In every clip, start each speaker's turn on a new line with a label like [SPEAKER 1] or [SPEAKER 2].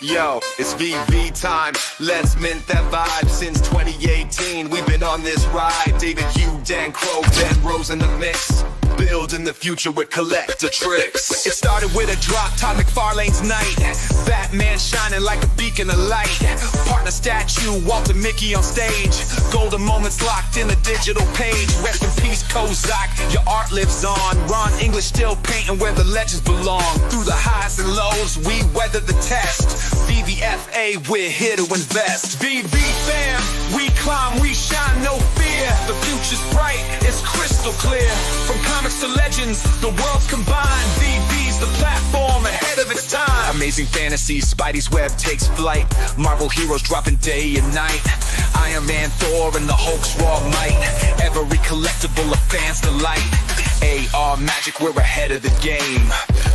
[SPEAKER 1] Yo, it's VV time. Let's mint that vibe. Since 2018, we've been on this ride. David, Hugh, Dan Crow, Ben Rose in the mix. Building the future with collector tricks. It started with a drop, Todd McFarlane's night. Batman shining like a beacon of light. Partner statue, Walter Mickey on stage. Golden moments locked in the digital page. Rest in peace, Kozak, your art lives on. Ron English still painting where the legends belong. Through the highs and lows, we weather the test. VVFA, we're here to invest. VV fam, we climb, we shine, no fear. The future's bright, it's crystal clear. From comics to legends, the world's combined. VV's the platform ahead of its time. Amazing fantasy, Spidey's web takes flight. Marvel heroes dropping day and night. Iron Man, Thor, and the Hulk's raw might. Every collectible a fan's delight. AR magic, we're ahead of the game.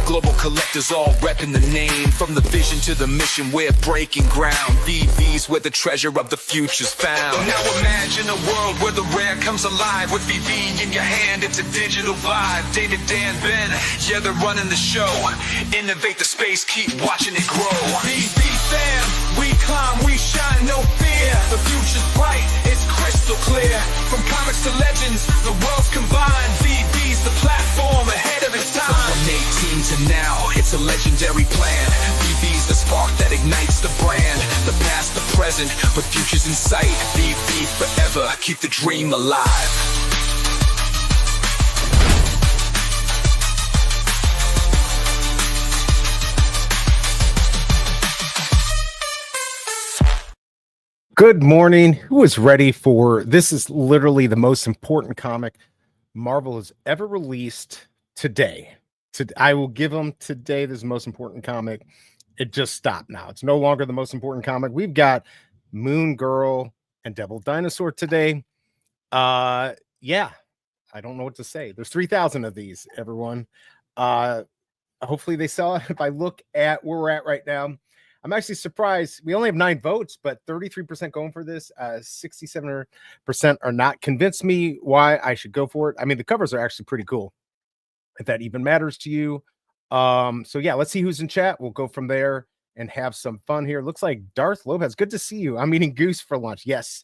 [SPEAKER 1] Global collectors all repping the name. From the vision to the mission, we're breaking ground. VV's where the treasure of the future's found. Now imagine a world where the rare comes alive. With VV in your hand, it's a digital vibe. David, Dan, Ben, yeah, they're running the show. Innovate the space, keep watching it grow. VV fam, we climb, we shine, no fear. The future's bright, it's crystal clear. From comics to legends, the world's combined. VV's the platform ahead of its time. From 18 to now, it's a legendary plan. VV's the spark that ignites the brand. The past, the present, but future's in sight. VV forever, keep the dream alive.
[SPEAKER 2] Good morning. Who is ready for this? Is literally the most important comic Marvel has ever released today. I will give them today. This is the most important comic. It just stopped now. It's no longer the most important comic. We've got Moon Girl and Devil Dinosaur today. Yeah, I don't know what to say. There's 3,000 of these, everyone. Hopefully they sell it. If I look at where we're at right now, I'm actually surprised. We only have 9 votes, but 33% going for this. 67% are not. Convince me why I should go for it. I mean, the covers are actually pretty cool, if that even matters to you. So yeah, let's see who's in chat. We'll go from there and have some fun here. Looks like Darth Lopez. Good to see you. I'm eating goose for lunch. Yes,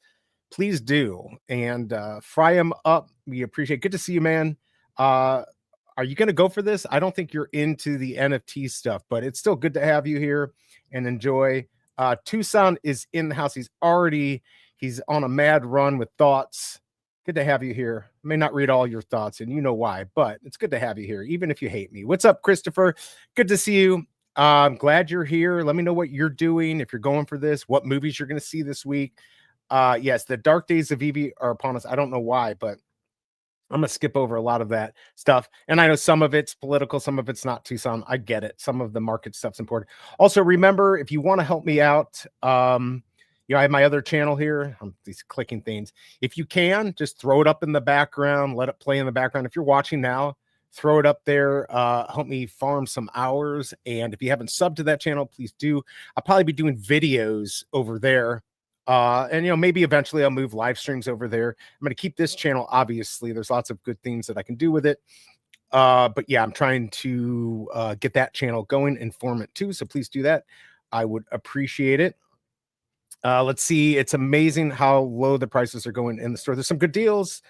[SPEAKER 2] please do. And fry them up. We appreciate it. Good to see you, man. Are you going to go for this? I don't think you're into the NFT stuff, but it's still good to have you here and enjoy. Tucson is in the house. He's on a mad run with thoughts. Good to have you here. I may not read all your thoughts, and you know why, but it's good to have you here, even if you hate me. What's up, Christopher? Good to see you. I'm glad you're here. Let me know what you're doing, if you're going for this, what movies you're going to see this week. Yes, the dark days of VV are upon us. I don't know why, but I'm going to skip over a lot of that stuff. And I know some of it's political, some of it's not, Tucson. I get it. Some of the market stuff's important. Also, remember, if you want to help me out, I have my other channel here. These clicking things. If you can, just throw it up in the background. Let it play in the background. If you're watching now, throw it up there. Help me farm some hours. And if you haven't subbed to that channel, please do. I'll probably be doing videos over there. And maybe eventually I'll move live streams over there. I'm going to keep this channel. Obviously, there's lots of good things that I can do with it. But yeah, I'm trying to get that channel going, Informmint too. So please do that. I would appreciate it. Let's see. It's amazing how low the prices are going in the store. There's some good deals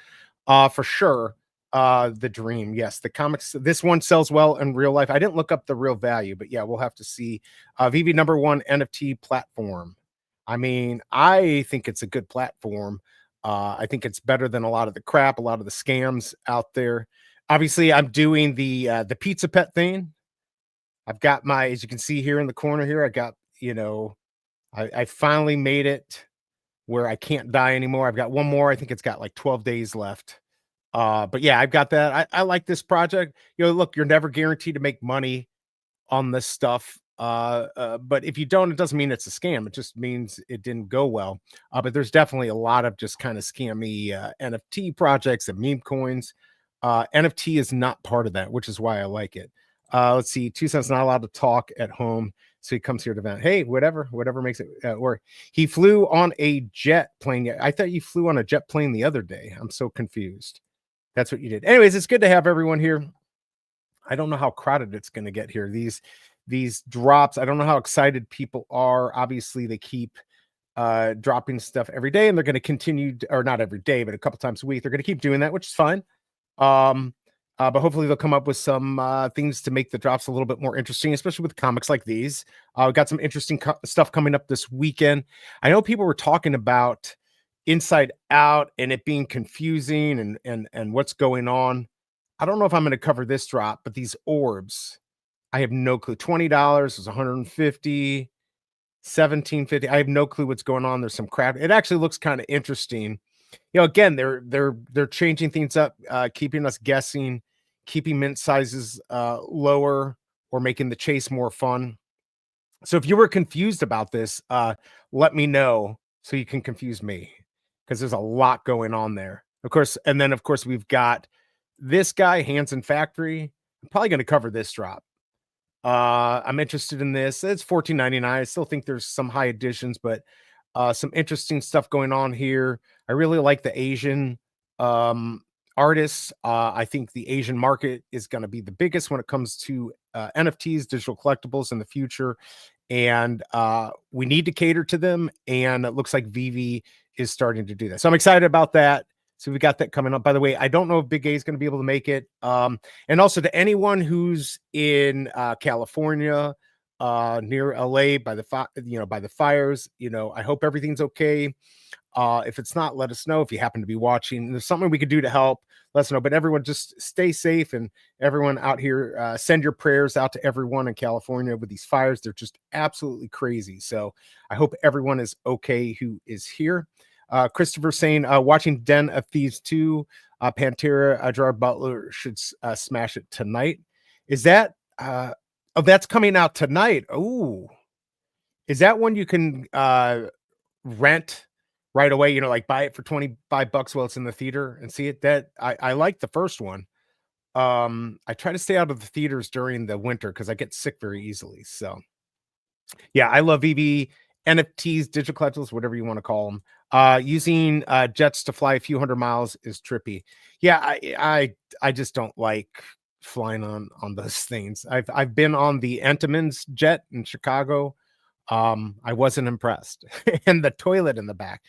[SPEAKER 2] for sure. The Dream. Yes, the comics. This one sells well in real life. I didn't look up the real value, but yeah, we'll have to see. VV #1 NFT platform. I mean, I think it's a good platform. I think it's better than a lot of the crap, a lot of the scams out there. Obviously, I'm doing the pizza pet thing. I've got as you can see here in the corner here, I got, I finally made it where I can't die anymore. I've got one more. I think it's got like 12 days left. But yeah, I've got that. I like this project. Look, you're never guaranteed to make money on this stuff. But if you don't, it doesn't mean it's a scam. It just means it didn't go well. But there's definitely a lot of just kind of scammy NFT projects and meme coins. NFT is not part of that, which is why I like it. Let's see. Tucson's not allowed to talk at home, so he comes here to vent. Hey, whatever makes it work. He flew on a jet plane. I thought you flew on a jet plane the other day. I'm so confused. That's what you did. Anyways, it's good to have everyone here. I don't know how crowded it's going to get here. these drops. I don't know how excited people are. Obviously, they keep dropping stuff every day, and they're going to continue, or not every day, but a couple times a week. They're going to keep doing that, which is fine. But hopefully they'll come up with some things to make the drops a little bit more interesting, especially with comics like these. We got some interesting stuff coming up this weekend. I know people were talking about Inside Out and it being confusing and what's going on. I don't know if I'm going to cover this drop, but these orbs, I have no clue. $20 is 150, 1750. I have no clue what's going on. There's some crap. It actually looks kind of interesting. You know, again, they're changing things up, keeping us guessing, keeping mint sizes lower, or making the chase more fun. So if you were confused about this, let me know so you can confuse me, because there's a lot going on there. Of course, and then of course we've got this guy, Hanson Factory. I'm probably going to cover this drop. I'm interested in this. It's $14.99. I still think there's some high editions, but some interesting stuff going on here. I really like the Asian artists. I think the Asian market is going to be the biggest when it comes to NFTs, digital collectibles in the future. And we need to cater to them. And it looks like VEVE is starting to do that. So I'm excited about that. So we got that coming up. By the way, I don't know if BigA is going to be able to make it. And also to anyone who's in California, near LA by the fires, I hope everything's okay. If it's not, let us know. If you happen to be watching, there's something we could do to help, let us know. But everyone just stay safe, and everyone out here, send your prayers out to everyone in California with these fires. They're just absolutely crazy. So I hope everyone is okay who is here. Christopher saying, watching Den of Thieves 2, Pantera, Gerard Butler should smash it tonight. Is that oh, that's coming out tonight? Oh, is that one you can rent right away, like buy it for $25 while it's in the theater and see it? That I like the first one. I try to stay out of the theaters during the winter because I get sick very easily. So yeah, I love VEVE, NFTs, digital collectibles, whatever you want to call them. Using jets to fly a few hundred miles is trippy. Yeah, I just don't like flying on those things. I've been on the Entenmann's jet in Chicago. I wasn't impressed. And the toilet in the back.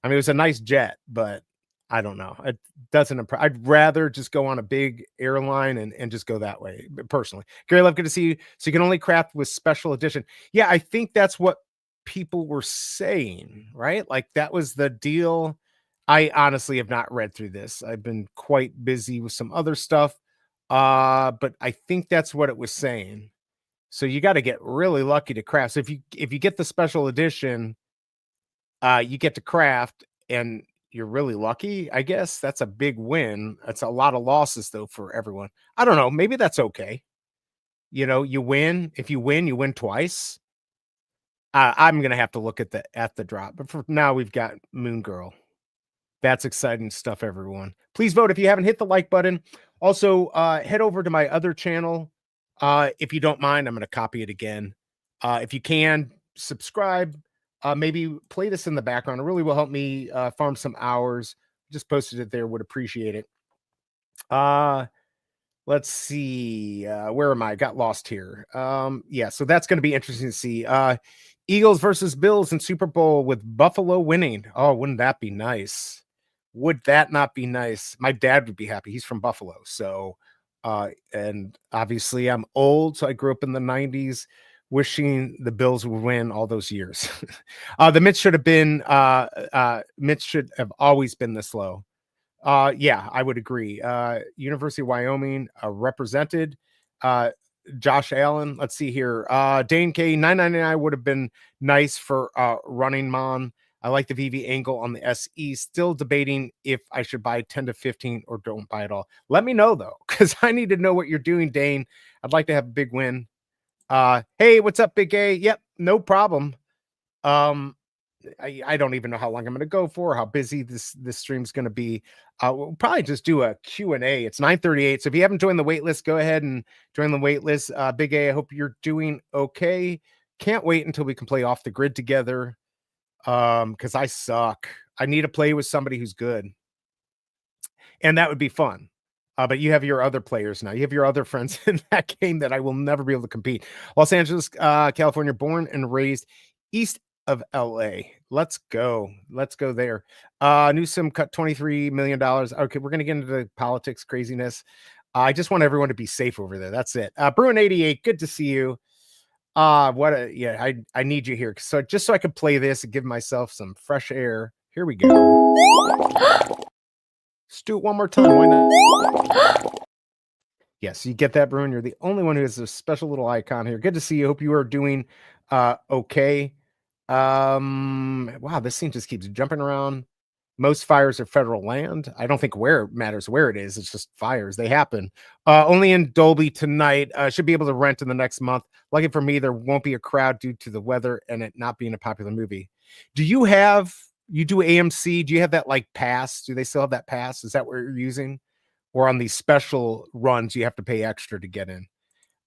[SPEAKER 2] I mean, it was a nice jet, but I don't know. It doesn't impress. I'd rather just go on a big airline and just go that way, personally. Gary Love, good to see you. So you can only craft with special edition. Yeah, I think that's what people were saying, right? Like that was the deal. I honestly have not read through this. I've been quite busy with some other stuff. But I think that's what it was saying. So you got to get really lucky to craft. So if you get the special edition, you get to craft, and you're really lucky, I guess. That's a big win. That's a lot of losses though for everyone. I don't know. Maybe that's okay. You win. If you win, you win twice. I'm gonna have to look at the drop. But for now, we've got Moon Girl. That's exciting stuff, everyone. Please vote if you haven't hit the like button. Also, head over to my other channel. If you don't mind, I'm going to copy it again. If you can, subscribe. Maybe play this in the background. It really will help me farm some hours. Just posted it there. Would appreciate it. Let's see. Where am I? Got lost here. Yeah, so that's going to be interesting to see. Eagles versus Bills in Super Bowl with Buffalo winning. Oh, wouldn't that be nice? Would that not be nice? My dad would be happy. He's from Buffalo. So, and obviously I'm old. So I grew up in the 90s wishing the Bills would win all those years. The Mets should have been, Mets should have always been this low. Yeah, I would agree. University of Wyoming represented. Josh Allen. Let's see here. Dane K 999 would have been nice for Running Man. I like the VV angle on the SE. Still debating if I should buy 10 to 15 or don't buy it all. Let me know though, because I need to know what you're doing, Dane. I'd like to have a big win. Hey, what's up, Big A? Yep, no problem. I don't even know how long I'm going to go for, how busy this stream's going to be. We'll probably just do a Q&A. It's 9:38. So if you haven't joined the wait list, go ahead and join the wait list. Big A, I hope you're doing okay. Can't wait until we can play off the grid together. Because I suck. I need to play with somebody who's good. And that would be fun. But you have your other players now. You have your other friends in that game that I will never be able to compete. Los Angeles, California, born and raised east of LA. Let's go. Let's go there. Newsom cut $23 million. Okay, we're going to get into the politics craziness. I just want everyone to be safe over there. That's it. Bruin 88, good to see you. I need you here. So just so I can play this and give myself some fresh air. Here we go. Let's do it one more time. Why not? Yes, you get that, Bruin. You're the only one who has a special little icon here. Good to see you. Hope you are doing okay. Wow, this scene just keeps jumping around. Most fires are federal land. I don't think where it matters where it is. It's just fires. They happen. Only in Dolby tonight. Should be able to rent in the next month. Lucky for me, there won't be a crowd due to the weather and it not being a popular movie. Do you do AMC? Do you have that like pass? Do they still have that pass? Is that what you're using? Or on these special runs, you have to pay extra to get in?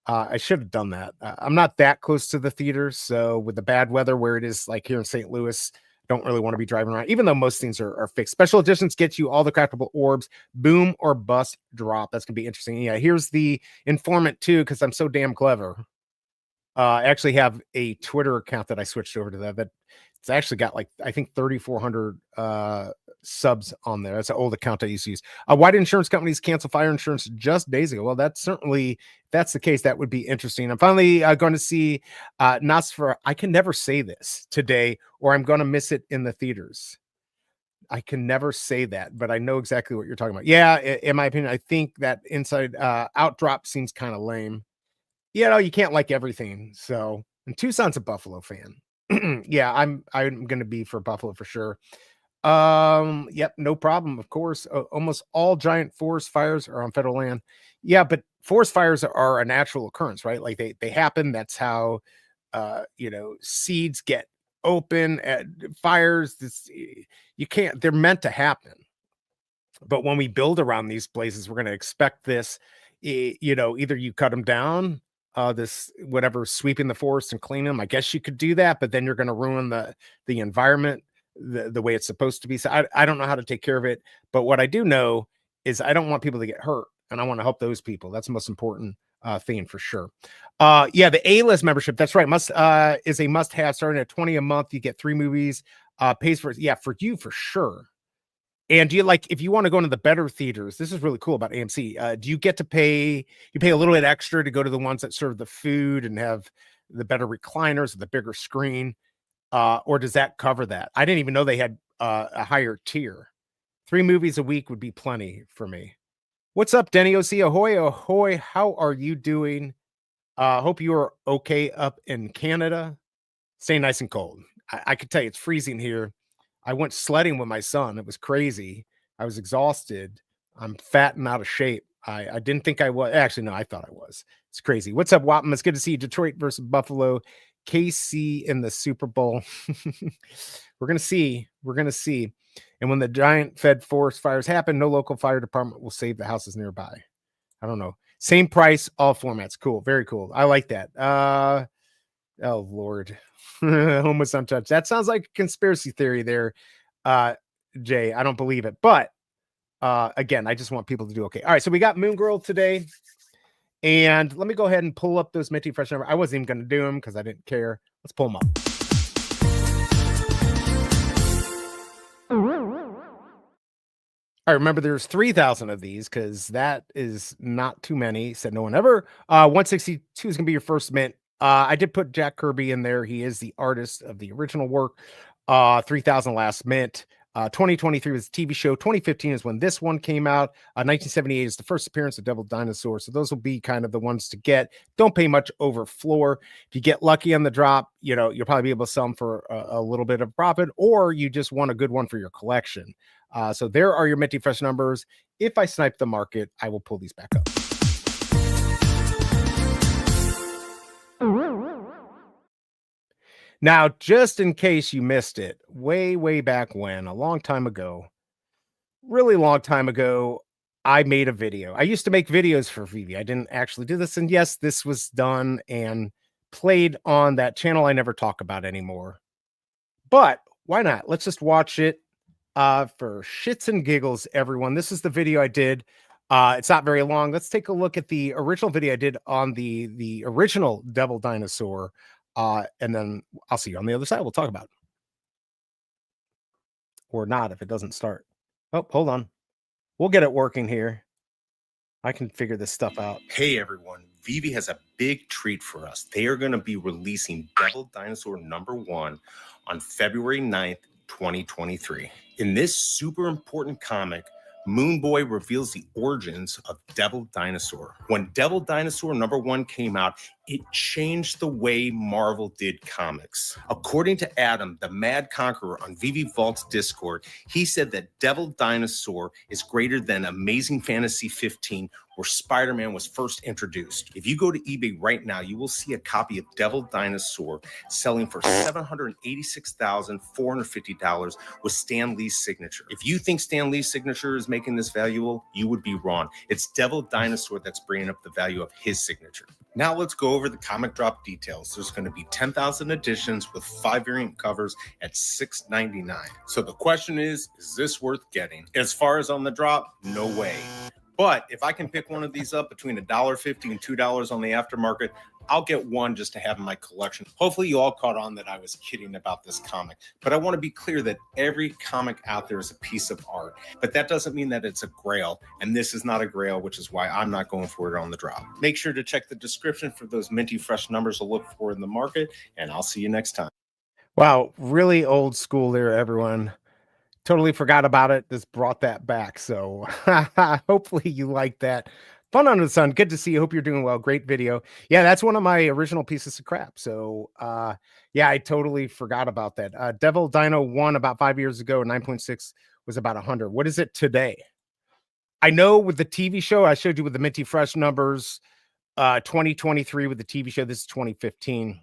[SPEAKER 2] I should have done that. I'm not that close to the theaters, so with the bad weather where it is like here in St. Louis, don't really want to be driving around, even though most things are fixed. Special editions get you all the craftable orbs, boom or bust drop. That's gonna be interesting. Yeah, here's the Informmint too, because I'm so damn clever. I actually have a Twitter account that I switched over to that. It's actually got like, I think 3,400 subs on there. That's an old account I used to use. Why did insurance companies cancel fire insurance just days ago? Well, that's certainly, if that's the case, that would be interesting. I'm finally going to see Nosfer. I can never say this today, or I'm going to miss it in the theaters. I can never say that, but I know exactly what you're talking about. Yeah, in my opinion, I think that Inside Out drop seems kind of lame. You know, you can't like everything. So, and Tucson's a Buffalo fan. Yeah, I'm going to be for Buffalo for sure. Yep, no problem. Of course, almost all giant forest fires are on federal land. Yeah, but forest fires are a natural occurrence, right? Like they happen. That's how seeds get open at fires. You can't, they're meant to happen. But when we build around these places, we're going to expect this. Either you cut them down, this whatever, sweeping the forest and cleaning them. I guess you could do that, but then you're going to ruin the environment the way it's supposed to be. So I don't know how to take care of it, but what I do know is I don't want people to get hurt, and I want to help those people. That's the most important thing for sure. Yeah, the A-list membership, that's right, is a must-have. Starting at $20 a month, you get 3 movies. Pays for, yeah, for you for sure. And do you like, if you want to go into the better theaters, this is really cool about AMC. Do you get to pay a little bit extra to go to the ones that serve the food and have the better recliners, the bigger screen? Or does that cover that? I didn't even know they had a higher tier. 3 movies a week would be plenty for me. What's up, Denny OC? Ahoy, ahoy. How are you doing? Hope you are okay up in Canada. Stay nice and cold. I can tell you it's freezing here. I went sledding with my son. It was crazy. I was exhausted. I'm fat and out of shape. I didn't think I was. Actually, no, I thought I was. It's crazy. What's up, Wapham? It's good to see you. Detroit versus Buffalo. KC in the Super Bowl. We're going to see. We're going to see. And when the giant fed forest fires happen, no local fire department will save the houses nearby. I don't know. Same price, all formats. Cool. Very cool. I like that. Oh, Lord. Homeless untouched. That sounds like a conspiracy theory there, Jay. I don't believe it. But again, I just want people to do okay. All right, so we got Moon Girl today. And let me go ahead and pull up those Minty Fresh numbers. I wasn't even going to do them because I didn't care. Let's pull them up. I remember there's 3,000 of these because that is not too many. Said no one ever. 162 is going to be your first mint. I did put Jack Kirby in there. He is the artist of the original work. 3,000 last mint. 2023 was the TV show. 2015 is when this one came out. 1978 is the first appearance of Devil Dinosaur. So those will be kind of the ones to get. Don't pay much over floor. If you get lucky on the drop, you'll probably be able to sell them for a little bit of profit, or you just want a good one for your collection. So there are your Minty Fresh numbers. If I snipe the market, I will pull these back up. Now, just in case you missed it, way back when, a long time ago, really long time ago, I made a video. I used to make videos for VEVE. I didn't actually do this. And yes, this was done and played on that channel I never talk about anymore. But why not? Let's just watch it for shits and giggles, everyone. This is the video I did It's not very long. Let's take a look at the original video I did on the original Devil Dinosaur, and then I'll see you on the other side. We'll talk about it. Or not if it doesn't start. Oh, hold on. We'll get it working here. I can figure this stuff out.
[SPEAKER 3] Hey everyone, VEVE has a big treat for us. They are going to be releasing Devil Dinosaur #1 on February 9th, 2023. In this super important comic, Moon Boy reveals the origins of Devil Dinosaur. When Devil Dinosaur #1 came out, it changed the way Marvel did comics. According to Adam, the Mad Conqueror on VEVE Vault's Discord, he said that Devil Dinosaur is greater than Amazing Fantasy 15, where Spider-Man was first introduced. If you go to eBay right now, you will see a copy of Devil Dinosaur selling for $786,450 with Stan Lee's signature. If you think Stan Lee's signature is making this valuable, you would be wrong. It's Devil Dinosaur that's bringing up the value of his signature. Now let's go over the comic drop details. There's going to be 10,000 editions with 5 variant covers at $6.99. So the question is this worth getting? As far as on the drop, no way. But if I can pick one of these up between $1.50 and $2 on the aftermarket, I'll get one just to have in my collection. Hopefully you all caught on that I was kidding about this comic, but I want to be clear that every comic out there is a piece of art, but that doesn't mean that it's a grail, and this is not a grail, which is why I'm not going for it on the drop. Make sure to check the description for those minty fresh numbers to look for in the market, and I'll see you next time.
[SPEAKER 2] Wow, really old school there, everyone. Totally forgot about it. This brought that back. So hopefully you like that. Fun under the sun. Good to see you. Hope you're doing well. Great video. Yeah, that's one of my original pieces of crap. So yeah, I totally forgot about that. Devil Dino 1 about 5 years ago. 9.6 was about 100. What is it today? I know with the TV show, I showed you with the Minty Fresh numbers, 2023 with the TV show. This is 2015.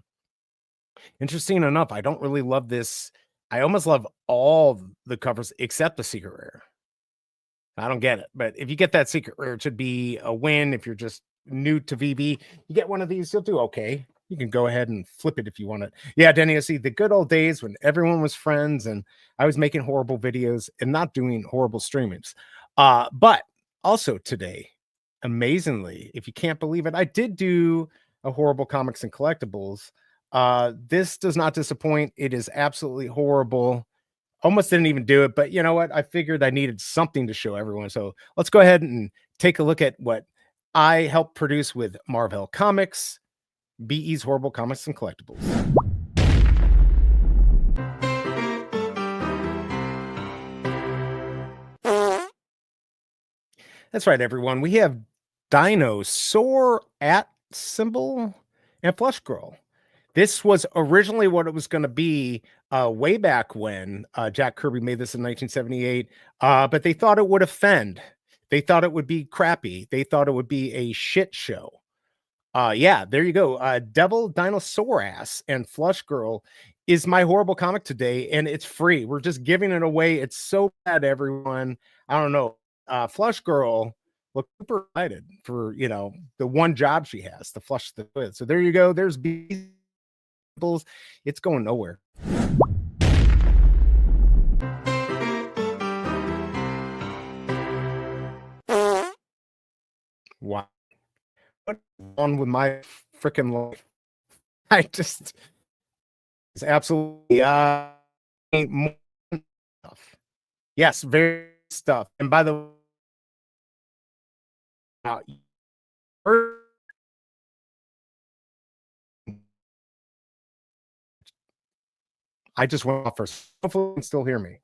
[SPEAKER 2] Interesting enough, I don't really love this. I almost love all the covers except the secret rare. I don't get it, but if you get that secret rare, it should be a win. If you're just new to VB, you get one of these, you'll do okay. You can go ahead and flip it if you want it. Yeah, Denny, I see the good old days when everyone was friends and I was making horrible videos and not doing horrible streamings. But also today, amazingly, if you can't believe it, I did do a horrible comics and collectibles. This does not disappoint. It is absolutely horrible. Almost didn't even do it, but you know what? I figured I needed something to show everyone. So let's go ahead and take a look at what I helped produce with Marvel Comics, BE's Horrible Comics and Collectibles. That's right, everyone. We have Dinosaur at symbol and Flush Girl. This was originally what it was going to be way back when Jack Kirby made this in 1978, but they thought it would offend. They thought it would be crappy. They thought it would be a shit show. Yeah, there you go. Devil Dinosaur Ass and Flush Girl is my horrible comic today, and it's free. We're just giving it away. It's so bad, everyone. I don't know. Flush Girl look super excited for, you know, the one job she has to flush the toilet. So there you go. There's B. It's going nowhere. Wow. What's on with my freaking life? I just it's absolutely more stuff. Yes, very stuff. And by the way, I just went off first. Hopefully you can still hear me.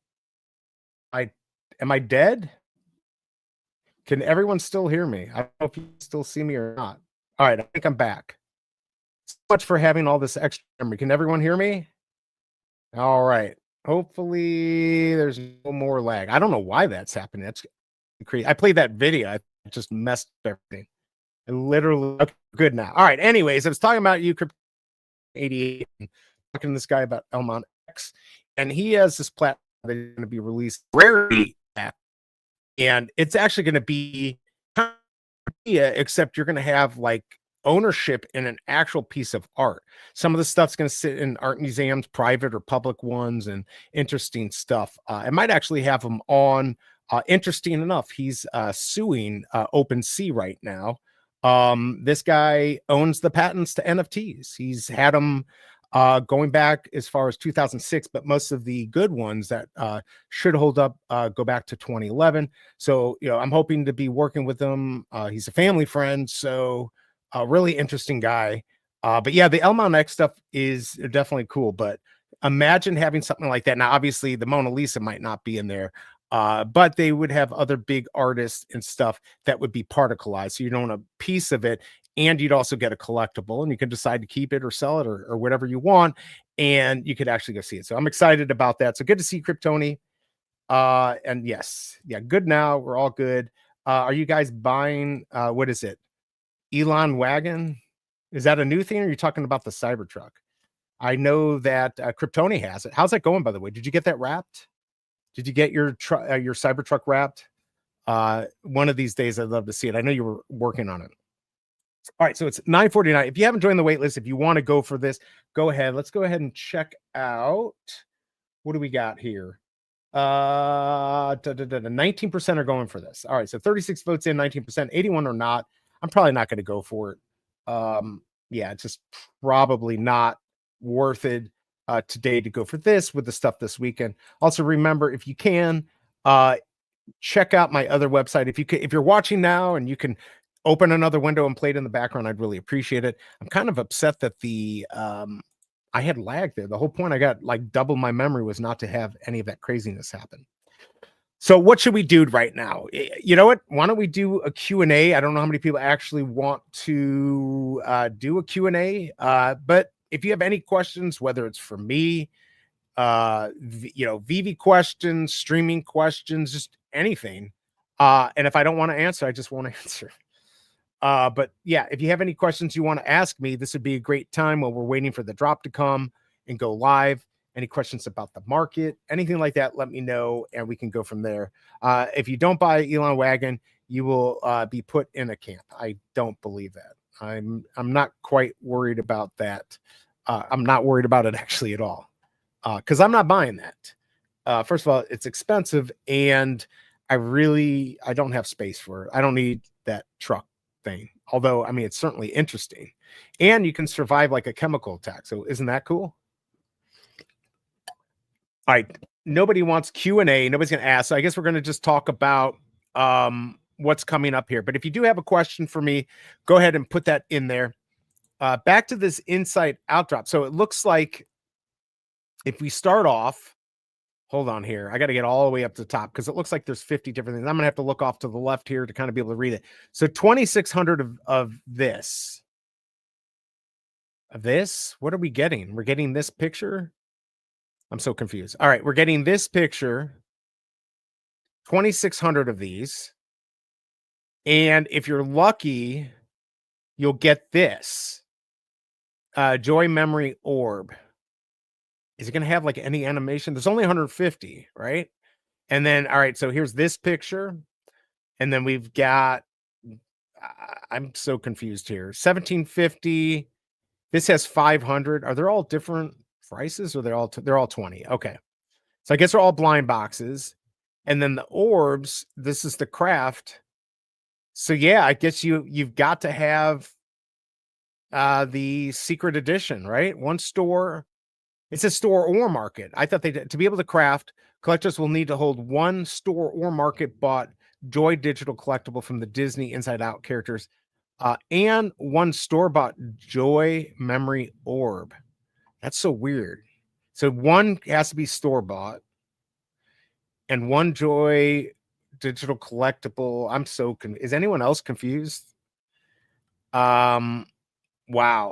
[SPEAKER 2] Am I dead? Can everyone still hear me? I don't know if you still see me or not. All right, I think I'm back. So much for having all this extra memory. Can everyone hear me? All right. Hopefully there's no more lag. I don't know why that's happening. That's crazy. I played that video. I just messed up everything. I literally okay, good now. All right. Anyways, I was talking about you, Crypto 88, talking to this guy about Elmont X, and he has this platform that's going to be released rarely, and it's actually going to be except you're going to have like ownership in an actual piece of art. Some of the stuff's going to sit in art museums, private or public ones, and interesting stuff. I might actually have them on Interesting enough, he's suing OpenSea right now. This guy owns the patents to NFTs. He's had them going back as far as 2006, but most of the good ones that should hold up go back to 2011. So, I'm hoping to be working with him. He's a family friend, so a really interesting guy. But yeah, the Elmont X stuff is definitely cool, but imagine having something like that. Now, obviously, the Mona Lisa might not be in there, but they would have other big artists and stuff that would be particleized. So you'd own a piece of it, and you'd also get a collectible, and you can decide to keep it or sell it or whatever you want, and you could actually go see it. So I'm excited about that. So good to see Kryptoni. And yes, yeah, good now. We're all good. Are you guys buying, what is it? Elon Wagon? Is that a new thing, or are you talking about the Cybertruck? I know that Kryptoni has it. How's that going, by the way? Did you get that wrapped? Did you get your Cybertruck wrapped? One of these days, I'd love to see it. I know you were working on it. All right, so it's 9:49. If you haven't joined the wait list, if you want to go for this, go ahead. Let's go ahead and check out. What do we got here? 19% are going for this. All right, so 36 votes in, 19%, 81 are not. I'm probably not going to go for it. Yeah, it's just probably not worth it today to go for this with the stuff this weekend. Also, remember, if you can, check out my other website. If you're watching now and you can open another window and play it in the background, I'd really appreciate it. I'm kind of upset that I had lag there. The whole point I got like double my memory was not to have any of that craziness happen. So what should we do right now? You know what? Why don't we do a Q&A? I don't know how many people actually want to do a Q&A, but if you have any questions, whether it's for me, VV questions, streaming questions, just anything. And if I don't want to answer, I just won't answer. But yeah, if you have any questions you want to ask me, this would be a great time while we're waiting for the drop to come and go live. Any questions about the market, anything like that, let me know, and we can go from there. If you don't buy Elon Wagon, you will be put in a camp. I don't believe that. I'm not quite worried about that. I'm not worried about it actually at all, because I'm not buying that. First of all, it's expensive, and I don't have space for it. I don't need that truck thing. Although, I mean, it's certainly interesting, and you can survive like a chemical attack. So isn't that cool? All right, nobody wants Q&A. Nobody's going to ask. So I guess we're going to just talk about what's coming up here. But if you do have a question for me, go ahead and put that in there. Back to this inside out drop. So it looks like if we start off, hold on here. I got to get all the way up to the top because it looks like there's 50 different things. I'm going to have to look off to the left here to kind of be able to read it. So 2,600 of this. Of this? What are we getting? We're getting this picture? I'm so confused. All right, we're getting this picture, 2,600 of these. And if you're lucky, you'll get this. Joy Memory Orb. Is it going to have like any animation? There's only 150, right? And then, all right, so here's this picture. And then we've got, I'm so confused here. 1,750. This has 500. Are they all different prices, or they're all 20? Okay, so I guess they're all blind boxes. And then the orbs, this is the craft. So yeah, I guess you've got to have the secret edition, right? One store. It says store or market. I thought to be able to craft, collectors will need to hold one store or market bought Joy digital collectible from the Disney Inside Out characters, and one store bought Joy Memory Orb. That's so weird. So one has to be store-bought and one Joy digital collectible. I'm so confused. Is anyone else confused? Wow.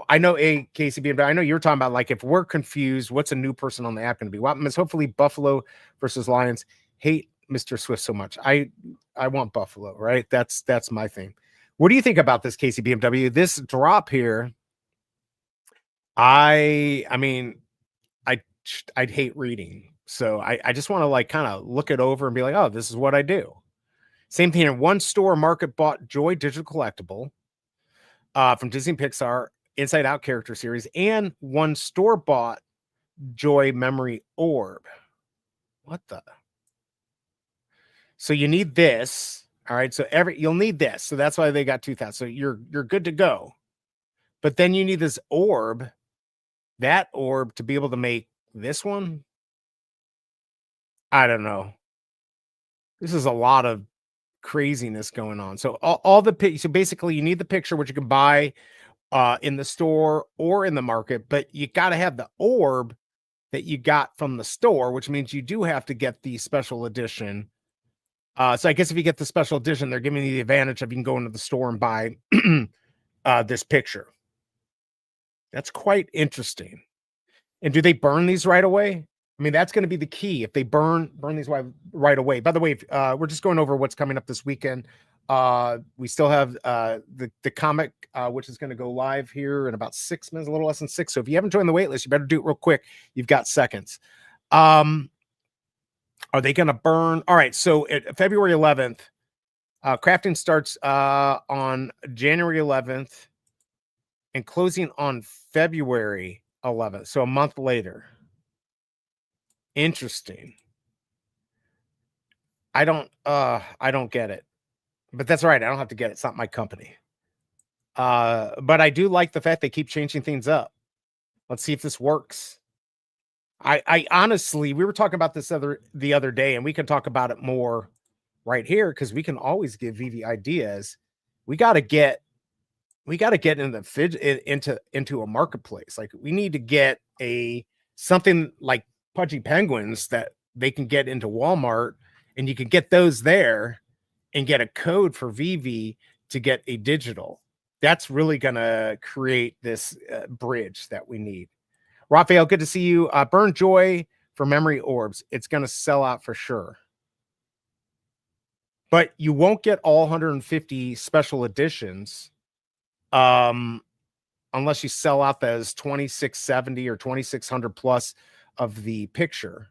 [SPEAKER 2] I know KCB, but I know you're talking about like if we're confused, what's a new person on the app going to be? Well, it's hopefully Buffalo versus Lions. Hate Mr. Swift so much. I want Buffalo, right? That's my thing. What do you think about this, KCBMW? This drop here, I mean, I'd hate reading. So I just want to like kind of look it over and be like, oh, this is what I do. Same thing in one store market bought Joy digital collectible from Disney Pixar Inside Out character series, and one store bought Joy Memory Orb. What the? So you need this. All right. So you'll need this. So that's why they got 2,000. So you're good to go. But then you need this orb, that orb, to be able to make this one. I don't know. This is a lot of craziness going on. So so basically you need the picture, which you can buy in the store or in the market, but you got to have the orb that you got from the store, which means you do have to get the special edition. So I guess if you get the special edition, they're giving you the advantage of you can go into the store and buy this picture. That's quite interesting. And do they burn these right away? I mean, that's going to be the key. If they burn these right away. By the way, we're just going over what's coming up this weekend. We still have the comic, which is going to go live here in about 6 minutes, a little less than 6. So if you haven't joined the wait list, you better do it real quick. You've got seconds. Are they going to burn? All right. So February 11th, crafting starts on January 11th and closing on February 11th. So a month later. Interesting. I don't get it. But that's right. I don't have to get it. It's not my company. But I do like the fact they keep changing things up. Let's see if this works. I honestly, we were talking about this the other day, and we can talk about it more right here because we can always give VEVE ideas. We got to get into a marketplace. Like we need to get something like Pudgy Penguins that they can get into Walmart, and you can get those there and get a code for VEVE to get a digital. That's really going to create this bridge that we need. Raphael, good to see you. Burn Joy for memory orbs. It's going to sell out for sure. But you won't get all 150 special editions unless you sell out those 2670 or 2600 plus of the picture.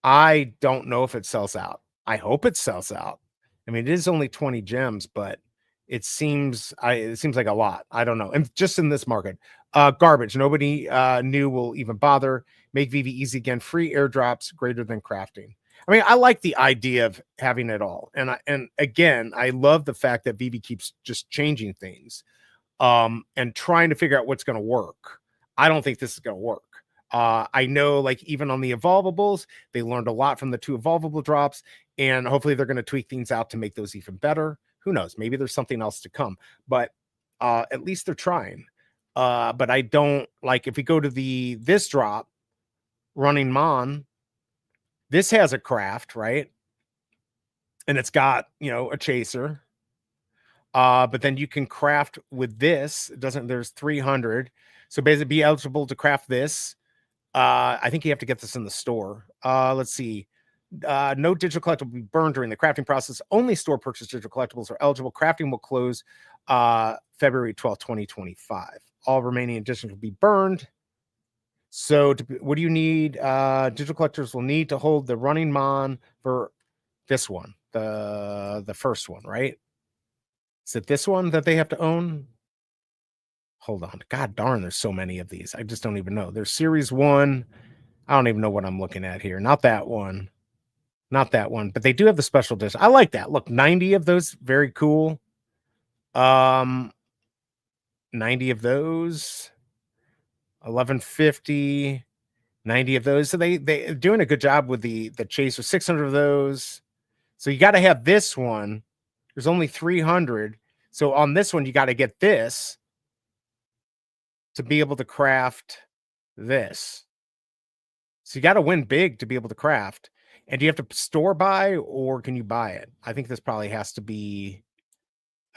[SPEAKER 2] I don't know if it sells out. I hope it sells out. I mean, it is only 20 gems, but it seems like a lot. I don't know. And just in this market, garbage. Nobody new will even bother. Make VEVE easy again. Free airdrops greater than crafting. I mean, I like the idea of having it all. And again, I love the fact that VEVE keeps just changing things and trying to figure out what's going to work. I don't think this is going to work. I know, like, even on the evolvables, they learned a lot from the 2 evolvable drops, and hopefully they're going to tweak things out to make those even better. Who knows? Maybe there's something else to come, but at least they're trying. But I don't like, if we go to this drop, Running Mon, this has a craft, right? And it's got, a chaser. But then you can craft with this. There's 300. So basically be eligible to craft this. I think you have to get this in the store. Let's see. No digital collectible will be burned during the crafting process. Only store purchase digital collectibles are eligible. Crafting will close February 12th, 2025. All remaining editions will be burned. So what do you need? Digital collectors will need to hold the Running Mon for this one, the first one, right? Is it this one that they have to own? Hold on. God darn, there's so many of these. I just don't even know. There's series 1. I don't even know what I'm looking at here. Not that one. Not that one. But they do have the special edition. I like that. Look, 90 of those. Very cool. 90 of those. 1150. 90 of those. So they're doing a good job with the chaser. 600 of those. So you got to have this one. There's only 300. So on this one, you got to get this to be able to craft this. So you got to win big to be able to craft. And do you have to store buy, or can you buy it? I think this probably has to be,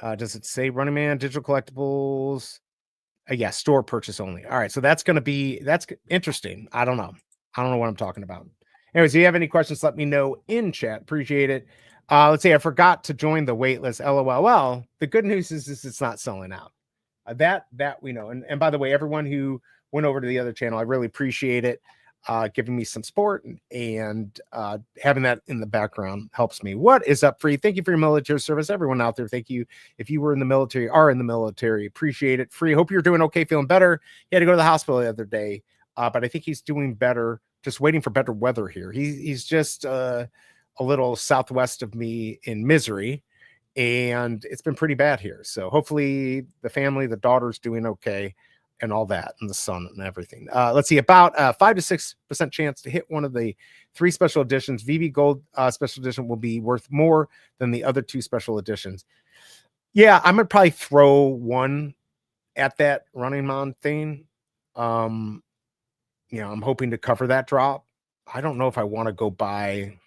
[SPEAKER 2] does it say Running Man, digital collectibles? Yeah, store purchase only. All right. So that's interesting. I don't know. I don't know what I'm talking about. Anyways, if you have any questions, let me know in chat. Appreciate it. Let's say I forgot to join the wait list. LOL. The good news is it's not selling out. That we know. And by the way, everyone who went over to the other channel, I really appreciate it. Giving me some support and having that in the background helps me. What is up, Free? Thank you for your military service. Everyone out there, thank you. If you were in the military, are in the military, appreciate it. Free, hope you're doing okay, feeling better. He had to go to the hospital the other day, but I think he's doing better. Just waiting for better weather here. He's just a little southwest of me in Missouri, and it's been pretty bad here. So hopefully the family, the daughter's doing okay and all that, and the son and everything. Let's see, about 5 to 6% chance to hit one of the 3 special editions. VV Gold special edition will be worth more than the other 2 special editions. Yeah, I'm gonna probably throw one at that Running Man thing. I'm hoping to cover that drop. I don't know if I want to go buy.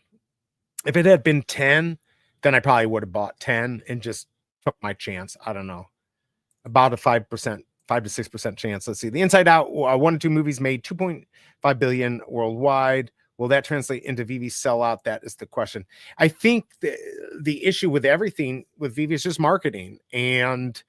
[SPEAKER 2] If it had been 10, then I probably would have bought 10 and just took my chance. I don't know. About a 5% to 6% chance. Let's see. The Inside Out 1 and 2 movies made 2.5 billion worldwide. Will that translate into VV sellout? That is the question. I think the issue with everything with VV is just marketing. And,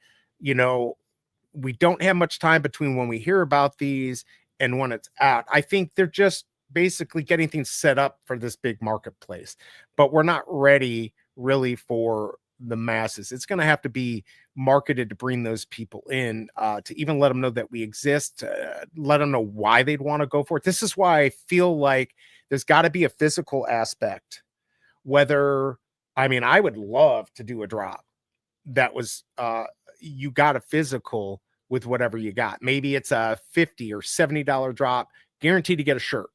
[SPEAKER 2] we don't have much time between when we hear about these and when it's out. I think they're just basically getting things set up for this big marketplace, but we're not ready really for the masses. It's going to have to be marketed to bring those people in, to even let them know that we exist, let them know why they'd want to go for it. This is why I feel like there's got to be a physical aspect. I would love to do a drop that was, you got a physical with whatever you got. Maybe it's a $50 or $70 drop, guaranteed to get a shirt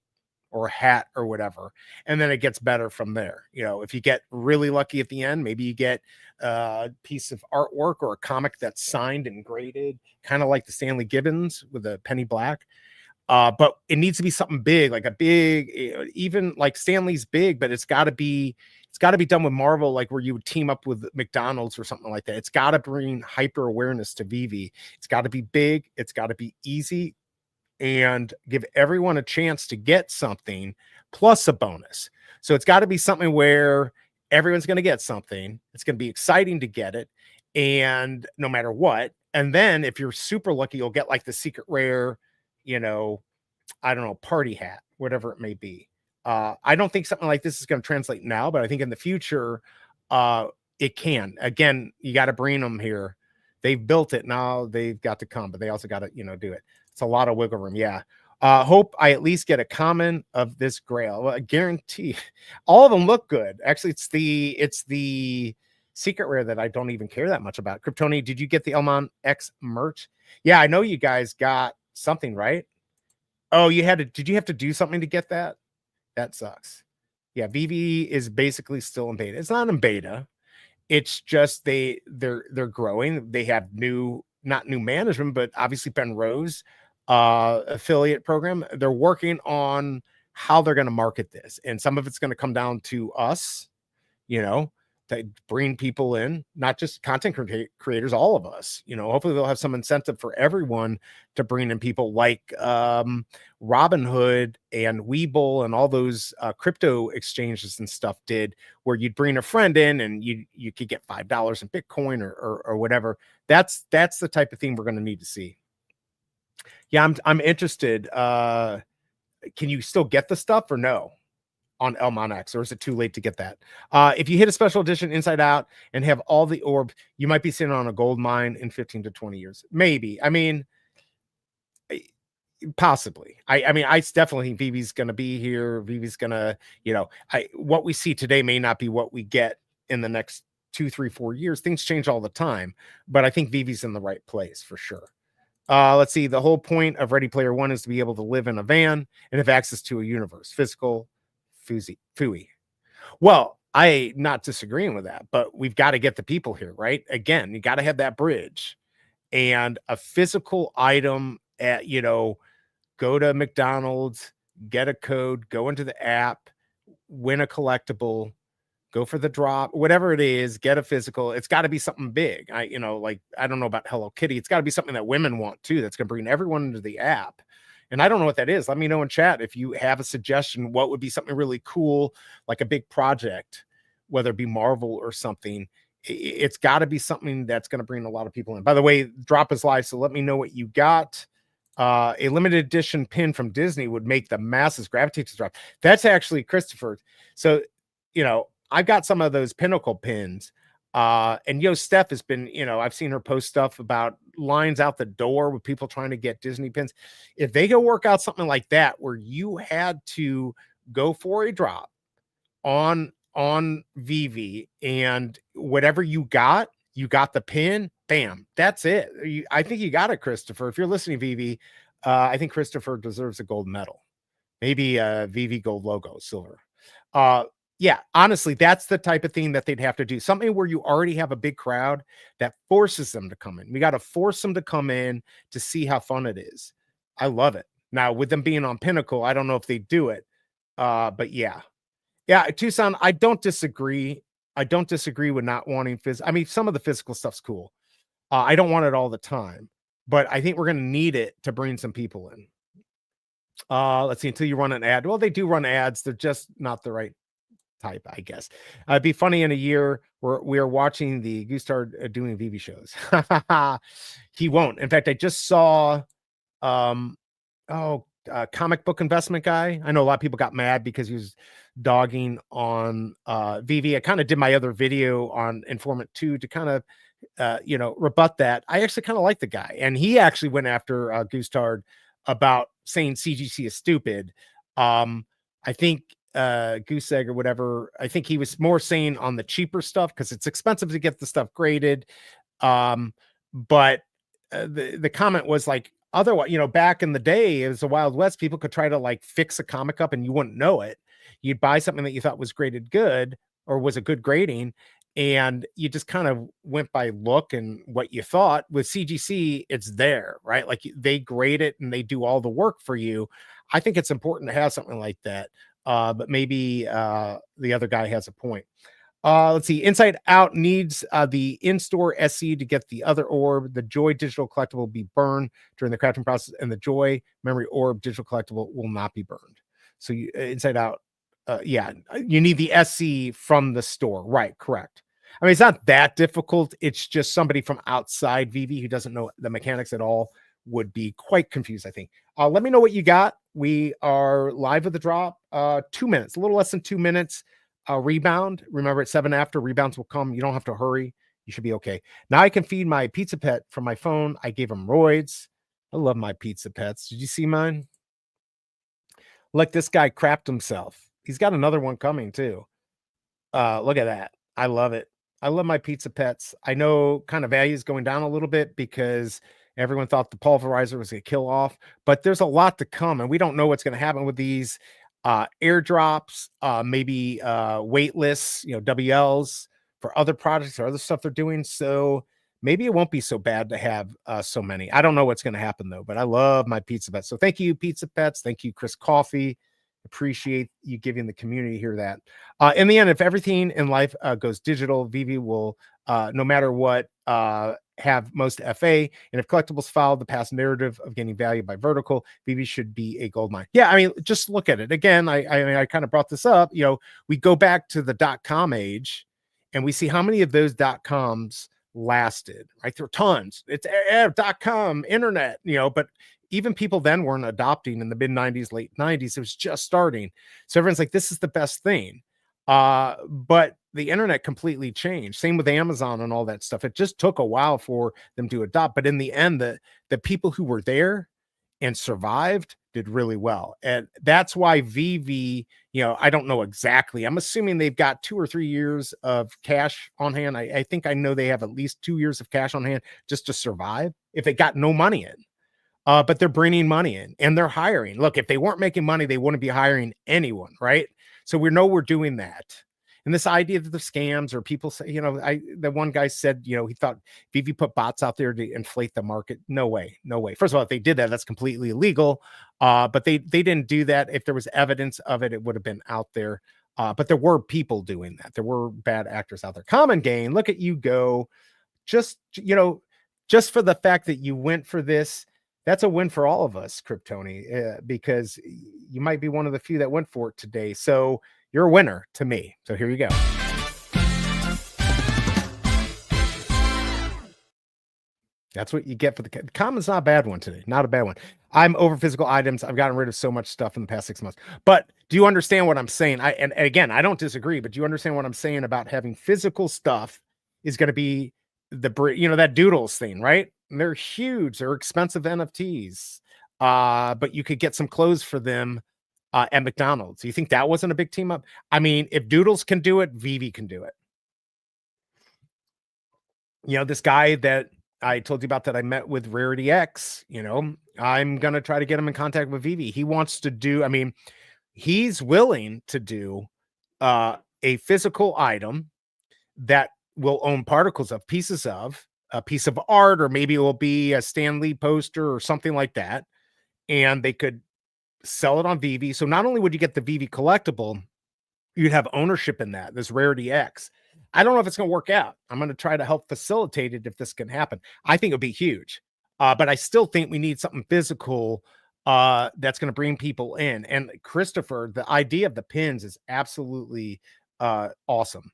[SPEAKER 2] or a hat or whatever. And then it gets better from there. If you get really lucky at the end, maybe you get a piece of artwork or a comic that's signed and graded, kind of like the Stanley Gibbons with a Penny Black. But it needs to be something big, like a big, even like Stanley's big, but it's got to be done with Marvel, like where you would team up with McDonald's or something like that. It's got to bring hyper awareness to VV. It's got to be big. It's got to be easy and give everyone a chance to get something plus a bonus. So it's got to be something where everyone's going to get something. It's going to be exciting to get it. And no matter what. And then if you're super lucky, you'll get like the secret rare, party hat, whatever it may be. I don't think something like this is going to translate now, but I think in the future, it can. Again, you got to bring them here. They've built it. Now they've got to come, but they also got to, do it. It's a lot of wiggle room. Yeah. Hope I at least get a comment of this grail. Well, I guarantee all of them look good. Actually, it's the secret rare that I don't even care that much about. Kryptoni, did you get the Elmon X merch? Yeah, I know you guys got something, right? Oh, did you have to do something to get that? That sucks. Yeah, VV is basically still in beta. It's not in beta. It's just they're growing. They have not new management, but obviously Ben Rose affiliate program. They're working on how they're going to market this. And some of it's going to come down to us, to bring people in, not just content creators, all of us. Hopefully they'll have some incentive for everyone to bring in people like Robinhood and Webull and all those crypto exchanges and stuff did, where you'd bring a friend in and you could get $5 in Bitcoin or whatever. That's the type of thing we're going to need to see. Yeah, I'm interested. Can you still get the stuff or no on Elmon X, or is it too late to get that? If you hit a special edition Inside Out and have all the orbs, you might be sitting on a gold mine in 15 to 20 years. Maybe. Possibly. I definitely think VV's going to be here. VV's going to, what we see today may not be what we get in the next 2, 3, 4 years. Things change all the time, but I think VV's in the right place for sure. Let's see. The whole point of Ready Player One is to be able to live in a van and have access to a universe, physical, Fooey. Well, I not disagreeing with that, but we've got to get the people here, right? Again, you got to have that bridge and a physical item at, go to McDonald's, get a code, go into the app, win a collectible, go for the drop, whatever it is, get a physical. It's got to be something big. I don't know about Hello Kitty. It's got to be something that women want too. That's going to bring everyone into the app. And I don't know what that is. Let me know in chat if you have a suggestion. What would be something really cool, like a big project, whether it be Marvel or something. It's got to be something that's going to bring a lot of people in. By the way, drop is live, so let me know what you got. A limited edition pin from Disney would make the masses gravitate to drop. That's actually Christopher. So, I've got some of those Pinnacle pins. And Steph has been, I've seen her post stuff about lines out the door with people trying to get Disney pins. If they go work out something like that, where you had to go for a drop on on VeVe, and whatever you got the pin, bam, that's it. I think you got it, Christopher. If you're listening, VeVe, I think Christopher deserves a gold medal, maybe a VeVe gold logo, silver. Yeah, honestly, that's the type of thing that they'd have to do. Something where you already have a big crowd that forces them to come in. We got to force them to come in to see how fun it is. I love it. Now, with them being on Pinnacle, I don't know if they do it. But yeah. Yeah, Tucson, I don't disagree. I don't disagree with not wanting I mean, some of the physical stuff's cool. I don't want it all the time, but I think we're going to need it to bring some people in. Let's see, until you run an ad. Well, they do run ads. They're just not the right type, I guess. It'd be funny in a year where we are watching the Goose Star doing VeVe shows. He won't. In fact, I just saw, comic book investment guy. I know a lot of people got mad because he was dogging on VeVe. I kind of did my other video on Informmint 2 to kind of rebut that. I actually kind of like the guy, and he actually went after Gustard about saying CGC is stupid. I think Goose Egg or whatever, I think he was more saying on the cheaper stuff because it's expensive to get the stuff graded. But the comment was like, otherwise, back in the day, it was the Wild West. People could try to like fix a comic up and you wouldn't know it. You'd buy something that you thought was graded good or was a good grading, and you just kind of went by look and what you thought. With CGC, it's there, right? Like they grade it and they do all the work for you. I think it's important to have something like that. But maybe the other guy has a point. Let's see. Inside Out needs the in-store SC to get the other orb. The Joy digital collectible will be burned during the crafting process, and the Joy memory orb digital collectible will not be burned. So Inside Out, yeah, you need the SC from the store. Right, correct. I mean, it's not that difficult. It's just somebody from outside VeVe who doesn't know the mechanics at all would be quite confused, I think. Let me know what you got. We are live with the drop. 2 minutes, a little less than 2 minutes. Rebound. Remember, at 7 after, rebounds will come. You don't have to hurry. You should be okay. Now I can feed my pizza pet from my phone. I gave him roids. I love my pizza pets. Did you see mine? Look, this guy crapped himself. He's got another one coming too. Look at that. I love it. I love my pizza pets. I know kind of value is going down a little bit because everyone thought the pulverizer was going to kill off, but there's a lot to come, and we don't know what's going to happen with these airdrops, maybe waitlist, WLs for other projects or other stuff they're doing. So maybe it won't be so bad to have so many. I don't know what's going to happen though, but I love my pizza pets. So thank you, pizza pets. Thank you, Chris Coffee. Appreciate you giving the community here that. In the end, if everything in life goes digital, VeVe will, no matter what, have most FA. And if collectibles follow the past narrative of gaining value by vertical, VeVe should be a gold mine. Yeah, I mean, just look at it again. I kind of brought this up. We go back to the .com age, and we see how many of those .coms lasted. Right, there were tons. It's .com, internet. But even people then weren't adopting in the mid 90s, late 90s. It was just starting. So everyone's like, this is the best thing. But the internet completely changed. Same with Amazon and all that stuff. It just took a while for them to adopt. But in the end, the people who were there and survived did really well. And that's why VeVe, I don't know exactly. I'm assuming they've got 2 or 3 years of cash on hand. I think I know they have at least 2 years of cash on hand just to survive if they got no money in. But they're bringing money in and they're hiring. Look, if they weren't making money, they wouldn't be hiring anyone, right? So we know we're doing that. And this idea that the scams or people say, the one guy said, he thought VeVe put bots out there to inflate the market. No way. First of all, if they did that, that's completely illegal. But they didn't do that. If there was evidence of it, it would have been out there. But there were people doing that. There were bad actors out there. Common Gain, look at you go. Just for the fact that you went for this, that's a win for all of us, Kryptoni, because you might be one of the few that went for it today. So you're a winner to me. So here you go. That's what you get for the common's not a bad one today. Not a bad one. I'm over physical items. I've gotten rid of so much stuff in the past 6 months. But do you understand what I'm saying? And again, I don't disagree, but do you understand what I'm saying about having physical stuff is going to be that Doodles thing, right? And they're huge. They're expensive NFTs. But you could get some clothes for them at McDonald's. You think that wasn't a big team up? I mean, if Doodles can do it, VEVE can do it. This guy that I told you about that I met with Rarity X, I'm going to try to get him in contact with VEVE. He wants to do, he's willing to do a physical item that will own particles of pieces of a piece of art, or maybe it will be a Stan Lee poster or something like that. And they could sell it on VEVE. So not only would you get the VEVE collectible, you'd have ownership in that, this Rarity X. I don't know if it's going to work out. I'm going to try to help facilitate it if this can happen. I think it would be huge. But I still think we need something physical that's going to bring people in. And Christopher, the idea of the pins is absolutely awesome.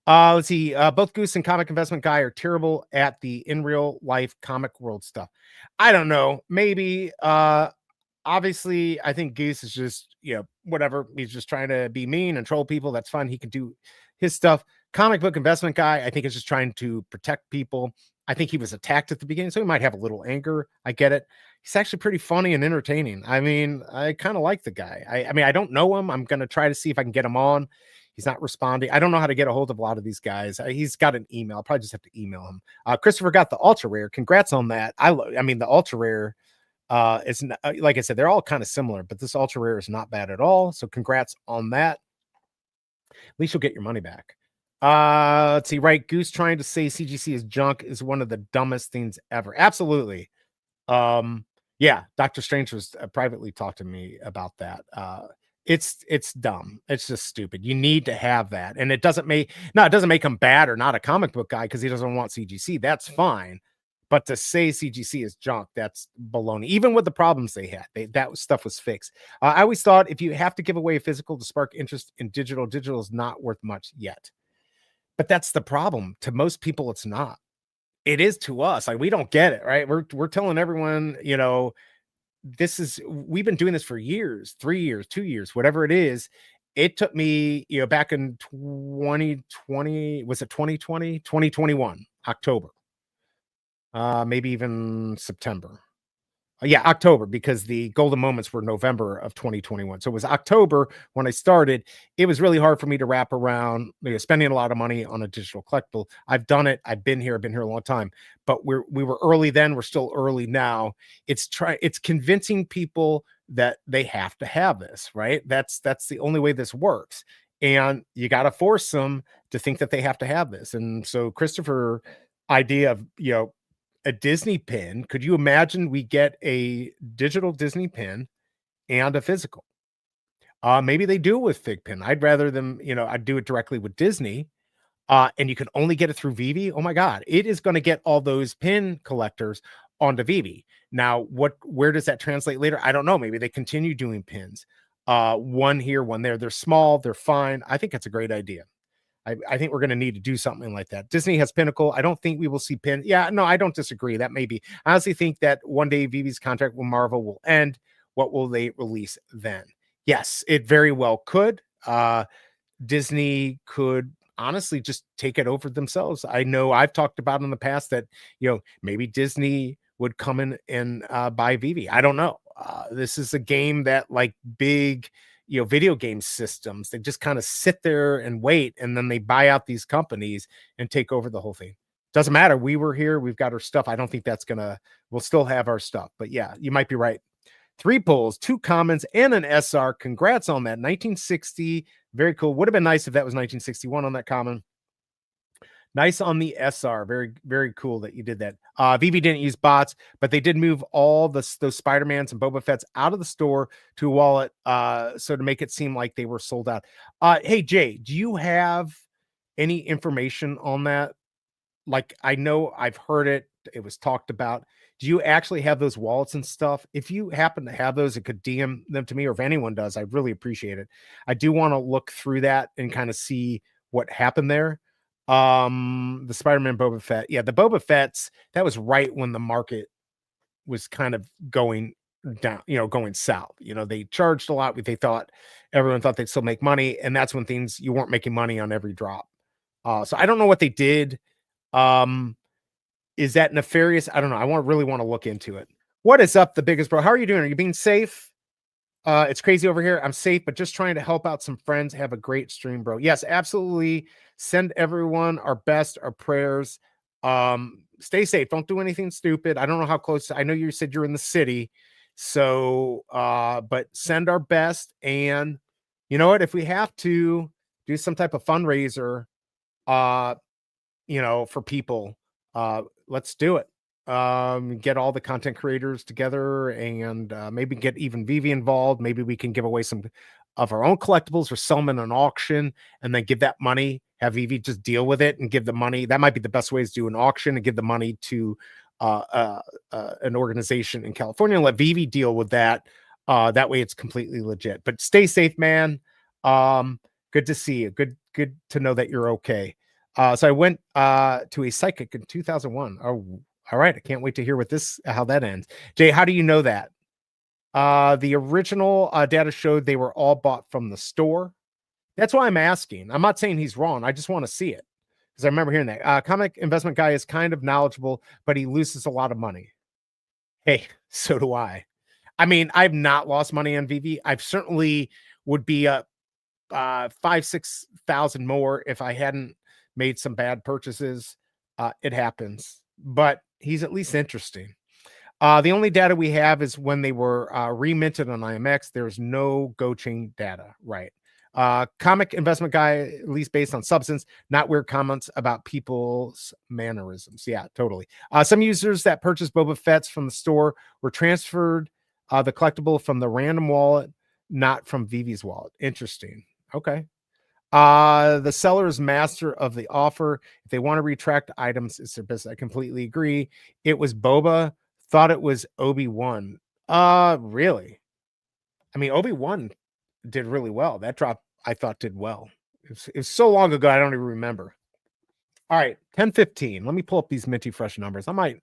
[SPEAKER 2] Let's see. Both Goose and Comic Investment Guy are terrible at the in real life comic world stuff. I don't know. Maybe. Obviously, I think Goose is just, whatever. He's just trying to be mean and troll people. That's fun. He can do his stuff. Comic Book Investment Guy, I think, is just trying to protect people. I think he was attacked at the beginning, so he might have a little anger. I get it. He's actually pretty funny and entertaining. I mean, I kind of like the guy. I don't know him. I'm going to try to see if I can get him on. He's not responding. I don't know how to get a hold of a lot of these guys. He's got an email. I'll probably just have to email him. Christopher got the ultra rare. Congrats on that. The ultra rare is not, like I said, they're all kind of similar, but this ultra rare is not bad at all. So congrats on that. At least you'll get your money back. Let's see. Right, Goose trying to say CGC is junk is one of the dumbest things ever. Absolutely. Yeah, Dr. Strange was privately talked to me about that. It's dumb. It's just stupid. You need to have that. And it doesn't make him bad or not a comic book guy because he doesn't want CGC. That's fine. But to say CGC is junk, that's baloney. Even with the problems they had, that stuff was fixed. I always thought if you have to give away a physical to spark interest in digital is not worth much yet. But that's the problem. To most people, it's not. It is to us. Like, we don't get it, right? We're telling everyone, we've been doing this for years, 3 years, 2 years, whatever it is. It took me, back in 2020, was it 2020? 2021, October. Maybe even September. Yeah, October, because the golden moments were November of 2021. So it was October when I started. It was really hard for me to wrap around spending a lot of money on a digital collectible. I've done it. I've been here a long time, but we were early then. We're still early now. It's convincing people that they have to have this, right? That's the only way this works. And you got to force them to think that they have to have this. And so Christopher idea of, a Disney pin. Could you imagine we get a digital Disney pin and a physical? Maybe they do it with Fig Pin. I'd rather them, I'd do it directly with Disney. And you can only get it through VEVE. Oh my God, it is going to get all those pin collectors onto VEVE. Now, where does that translate later? I don't know. Maybe they continue doing pins. One here, one there. They're small, they're fine. I think that's a great idea. I think we're going to need to do something like that. Disney has Pinnacle. I don't think we will see Pin. Yeah, no, I don't disagree. That may be. I honestly think that one day VEVE's contract with Marvel will end. What will they release then? Yes, it very well could. Disney could honestly just take it over themselves. I know I've talked about in the past that, maybe Disney would come in and buy VEVE. I don't know. This is a game that, like big video game systems, they just kind of sit there and wait, and then they buy out these companies and take over the whole thing. Doesn't matter. We were here. We've got our stuff. I don't think we'll still have our stuff. But yeah, you might be right. 3 pulls, 2 commons, and an SR. Congrats on that. 1960. Very cool. Would have been nice if that was 1961 on that common. Nice on the SR. Very, very cool that you did that. VEVE didn't use bots, but they did move all those Spider-Mans and Boba Fett's out of the store to a wallet, so to make it seem like they were sold out. Hey, Jay, do you have any information on that? Like, I know I've heard it. It was talked about. Do you actually have those wallets and stuff? If you happen to have those, it could DM them to me, or if anyone does, I'd really appreciate it. I do want to look through that and kind of see what happened there. The Spider-Man Boba Fett. Yeah, the Boba Fett's, that was right when the market was kind of going down, going south. They charged a lot. Everyone thought they'd still make money, and that's when you weren't making money on every drop. So I don't know what they did. Is that nefarious? I don't know. I really want to look into it. What is up, the biggest bro? How are you doing? Are you being safe? It's crazy over here. I'm safe, but just trying to help out some friends. Have a great stream, bro. Yes, absolutely. Send everyone our best, our prayers. Stay safe. Don't do anything stupid. I don't know how close. I know you said you're in the city. So but send our best. And you know what? If we have to do some type of fundraiser, for people, let's do it. Get all the content creators together and maybe get even Vivi involved. Maybe we can give away some of our own collectibles or sell them in an auction and then give that money, have Vivi just deal with it and give the money. That might be the best way is do an auction and give the money to an organization in California and let Vivi deal with that. That way it's completely legit. But stay safe, man. Good to see you. Good to know that you're okay. So I went to a psychic in 2001. Oh, all right. I can't wait to hear how that ends. Jay, how do you know that? The original data showed they were all bought from the store. That's why I'm asking. I'm not saying he's wrong. I just want to see it because I remember hearing that. Comic investment guy is kind of knowledgeable, but he loses a lot of money. Hey, so do I. I mean, I've not lost money on VV. I've certainly would be up 5,000-6,000 more if I hadn't made some bad purchases. It happens, but he's at least interesting. The only data we have is when they were reminted on IMX. There's no Go Chain data, right? Comic investment guy, at least based on substance, not weird comments about people's mannerisms. Yeah, totally. Some users that purchased Boba Fett's from the store were transferred the collectible from the random wallet, not from Vivi's wallet. Interesting. Okay. The seller is master of the offer. If they want to retract items, it's their business. I completely agree. It was Boba. Thought it was Obi-Wan. Really? I mean, Obi-Wan did really well. That drop, I thought, did well. It was so long ago, I don't even remember. All right, 10:15. Let me pull up these minty fresh numbers. I might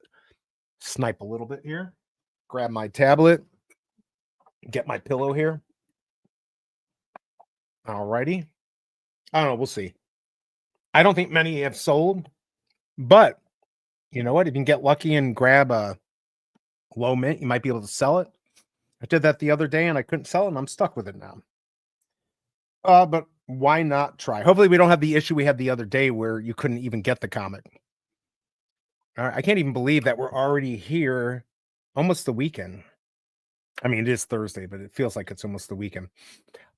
[SPEAKER 2] snipe a little bit here. Grab my tablet. Get my pillow here. All righty. I don't know. We'll see. I don't think many have sold, but you know what? If you can get lucky and grab a low mint, you might be able to sell it. I did that the other day and I couldn't sell it, and I'm stuck with it now. But why not try? Hopefully, we don't have the issue we had the other day where you couldn't even get the comic. All right, I can't even believe that we're already here, almost the weekend. I mean, it is Thursday, but it feels like it's almost the weekend.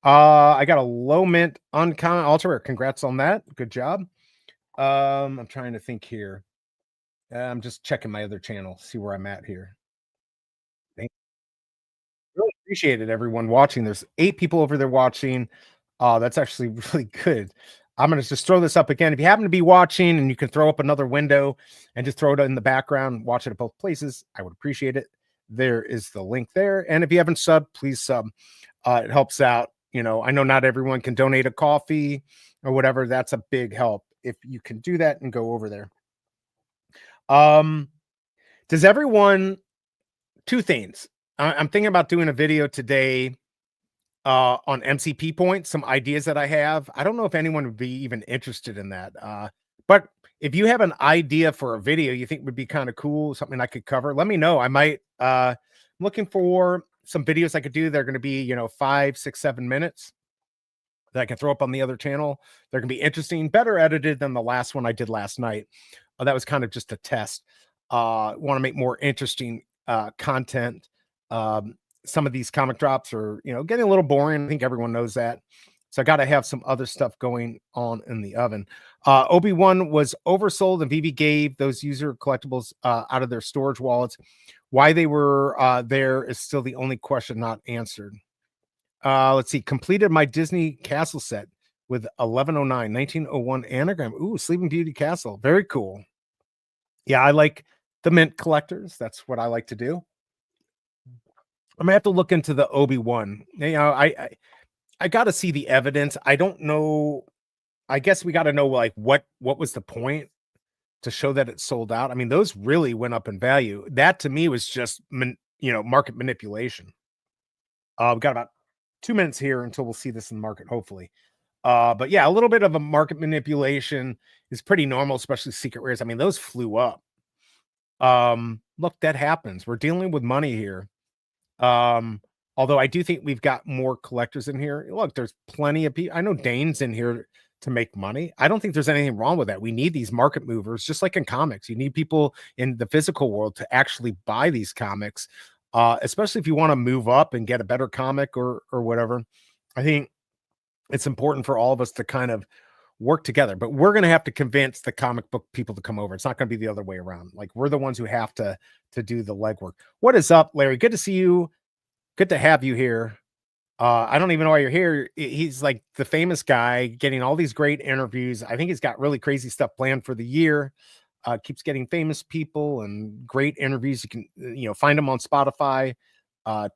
[SPEAKER 2] I got a low mint uncommon ultra. Congrats on that. Good job. I'm trying to think here. I'm just checking my other channel, see where I'm at here. Really appreciate it, everyone watching. There's 8 people over there watching. That's actually really good. I'm going to just throw this up again. If you happen to be watching and you can throw up another window and just throw it in the background, watch it at both places, I would appreciate it. There is the link there. And if you haven't subbed, please sub. It helps out. I know not everyone can donate a coffee or whatever. That's a big help if you can do that and go over there. Does everyone, 2 things. I'm thinking about doing a video today on MCP points, some ideas that I have. I don't know if anyone would be even interested in that. But if you have an idea for a video you think would be kind of cool, something I could cover, let me know. I might, I'm looking for some videos I could do. They're going to be, 5, 6, 7 minutes that I can throw up on the other channel. They're going to be interesting, better edited than the last one I did last night. That was kind of just a test. Want to make more interesting content. Some of these comic drops are, getting a little boring. I think everyone knows that. So I got to have some other stuff going on in the oven. Obi-Wan was oversold and VV gave those user collectibles out of their storage wallets. Why they were there is still the only question not answered. Let's see. Completed my Disney Castle set with 1109, 1901 anagram. Ooh, Sleeping Beauty Castle. Very cool. Yeah, I like the mint collectors. That's what I like to do. I'm gonna have to look into the Obi-Wan. I got to see the evidence. I don't know. I guess we got to know like what was the point to show that it sold out. I mean, those really went up in value. That to me was just market manipulation. We've got about 2 minutes here until we'll see this in the market, hopefully. But yeah, a little bit of a market manipulation is pretty normal, especially secret rares. I mean, those flew up. Look, that happens. We're dealing with money here. Although I do think we've got more collectors in here. Look, there's plenty of people. I know Dane's in here to make money. I don't think there's anything wrong with that. We need these market movers, just like in comics. You need people in the physical world to actually buy these comics, especially if you want to move up and get a better comic or whatever. I think it's important for all of us to kind of work together, but we're going to have to convince the comic book people to come over. It's not going to be the other way around. Like, we're the ones who have to do the legwork. What is up, Larry? Good to see you. Good to have you here. I don't even know why you're here. He's like the famous guy getting all these great interviews. I think he's got really crazy stuff planned for the year. Keeps getting famous people and great interviews. You can, find him on Spotify.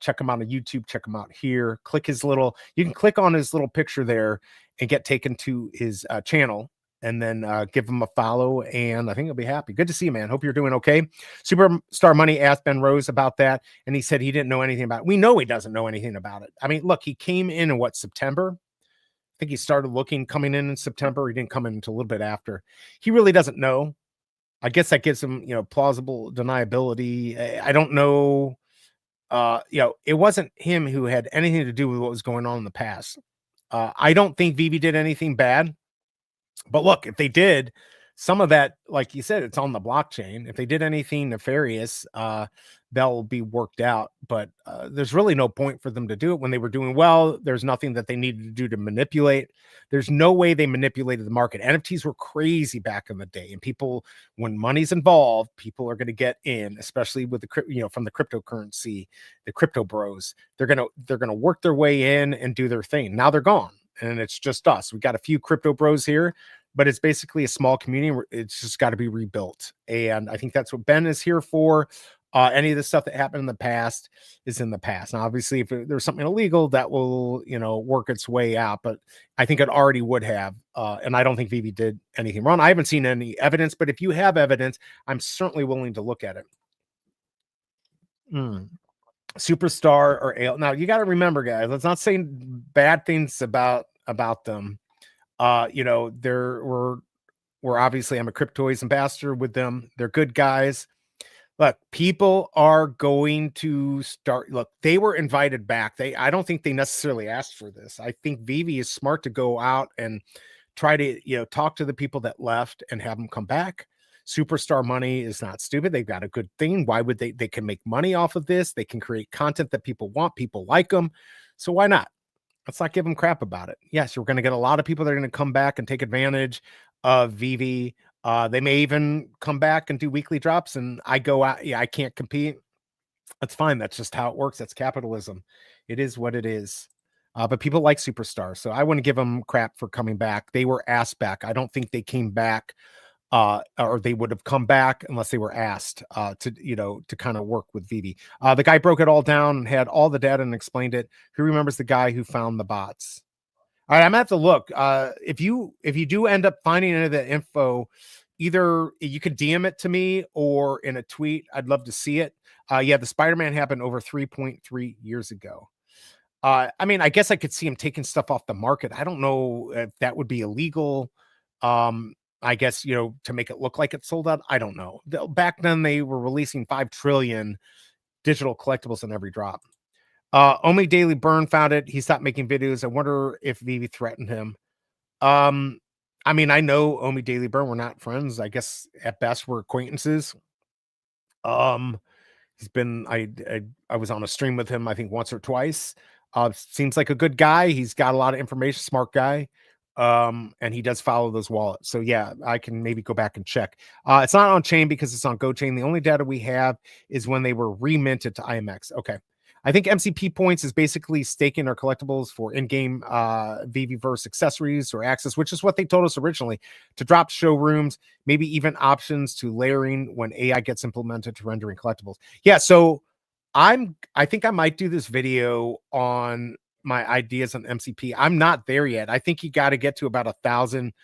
[SPEAKER 2] Check him out on YouTube. Check him out here. You can click on his little picture there and get taken to his channel, and then give him a follow, and I think he'll be happy. Good to see you, man. Hope you're doing okay. Superstar Money asked Ben Rose about that, and he said he didn't know anything about it. We know he doesn't know anything about it. I mean, look, he came in what, September? I think he started coming in September. He didn't come in until a little bit after. He really doesn't know. I guess that gives him, plausible deniability. I don't know. It wasn't him who had anything to do with what was going on in the past. I don't think VEVE did anything bad. But look, if they did, some of that, like you said, it's on the blockchain. If they did anything nefarious, they'll be worked out. But there's really no point for them to do it when they were doing well. There's nothing that they needed to do to manipulate. There's no way they manipulated the market. NFTs were crazy back in the day, and people, when money's involved, people are going to get in, especially with the from the cryptocurrency, the crypto bros. They're gonna work their way in and do their thing. Now they're gone, and it's just us. We've got a few crypto bros here, but it's basically a small community. It's just got to be rebuilt. And I think that's what Ben is here for. Any of the stuff that happened in the past is in the past. Now, obviously, if there's something illegal, that will, work its way out. But I think it already would have. And I don't think VEVE did anything wrong. I haven't seen any evidence, but if you have evidence, I'm certainly willing to look at it. Superstar or Ale. Now, you got to remember, guys, let's not say bad things about them. We're obviously, I'm a Cryptoids ambassador with them. They're good guys. Look, people are going to start. Look, they were invited back. I don't think they necessarily asked for this. I think VEVE is smart to go out and try to, talk to the people that left and have them come back. Superstar Money is not stupid. They've got a good thing. Why would they can make money off of this? They can create content that people want. People like them. So why not? Let's not give them crap about it. Yes, you're going to get a lot of people that are going to come back and take advantage of VEVE. They may even come back and do weekly drops, and I go out. Yeah, I can't compete. That's fine. That's just how it works. That's capitalism. It is what it is. But people like Superstar, so I wouldn't give them crap for coming back. They were asked back. I don't think they came back, or they would have come back unless they were asked to kind of work with VEVE. The guy broke it all down and had all the data and explained it. Who remembers the guy who found the bots? All right, I'm gonna have to look. If you do end up finding any of the info, either you could DM it to me or in a tweet. I'd love to see it. Yeah, the Spider-Man happened over 3.3 years ago. I mean, I guess I could see him taking stuff off the market. I don't know if that would be illegal. I guess, to make it look like it's sold out. I don't know. Back then, they were releasing 5 trillion digital collectibles in every drop. Only Daily Burn found it. He stopped making videos. I wonder if VEVE threatened him. I mean, I know Omi Daily Burn. We're not friends. I guess at best we're acquaintances. He's been, I was on a stream with him, I think once or twice. Seems like a good guy. He's got a lot of information, smart guy. And he does follow those wallets. So yeah, I can maybe go back and check. It's not on chain because it's on GoChain. The only data we have is when they were reminted to IMX. Okay. I think MCP points is basically staking our collectibles for in-game VEVE-verse accessories or access, which is what they told us originally, to drop showrooms, maybe even options to layering when AI gets implemented to rendering collectibles. Yeah, so I think I might do this video on my ideas on MCP. I'm not there yet. I think you got to get to about 1,000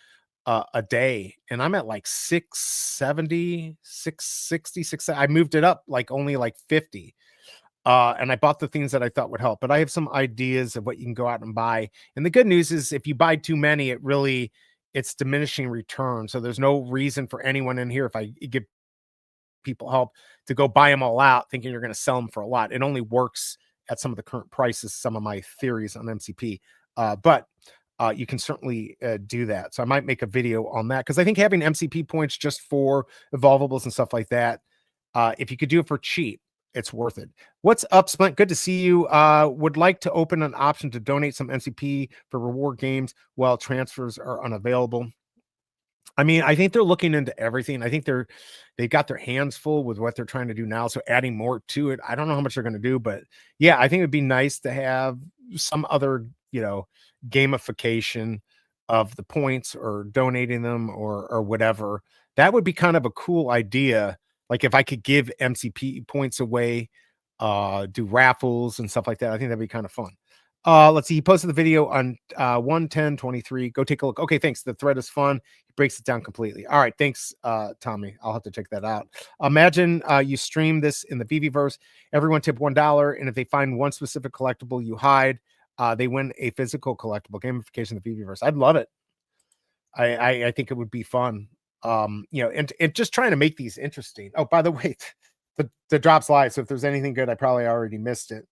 [SPEAKER 2] a day, and I'm at like 670, 660, 670. I moved it up only 50. And I bought the things that I thought would help, but I have some ideas of what you can go out and buy. And the good news is if you buy too many, it's diminishing return. So there's no reason for anyone in here, if I give people help, to go buy them all out thinking you're going to sell them for a lot. It only works at some of the current prices, some of my theories on MCP. But you can certainly do that. So I might make a video on that, because I think having MCP points just for evolvables and stuff like that, if you could do it for cheap, it's worth it. What's up, Splint? Good to see you. Would like to open an option to donate some MCP for reward games while transfers are unavailable. I mean, I think they're looking into everything. I think they've got their hands full with what they're trying to do now. So adding more to it, I don't know how much they're going to do, but yeah, I think it'd be nice to have some other, gamification of the points, or donating them, or whatever. That would be kind of a cool idea. Like if I could give MCP points away, do raffles and stuff like that. I think that'd be kind of fun. Let's see. He posted the video on 1/10/23. Go take a look. Okay, thanks. The thread is fun. He breaks it down completely. All right, thanks, Tommy. I'll have to check that out. Imagine you stream this in the VeVeVerse. Everyone tip $1, and if they find one specific collectible you hide, they win a physical collectible. Gamification of the VeVeVerse. I'd love it. I think it would be fun. And just trying to make these interesting. Oh, by the way, the drop's live. So if there's anything good, I probably already missed it.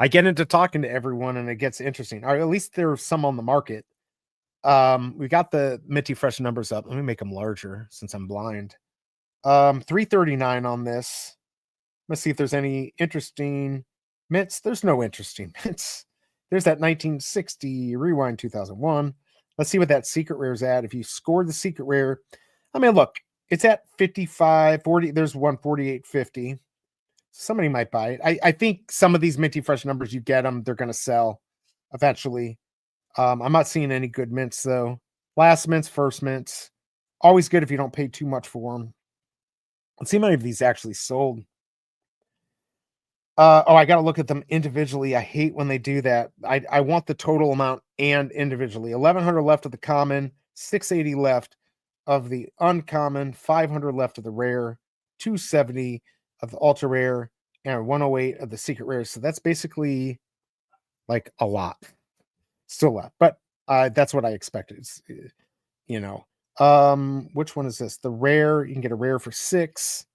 [SPEAKER 2] I get into talking to everyone and it gets interesting. Or at least there's some on the market. We got the Minty Fresh numbers up. Let me make them larger since I'm blind. 339 on this. Let's see if there's any interesting mints. There's no interesting mints. There's that 1960 Rewind 2001. Let's see what that secret rare is at. If you score the secret rare, I mean, look, it's at 55, 40. There's 148.50. Somebody might buy it. I think some of these Minty Fresh numbers, you get them, they're going to sell eventually. I'm not seeing any good mints, though. Last mints, first mints. Always good if you don't pay too much for them. Let's see how many of these actually sold. I got to look at them individually. I hate when they do that. I want the total amount and individually. 1,100 left of the common, 680 left of the uncommon, 500 left of the rare, 270 of the ultra rare, and 108 of the secret rare. So that's basically like a lot still left, but that's what I expected. Which one is this? The rare. You can get a rare for 6.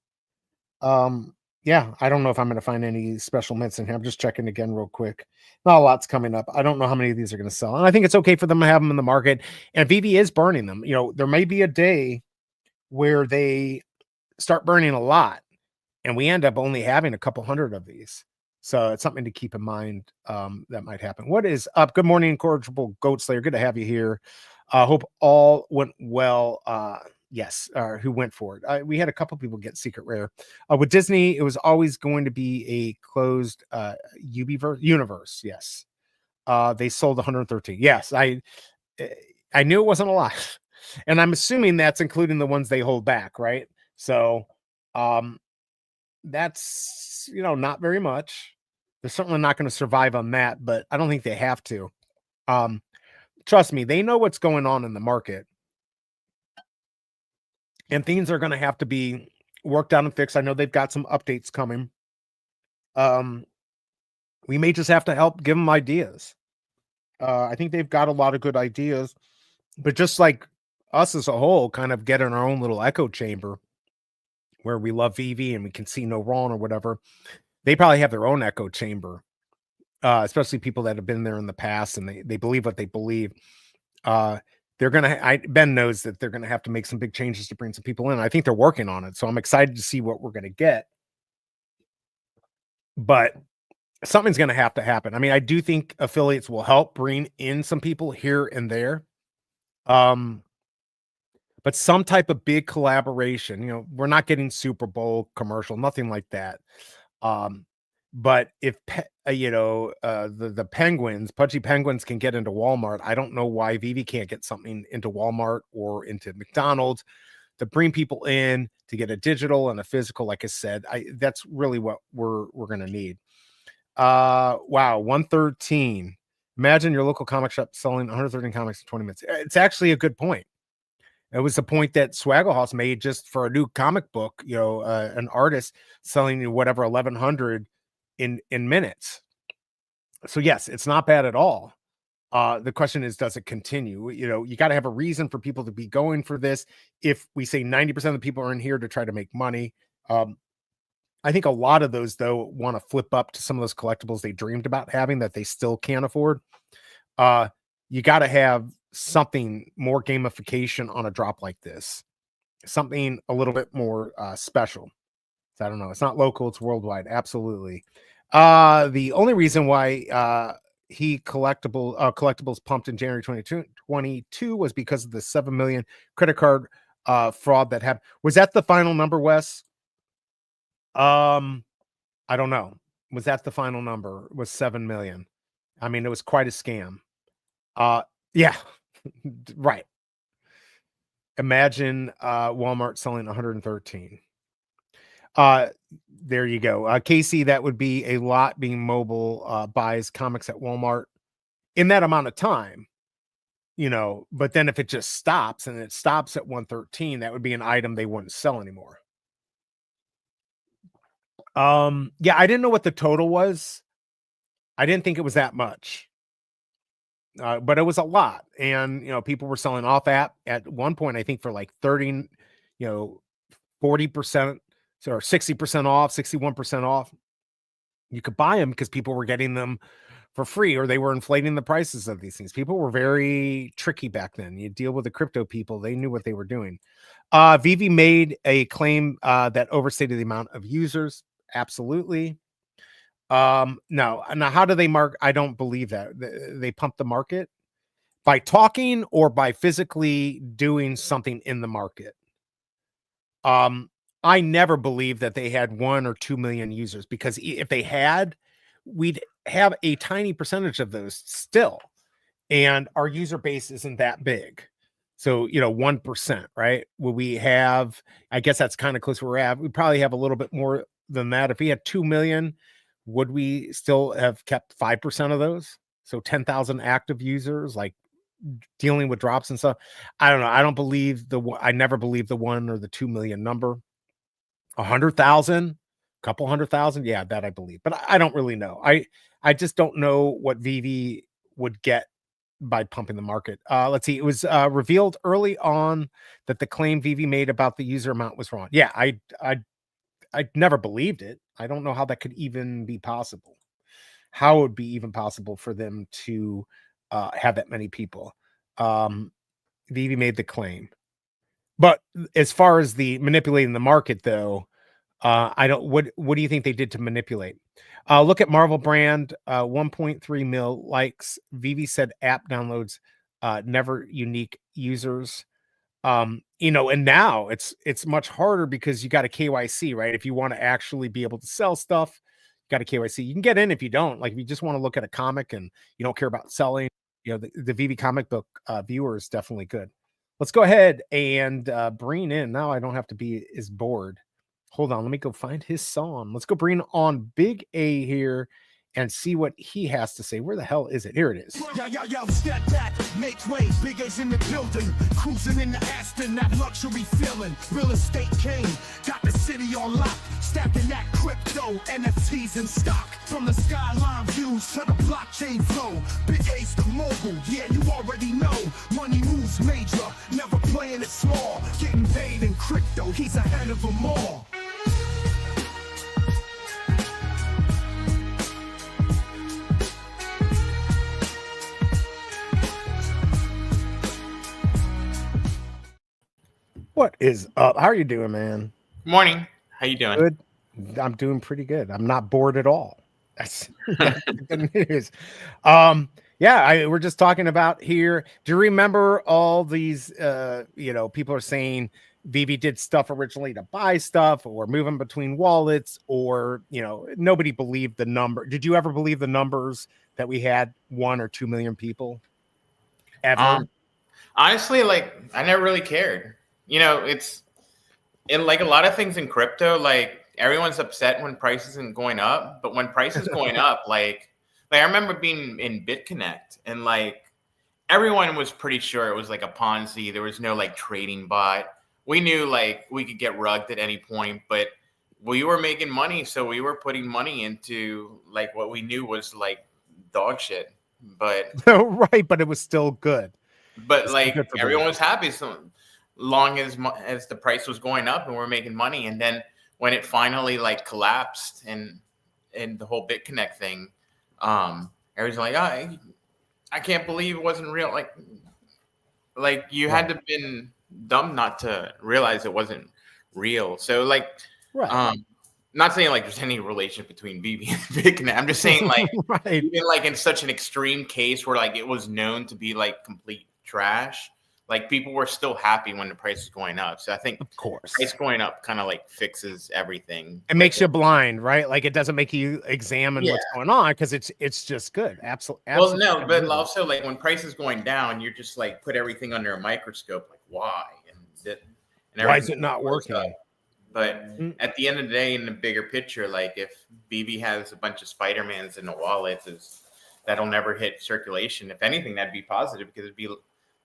[SPEAKER 2] Yeah, I don't know if I'm going to find any special mints in here. I'm just checking again real quick. Not a lot's coming up. I don't know how many of these are going to sell, and I think it's okay for them to have them in the market, and VeVe is burning them. There may be a day where they start burning a lot and we end up only having a couple hundred of these. So it's something to keep in mind. That might happen. What is up? Good morning, Incorrigible Goat Slayer. Good to have you here. Hope all went well. Yes, who went for it? We had a couple people get secret rare. With Disney, it was always going to be a closed universe. Yes. They sold 113. Yes, I knew it wasn't a lot. And I'm assuming that's including the ones they hold back, right? So that's not very much. They're certainly not going to survive on that, but I don't think they have to. Trust me, they know what's going on in the market, and things are going to have to be worked out and fixed. I know they've got some updates coming. We may just have to help give them ideas. I think they've got a lot of good ideas, but just like us as a whole, kind of get in our own little echo chamber where we love VeVe and we can see no wrong or whatever. They probably have their own echo chamber, especially people that have been there in the past and they believe what they believe. They're going to, Ben knows that they're going to have to make some big changes to bring some people in. I think they're working on it. So I'm excited to see what we're going to get. But something's going to happen. I mean, I do think affiliates will help bring in some people here and there. But some type of big collaboration, we're not getting Super Bowl commercial, nothing like that. But if the penguins, Pudgy Penguins, can get into Walmart, I don't know why VeVe can't get something into Walmart or into McDonald's to bring people in to get a digital and a physical. Like I said, that's really what we're going to need. Wow, 113. Imagine your local comic shop selling 113 comics in 20 minutes. It's actually a good point. It was the point that Swaggle made just for a new comic book, an artist selling whatever 1,100 in minutes. So yes, it's not bad at all. The question is, does it continue? You got to have a reason for people to be going for this. If we say 90% of the people are in here to try to make money, I think a lot of those, though, want to flip up to some of those collectibles they dreamed about having that they still can't afford. You got to have something more gamification on a drop like this, something a little bit more special. So I don't know. It's not local, it's worldwide. Absolutely. The only reason why collectibles pumped in January 2022 was because of the 7 million credit card fraud that happened. Was that the final number, Wes? I don't know. Was that the final number? Was 7 million? I mean, it was quite a scam. Yeah, right. Imagine Walmart selling 113. There you go. Casey, that would be a lot being mobile buys comics at Walmart in that amount of time, but then if it just stops and it stops at 113, that would be an item they wouldn't sell anymore. Yeah, I didn't know what the total was. I didn't think it was that much. But it was a lot. And, people were selling off at one point, I think for like 30, 40% or 60% off, 61% off. You could buy them because people were getting them for free or they were inflating the prices of these things. People were very tricky back then. You deal with the crypto people. They knew what they were doing. VEVE made a claim that overstated the amount of users. Absolutely. No. Now, how do they mark? I don't believe that. They pump the market by talking or by physically doing something in the market. I never believed that they had 1 or 2 million users, because if they had, we'd have a tiny percentage of those still. And our user base isn't that big. So, 1%, right? Will we have, I guess that's kind of close where we're at. We probably have a little bit more than that. If we had 2 million, would we still have kept 5% of those? So 10,000 active users, like dealing with drops and stuff. I don't know. I never believed the 1 or the 2 million number. 100,000, couple 100,000. Yeah, that I believe, but I don't really know. I just don't know what VEVE would get by pumping the market. Let's see. It was revealed early on that the claim VEVE made about the user amount was wrong. Yeah, I never believed it. I don't know how that could even be possible. How it would be even possible for them to have that many people. VEVE made the claim. But as far as the manipulating the market, though, I don't. What do you think they did to manipulate? Look at Marvel brand, 1.3 mil likes. VEVE said app downloads, never unique users. And now it's much harder because you got a KYC, right? If you want to actually be able to sell stuff, you got a KYC. You can get in if you don't. Like if you just want to look at a comic and you don't care about selling, the VEVE comic book viewer is definitely good. Let's go ahead and bring in. Now I don't have to be as bored. Hold on, let me go find his song. Let's go bring on BigA here and see what he has to say. Where the hell is it? Here it is.
[SPEAKER 4] Yo, step back, make way. BigA's in the building, cruising in the Aston, that luxury feeling. Real estate king, got the city on lock, stacking that crypto, NFTs in stock. From the skyline views to the blockchain flow, BigA's the mogul, yeah, you already know. Money moves major, never playing it small. Getting paid in crypto, he's ahead of them all.
[SPEAKER 2] What is up? How are you doing, man?
[SPEAKER 5] Morning. How you doing?
[SPEAKER 2] Good. I'm doing pretty good. I'm not bored at all. That's good news. We're just talking about here. Do you remember all these? People are saying VEVE did stuff originally to buy stuff or move them between wallets, or nobody believed the number. Did you ever believe the numbers that we had 1 or 2 million people? Ever?
[SPEAKER 5] Honestly, I never really cared. It's like a lot of things in crypto, like everyone's upset when prices isn't going up, but when prices going up, like I remember being in BitConnect and everyone was pretty sure it was like a Ponzi. There was no trading bot. We knew we could get rugged at any point, but we were making money. So we were putting money into what we knew was dog shit, but
[SPEAKER 2] right. But it was still good.
[SPEAKER 5] But everyone was happy. So long as the price was going up and we're making money. And then when it finally like collapsed and the whole BitConnect thing, everyone's like, I can't believe it wasn't real. Like you had to have been dumb not to realize it wasn't real. So like, not saying like there's any relation between BB and BigA. I'm just saying like, even like in such an extreme case where like it was known to be like complete trash, like people were still happy when the price was going up. So I think,
[SPEAKER 2] of course,
[SPEAKER 5] price going up kind of like fixes everything.
[SPEAKER 2] It makes you blind, right? Like it doesn't make you examine what's going on because it's just good. Absolutely.
[SPEAKER 5] Well, no, but also like when price is going down, you're just like put everything under a microscope. Like why? And
[SPEAKER 2] why is it not working?
[SPEAKER 5] But at the end of the day, in the bigger picture, like if BB has a bunch of Spider-Mans in the wallets, that'll never hit circulation. If anything, that'd be positive because it'd be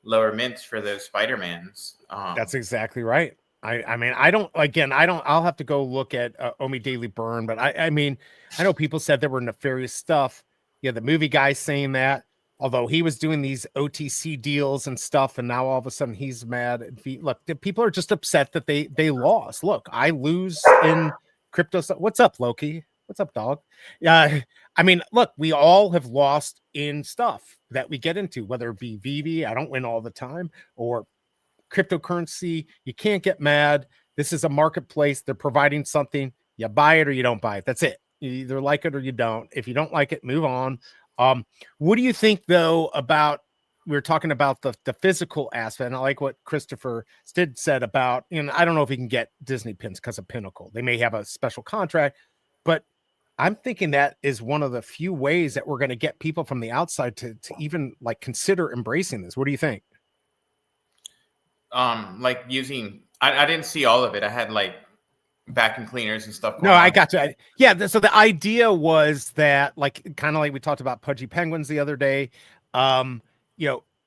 [SPEAKER 5] lower mints for those Spider-Mans.
[SPEAKER 2] That's exactly right. I mean, I'll have to go look at Omi Daily Burn, but I mean, I know people said there were nefarious stuff. Yeah, the movie guy's saying that, although he was doing these OTC deals and stuff, and now all of a sudden he's mad. Look, people are just upset that they lost. Look, I lose in crypto stuff. What's up, Loki? What's up, dog? Yeah, I mean, look, we all have lost in stuff that we get into, whether it be VEVE, I don't win all the time, or cryptocurrency. You can't get mad. This is a marketplace. They're providing something. You buy it or you don't buy it. That's it. You either like it or you don't. If you don't like it, move on. What do you think though about, we were talking about the physical aspect, and I like what Christopher Stid said about, I don't know if he can get Disney pins because of Pinnacle. They may have a special contract, but I'm thinking that is one of the few ways that we're going to get people from the outside to even like consider embracing this. What do you think?
[SPEAKER 5] Like using, I didn't see all of it. I had like vacuum cleaners and stuff.
[SPEAKER 2] No, I got you. Yeah. So the idea was that, like, kind of like we talked about Pudgy Penguins the other day.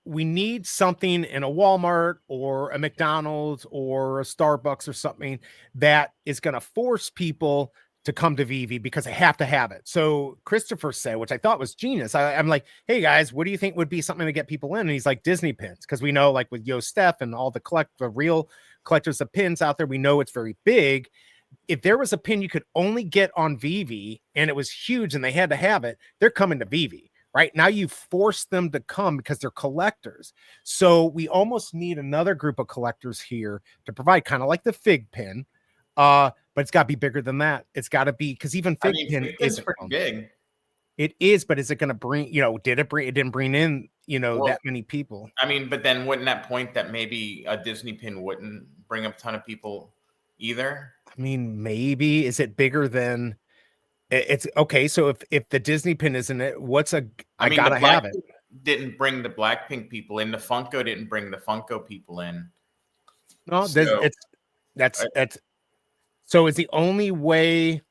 [SPEAKER 2] We need something in a Walmart or a McDonald's or a Starbucks or something that is going to force people to come to VEVE because they have to have it. So Christopher said, which I thought was genius. I'm like, hey guys, what do you think would be something to get people in? And he's like, Disney pins. Because we know, like with Yo Steph and all the real collectors of pins out there, we know it's very big. If there was a pin you could only get on VEVE and it was huge and they had to have it, they're coming to VEVE. Right now, you force them to come because they're collectors. So we almost need another group of collectors here to provide, kind of like the Fig pin. But it's got to be bigger than that. It's got to be, because even Fig pin isn't
[SPEAKER 5] pretty big.
[SPEAKER 2] It is, but is it going to bring? It didn't bring in that many people.
[SPEAKER 5] I mean, but then wouldn't that point that maybe a Disney pin wouldn't bring up a ton of people either?
[SPEAKER 2] I mean, maybe. Is it bigger than? It's okay. So if the Disney pin isn't it, I gotta have it.
[SPEAKER 5] Didn't bring the Blackpink people in. The Funko didn't bring the Funko people in.
[SPEAKER 2] No, that's. So is the only way.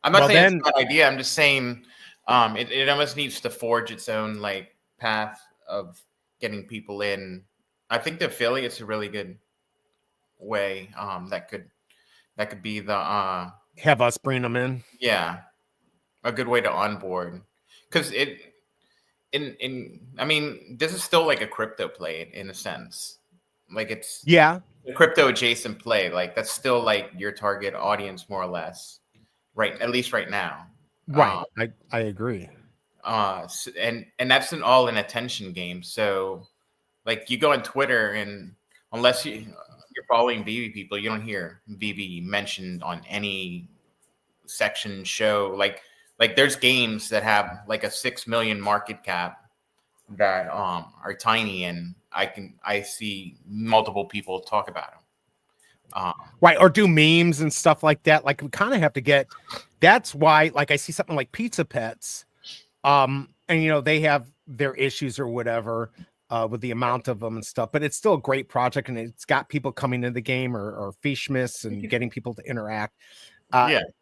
[SPEAKER 5] I'm not saying it's a good idea. I'm just saying it almost needs to forge its own like path of getting people in. I think the affiliate's a really good way. That could be the
[SPEAKER 2] have us bring them in.
[SPEAKER 5] Yeah, a good way to onboard, because I mean, this is still like a crypto play in a sense. Like it's a crypto adjacent play. Like that's still like your target audience more or less, right? At least right now.
[SPEAKER 2] Right. I agree.
[SPEAKER 5] And that's all an attention game. So like you go on Twitter and unless you're following VEVE people, you don't hear VEVE mentioned on any section show. Like there's games that have like a 6 million market cap that are tiny, and I see multiple people talk about them.
[SPEAKER 2] Right, or do memes and stuff like that. Like we kind of have to get. That's why, like, I see something like Pizza Pets, and they have their issues or whatever. With the amount of them and stuff, but it's still a great project, and it's got people coming into the game or Fishmas and getting people to interact.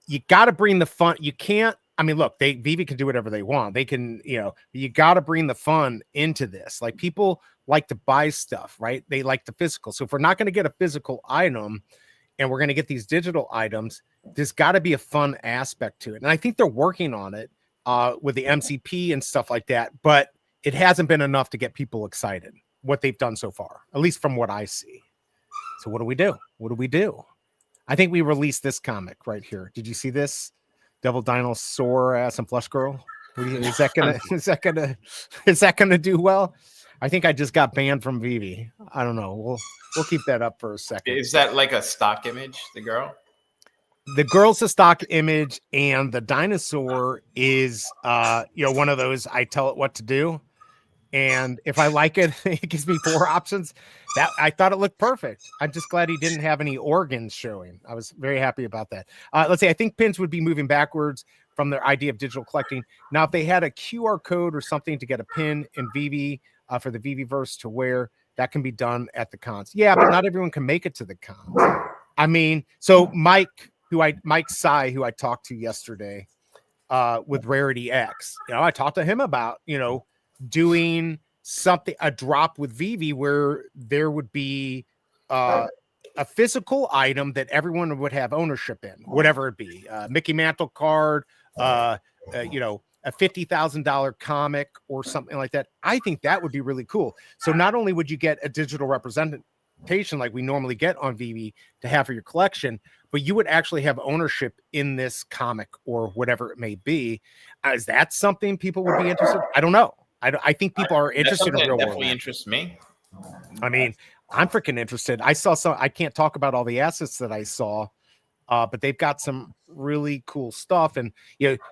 [SPEAKER 2] You got to bring the fun. You can't. I mean, look, VEVE can do whatever they want. They can, you got to bring the fun into this. Like people like to buy stuff, right? They like the physical. So if we're not going to get a physical item, and we're going to get these digital items, there's got to be a fun aspect to it. And I think they're working on it with the MCP and stuff like that, but it hasn't been enough to get people excited, what they've done so far, at least from what I see. So what do we do? I think we released this comic right here. Did you see this? Devil Dinosaur ass and Flush Girl. Is that gonna do well? I think I just got banned from VEVE. I don't know. We'll keep that up for a second.
[SPEAKER 5] Is that like a stock image, the girl?
[SPEAKER 2] The girl's a stock image, and the dinosaur is one of those I tell it what to do. And if I like it, it gives me 4 options. That I thought it looked perfect. I'm just glad he didn't have any organs showing. I was very happy about that. Let's see. I think pins would be moving backwards from their idea of digital collecting. Now, if they had a QR code or something to get a pin in VEVE for the VEVEverse to wear, that can be done at the cons. Yeah, but not everyone can make it to the cons. I mean, so Mike Sy, who I talked to yesterday with Rarity X, I talked to him about, doing something, a drop with VEVE where there would be a physical item that everyone would have ownership in, whatever it be, Mickey Mantle card, a $50,000 comic or something like that. I think that would be really cool. So not only would you get a digital representation like we normally get on VEVE to have for your collection, but you would actually have ownership in this comic or whatever it may be. Is that something people would be interested in? I don't know. I think people are interested in real world.
[SPEAKER 5] Definitely interests me.
[SPEAKER 2] I mean, I'm freaking interested. I saw some. I can't talk about all the assets that I saw, but they've got some really cool stuff. And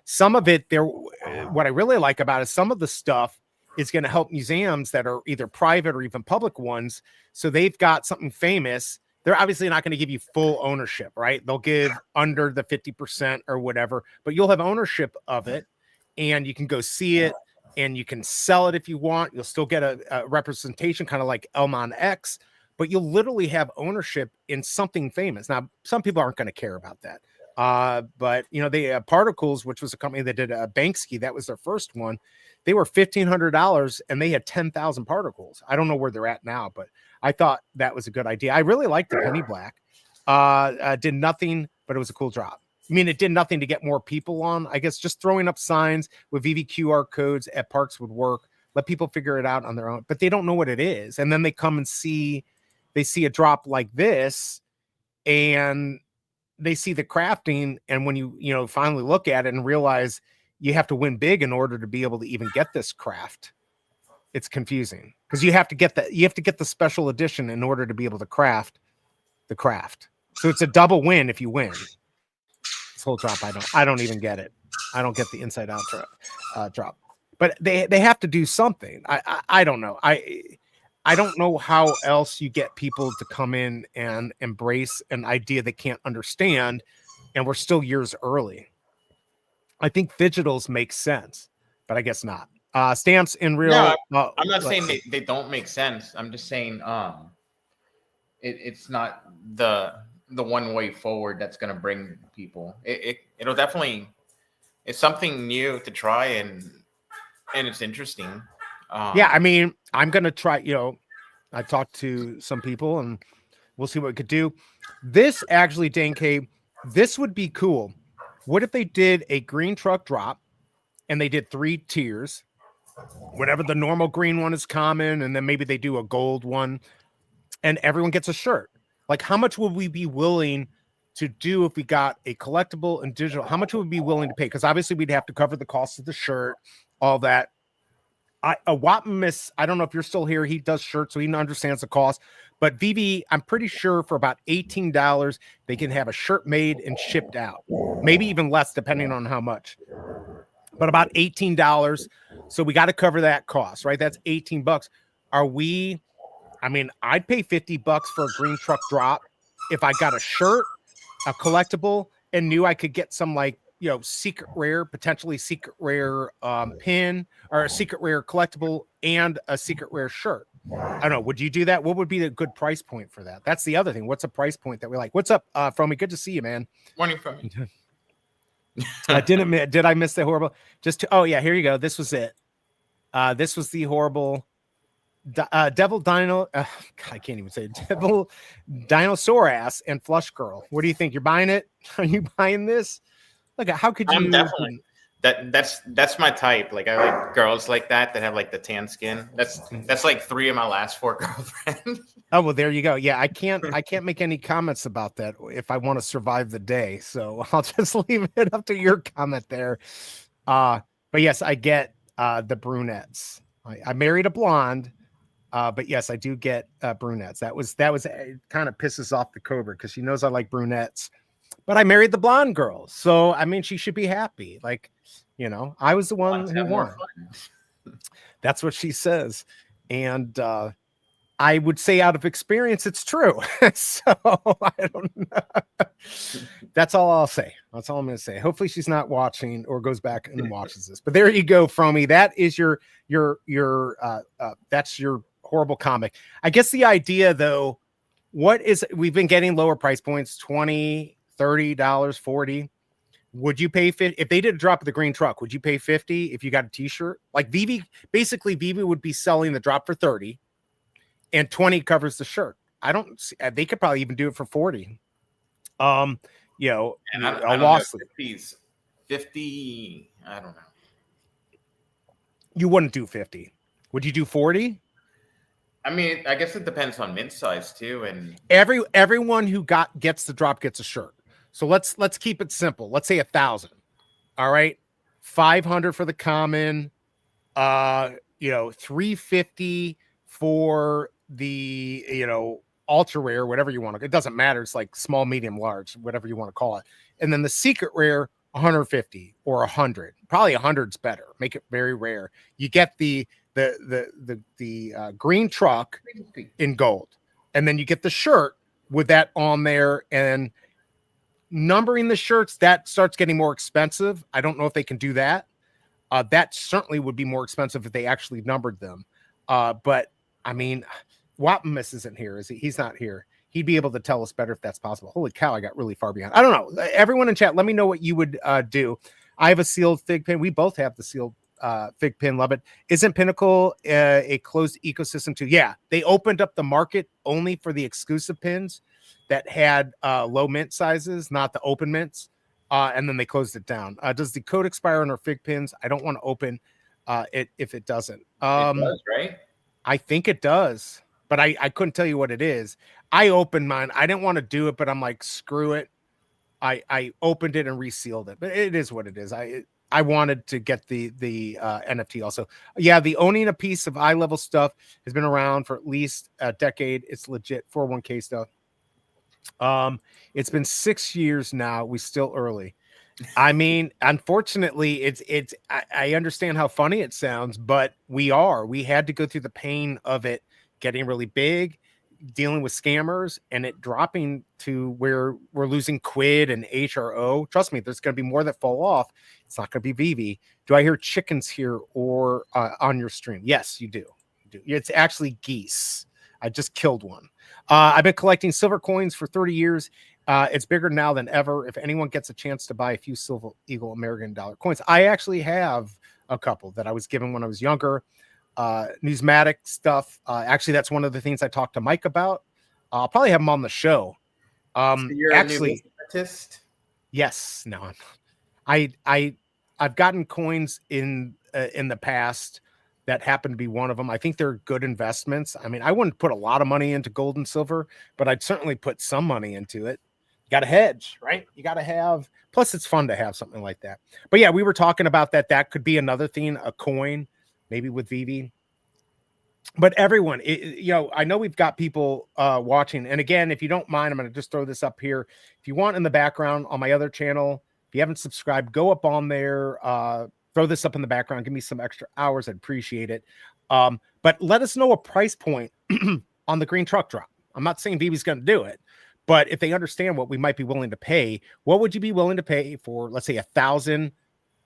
[SPEAKER 2] some of it there. What I really like about it, some of the stuff is going to help museums that are either private or even public ones. So they've got something famous. They're obviously not going to give you full ownership, right? They'll give under the 50% or whatever, but you'll have ownership of it, and you can go see it. And you can sell it if you want. You'll still get a representation, kind of like Elmon X, but you'll literally have ownership in something famous. Now, some people aren't going to care about that. But they Particles, which was a company that did a Banksy, that was their first one. They were $1,500 and they had 10,000 particles. I don't know where they're at now, but I thought that was a good idea. I really liked the Penny Black. Did nothing, but it was a cool drop. I mean, it did nothing to get more people on. I guess just throwing up signs with VEVE QR codes at parks would work. Let people figure it out on their own, but they don't know what it is. And then they come and see a drop like this, and they see the crafting. And when you finally look at it and realize you have to win big in order to be able to even get this craft, it's confusing because you have to get the special edition in order to be able to craft the craft. So it's a double win if you win. Whole drop, I don't even get it. I don't get the inside out drop, but they have to do something. I don't know. I don't know how else you get people to come in and embrace an idea they can't understand, and we're still years early. I think digitals make sense, but I guess not. Stamps in real.
[SPEAKER 5] No, I'm not saying they don't make sense. I'm just saying it's not the one way forward that's going to bring people. It'll definitely, it's something new to try, and it's interesting.
[SPEAKER 2] Yeah, I mean, I'm going to try, I talked to some people and we'll see what we could do. This actually, Dan K, this would be cool. What if they did a green truck drop and they did 3 tiers? Whatever the normal green one is common, and then maybe they do a gold one and everyone gets a shirt. Like, how much would we be willing to do if we got a collectible and digital? How much would we be willing to pay? Because obviously we'd have to cover the cost of the shirt, all that. Wapamus, I don't know if you're still here. He does shirts, so he understands the cost. But VEVE, I'm pretty sure for about $18, they can have a shirt made and shipped out. Maybe even less, depending on how much. But about $18. So we got to cover that cost, right? That's $18. I'd pay $50 for a green truck drop if I got a shirt, a collectible, and knew I could get some secret rare, potentially secret rare pin, or a secret rare collectible and a secret rare shirt. I don't know. Would you do that? What would be the good price point for that? That's the other thing. What's a price point that we like? What's up, Fromy? Good to see you, man.
[SPEAKER 5] Morning, Fromy.
[SPEAKER 2] Did I miss the horrible? Oh yeah, here you go. This was it. This was the horrible. Devil Dino, I can't even say it. Devil Dinosaur ass and Flush Girl. What do you think? You're buying it? Are you buying this? Look, how could you?
[SPEAKER 5] I'm definitely. That's my type. Like, I like girls like that have like the tan skin. That's like 3 of my last 4 girlfriends.
[SPEAKER 2] Oh, well, there you go. Yeah, I can't make any comments about that if I want to survive the day. So I'll just leave it up to your comment there. But yes, I get the brunettes. I married a blonde, but yes, I do get brunettes. That was it kind of pisses off the Cobra because she knows I like brunettes. But I married the blonde girl, so I mean, she should be happy. Like, you know, I was the one who won. That's what she says, and I would say out of experience, it's true. So I don't know. That's all I'll say. That's all I'm going to say. Hopefully she's not watching or goes back and watches this. But there you go, Fromie. That is your that's your horrible comic. I guess the idea though, we've been getting lower price points, $20, $30, $40. Would you pay 50 if they did a drop of the green truck? Would you pay 50 if you got a t-shirt? Like VEVE, basically VEVE would be selling the drop for 30. And 20 covers the shirt. I don't see, they could probably even do it for 40. You know,
[SPEAKER 5] and
[SPEAKER 2] I lost
[SPEAKER 5] 50. I don't know.
[SPEAKER 2] You wouldn't do 50. Would you do 40?
[SPEAKER 5] I mean, I guess it depends on mint size too. And
[SPEAKER 2] everyone who gets the drop gets a shirt. So let's keep it simple. Let's say 1,000. All right. 500 for the common, you know, 350 for the, you know, ultra rare, whatever you want to, it doesn't matter. It's like small, medium, large, whatever you want to call it. And then the secret rare, 150 or 100, probably 100's better. Make it very rare. You get the green truck in gold, and then you get the shirt with that on there. And numbering the shirts, that starts getting more expensive. I don't know if they can do that. That certainly would be more expensive if they actually numbered them. But I mean, Wapimus isn't here, is he? He's not here. He'd be able to tell us better if that's possible. Holy cow, I got really far behind. I don't know. Everyone in chat, let me know what you would do. I have a sealed fig pin. We both have the sealed fig pin. Love it. Isn't Pinnacle a closed ecosystem too? Yeah, they opened up the market only for the exclusive pins that had low mint sizes, not the open mints. And then they closed it down. Does the code expire on our fig pins? I don't want to open it if it doesn't.
[SPEAKER 5] It does, right?
[SPEAKER 2] I think it does, but I couldn't tell you what it is. I opened mine. I didn't want to do it, but I'm like, screw it. I opened it and resealed it, but it is what it is. I wanted to get the NFT also. Yeah, the owning a piece of eye level stuff has been around for at least a decade. It's legit 401k stuff. It's been 6 years now. We still early. I mean, unfortunately, I understand how funny it sounds, but we had to go through the pain of it getting really big, dealing with scammers, and it dropping to where we're losing Quid and HRO. Trust me, there's going to be more that fall off. It's not going to be VEVE. Do I hear chickens here or on your stream? Yes, you do. It's actually geese. I just killed one. I've been collecting silver coins for 30 years. It's bigger now than ever. If anyone gets a chance to buy a few Silver Eagle American dollar coins, I actually have a couple that I was given when I was younger. Numismatic stuff. Actually, that's one of the things I talked to Mike about. I'll probably have him on the show.
[SPEAKER 5] So you're actually a numismatist?
[SPEAKER 2] Yes. No, I've gotten coins in the past that happened to be one of them. I think they're good investments. I mean, I wouldn't put a lot of money into gold and silver, but I'd certainly put some money into it. You got to hedge, right? You got to have, plus it's fun to have something like that. But yeah, we were talking about that. That could be another thing, a coin, maybe with VEVE. But everyone, you know, I know we've got people watching. And again, if you don't mind, I'm going to just throw this up here. If you want in the background on my other channel, if you haven't subscribed, go up on there, throw this up in the background. Give me some extra hours. I'd appreciate it. But let us know a price point on the green truck drop. I'm not saying VEVE's going to do it, but if they understand what we might be willing to pay, what would you be willing to pay for, let's say, 1,000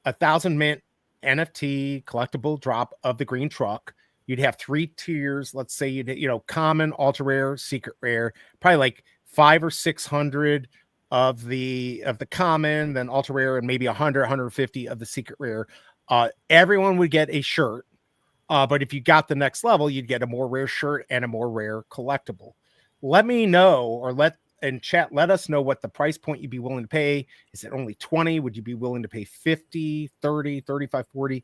[SPEAKER 2] mint NFT collectible drop of the green truck? You'd have 3 tiers. Let's say you know, common, ultra rare, secret rare, probably like 500 or 600 of the common, then ultra rare, and maybe 100, 150 of the secret rare. Everyone would get a shirt. But if you got the next level, you'd get a more rare shirt and a more rare collectible. Let me know, or let in chat, let us know what the price point you'd be willing to pay. Is it only 20? Would you be willing to pay 50, 30, 35, 40?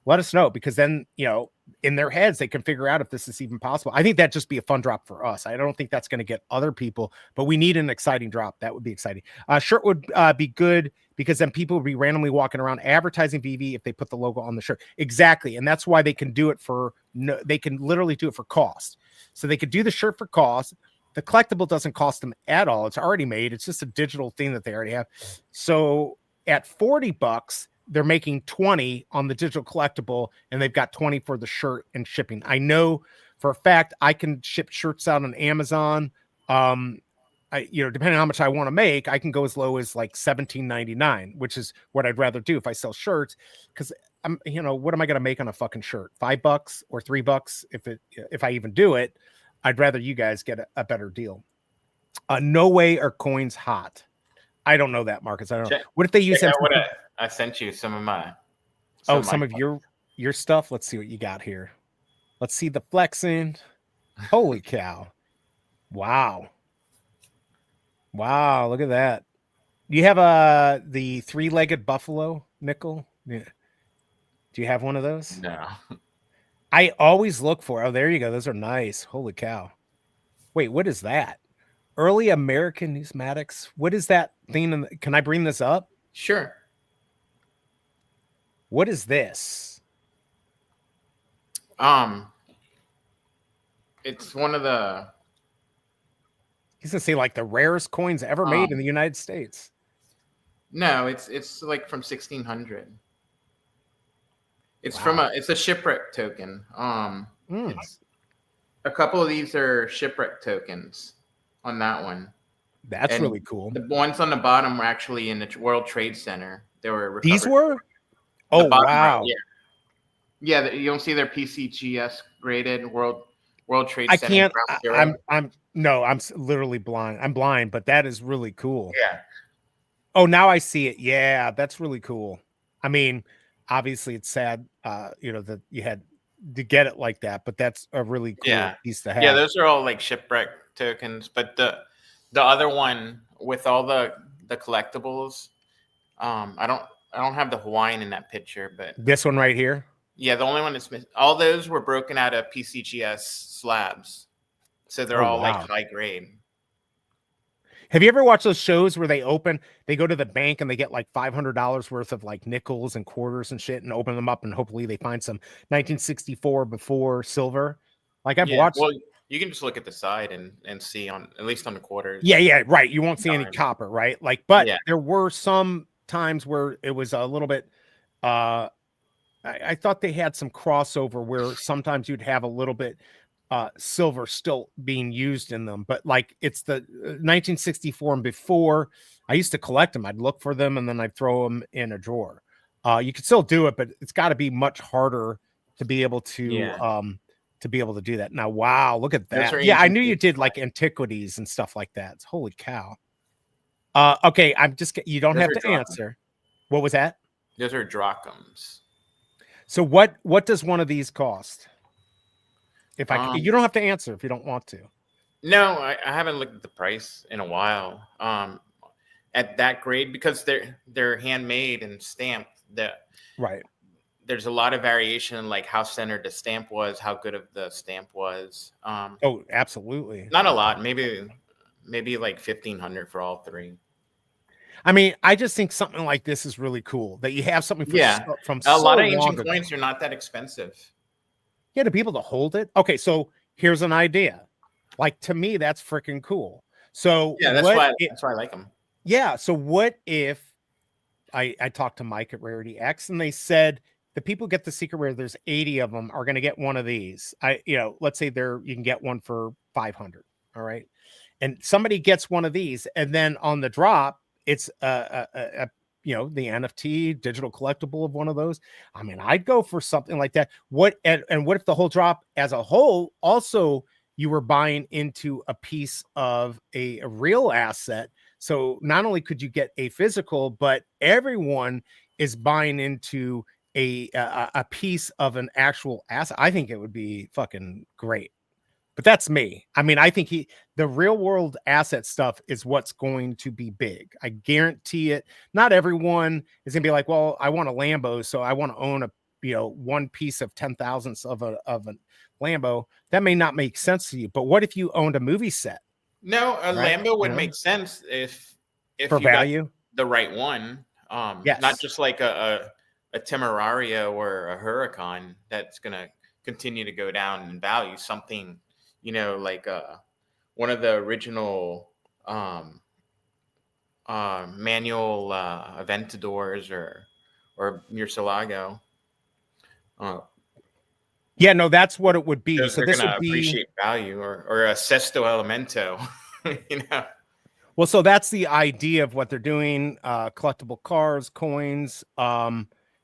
[SPEAKER 2] Let us know, because then, you know, in their heads, they can figure out if this is even possible. I think that'd just be a fun drop for us. I don't think that's going to get other people, but we need an exciting drop. That would be exciting. Shirt would be good, because then people would be randomly walking around advertising VV if they put the logo on the shirt. Exactly. And that's why they can do it for no, they can literally do it for cost. So they could do the shirt for cost. The collectible doesn't cost them at all. It's already made. It's just a digital thing that they already have. So at $40, they're making 20 on the digital collectible, and they've got 20 for the shirt and shipping. I know for a fact I can ship shirts out on Amazon. You know, depending on how much I want to make, I can go as low as like $17.99, which is what I'd rather do if I sell shirts. Because I'm, you know, what am I going to make on a fucking shirt? $5 or $3 if I even do it. I'd rather you guys get a better deal. No way are coins hot. I don't know that, Marcus. I don't know. What if they use them?
[SPEAKER 5] I sent you some of my.
[SPEAKER 2] Some of your stuff. Let's see what you got here. Let's see the flexing. Holy cow! Wow. Wow, look at that. Do you have the 3-legged buffalo nickel? Yeah. Do you have one of those?
[SPEAKER 5] No.
[SPEAKER 2] I always look for. Oh, there you go. Those are nice. Holy cow. Wait, what is that? Early American numismatics. What is that thing? Can I bring this up?
[SPEAKER 5] Sure.
[SPEAKER 2] What is this?
[SPEAKER 5] It's one of the.
[SPEAKER 2] He's gonna say like the rarest coins ever made in the United States.
[SPEAKER 5] No, it's like from 1600. It's
[SPEAKER 2] Wow.
[SPEAKER 5] it's a shipwreck token. It's a couple of these are shipwreck tokens on that one.
[SPEAKER 2] That's really cool.
[SPEAKER 5] The ones on the bottom were actually in the World Trade Center. They were recovered.
[SPEAKER 2] These were? Oh wow.
[SPEAKER 5] Row, yeah. You don't see their PCGS graded World Trade
[SPEAKER 2] I
[SPEAKER 5] Center.
[SPEAKER 2] can't. I'm literally blind. I'm blind, but that is really cool.
[SPEAKER 5] Yeah.
[SPEAKER 2] Oh, now I see it. Yeah, that's really cool. I mean, obviously it's sad, you know, that you had to get it like that, but that's a really cool piece to have.
[SPEAKER 5] Yeah, those are all like shipwreck tokens, but the other one with all the collectibles, I don't have the Hawaiian in that picture, but
[SPEAKER 2] this one right here.
[SPEAKER 5] Yeah, the only one that's missing. All those were broken out of PCGS slabs, so they're all like high grade.
[SPEAKER 2] Have you ever watched those shows where they go to the bank and they get like $500 worth of like nickels and quarters and shit and open them up and hopefully they find some 1964 before silver? Like I've watched.
[SPEAKER 5] Well, you can just look at the side and see at least on the quarters.
[SPEAKER 2] Yeah, right. You won't see any copper, right? Like, but there were some times where it was a little bit. I thought they had some crossover where sometimes you'd have a little bit silver still being used in them, but like it's the 1964 and before. I used to collect them. I'd look for them and then I'd throw them in a drawer. You could still do it, but it's got to be much harder to be able to do that. Now, wow, look at that. Yeah, I knew you did like antiquities and stuff like that. Holy cow. Okay, you don't have to answer. What was that?
[SPEAKER 5] Those are drachms.
[SPEAKER 2] So what does one of these cost? If you don't have to answer if you don't want to.
[SPEAKER 5] No, I haven't looked at the price in a while. At that grade, because they're handmade and stamped.
[SPEAKER 2] Right.
[SPEAKER 5] There's a lot of variation in like how centered the stamp was, how good of the stamp was.
[SPEAKER 2] Oh, absolutely.
[SPEAKER 5] Not a lot. Maybe like $1,500 for all three.
[SPEAKER 2] I mean, I just think something like this is really cool that you have something from
[SPEAKER 5] a lot of ancient coins are not that expensive.
[SPEAKER 2] Yeah, to be able to hold it. Okay, so here's an idea. Like to me, that's freaking cool. So
[SPEAKER 5] yeah, that's why I like them.
[SPEAKER 2] Yeah. So what if I talked to Mike at Rarity X and they said the people get the secret rare, there's 80 of them are going to get one of these. Let's say you can get one for 500. All right. And somebody gets one of these, and then on the drop, it's the NFT digital collectible of one of those. I mean, I'd go for something like that. What if the whole drop as a whole also you were buying into a piece of a real asset? So not only could you get a physical, but everyone is buying into a piece of an actual asset. I think it would be fucking great. But that's me. I mean, I think the real world asset stuff is what's going to be big. I guarantee it. Not everyone is gonna be like, well, I want a Lambo, so I want to own a one piece of 10,000ths of a Lambo. That may not make sense to you. But what if you owned a movie set?
[SPEAKER 5] No, a
[SPEAKER 2] Right?
[SPEAKER 5] Lambo would
[SPEAKER 2] You know?
[SPEAKER 5] make sense if
[SPEAKER 2] For
[SPEAKER 5] you got
[SPEAKER 2] value.
[SPEAKER 5] the right one.
[SPEAKER 2] Yes.
[SPEAKER 5] Not just like a Temerario or a Huracan that's gonna continue to go down in value. Something, like one of the original manual Aventadors or Murcielago.
[SPEAKER 2] Yeah, no, that's what it would be.
[SPEAKER 5] Those
[SPEAKER 2] So
[SPEAKER 5] are
[SPEAKER 2] this
[SPEAKER 5] gonna
[SPEAKER 2] would be
[SPEAKER 5] appreciate value, or a Sesto Elemento.
[SPEAKER 2] well, so that's the idea of what they're doing. Collectible cars, coins.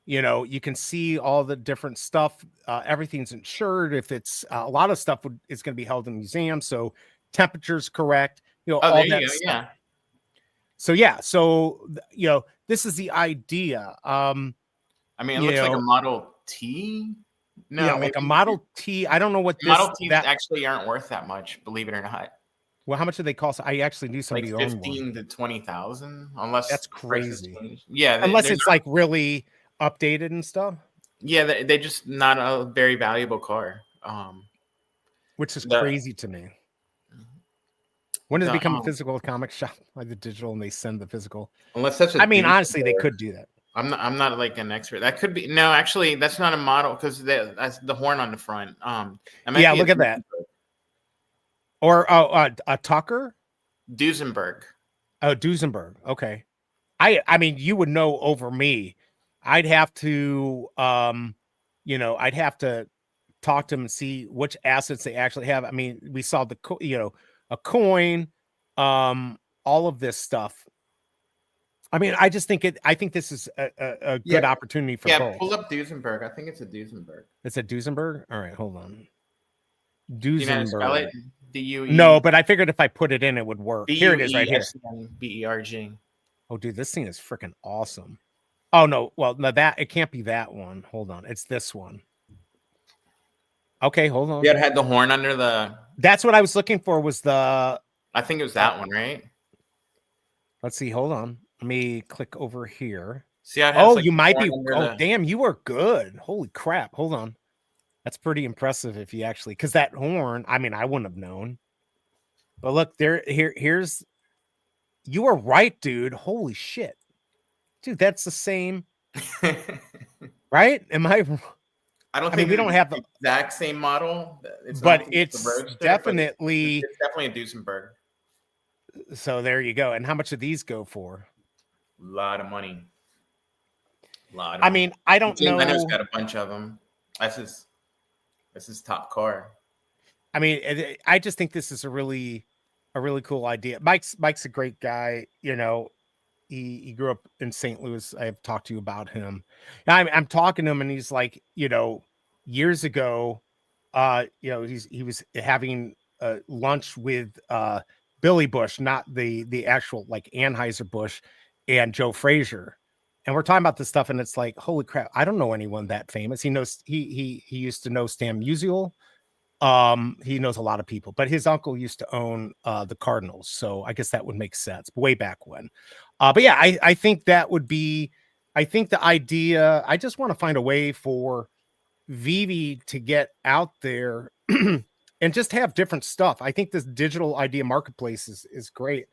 [SPEAKER 2] You can see all the different stuff. Everything's insured. If it's a lot of stuff is going to be held in museums, so temperature's correct.
[SPEAKER 5] Oh,
[SPEAKER 2] all
[SPEAKER 5] there you
[SPEAKER 2] that
[SPEAKER 5] go.
[SPEAKER 2] stuff.
[SPEAKER 5] Yeah.
[SPEAKER 2] So yeah, so this is the idea.
[SPEAKER 5] I mean, it looks like a Model T. No,
[SPEAKER 2] yeah, like a Model T. I don't know what
[SPEAKER 5] Model Ts actually aren't worth that much, believe it or not.
[SPEAKER 2] Well, how much do they cost? I actually knew somebody
[SPEAKER 5] Like
[SPEAKER 2] owned one.
[SPEAKER 5] 15 to 20,000, unless
[SPEAKER 2] That's crazy.
[SPEAKER 5] Yeah,
[SPEAKER 2] unless it's like really updated and stuff.
[SPEAKER 5] Yeah, they just not a very valuable car.
[SPEAKER 2] Which is crazy to me. When does it become a physical comic shop, like the digital, and they send the physical?
[SPEAKER 5] Unless that's
[SPEAKER 2] I mean, honestly, they could do that.
[SPEAKER 5] I'm not like an expert. That could be no. Actually, that's not a model because that's the horn on the front.
[SPEAKER 2] Yeah, look at that. Or a Tucker,
[SPEAKER 5] Duesenberg.
[SPEAKER 2] Oh, Duesenberg. Okay, I mean, you would know over me. I'd have to, I'd have to talk to them and see which assets they actually have. I mean, we saw a coin, all of this stuff. I mean, I think this is a good opportunity for both.
[SPEAKER 5] Yeah, pull up Duesenberg. I think it's a Duesenberg.
[SPEAKER 2] It's a Duesenberg? All right, hold on. Duesenberg.
[SPEAKER 5] Do you know how to spell it? D-U-E?
[SPEAKER 2] No, but I figured if I put it in, it would work. Here it is right here.
[SPEAKER 5] B-E-R-G.
[SPEAKER 2] Oh, dude, this thing is freaking awesome. Oh, no. Well, no, it can't be that one. Hold on. It's this one. Okay, hold on.
[SPEAKER 5] Yeah, it had the horn under the...
[SPEAKER 2] That's what I was looking for was the...
[SPEAKER 5] I think it was that one, right?
[SPEAKER 2] Let's see. Hold on. Let me click over here.
[SPEAKER 5] See, like
[SPEAKER 2] you might be... Oh, damn, you are good. Holy crap. Hold on. That's pretty impressive if you actually... Because that horn, I mean, I wouldn't have known. But look, here's... You are right, dude. Holy shit. Dude, that's the same... Right? Am I...
[SPEAKER 5] I mean, we don't have the exact same model,
[SPEAKER 2] but it's definitely
[SPEAKER 5] a Duesenberg.
[SPEAKER 2] So there you go. And how much do these go for?
[SPEAKER 5] A lot of money.
[SPEAKER 2] I mean, I don't know.
[SPEAKER 5] Leonard's got a bunch of them. That's his top car.
[SPEAKER 2] I mean, I just think this is a really cool idea. Mike's a great guy. He grew up in St. Louis. I've talked to you about him. I'm talking to him, and he's like, years ago, he was having lunch with Billy Bush, not the actual like Anheuser-Busch, and Joe Frazier. And we're talking about this stuff, and it's like, holy crap, I don't know anyone that famous. He knows he used to know Stan Musial. He knows a lot of people, but his uncle used to own the Cardinals, so I guess that would make sense way back when. But yeah, I think that would be. I think the idea. I just want to find a way for VEVE to get out there and just have different stuff. I think this digital idea marketplace is great,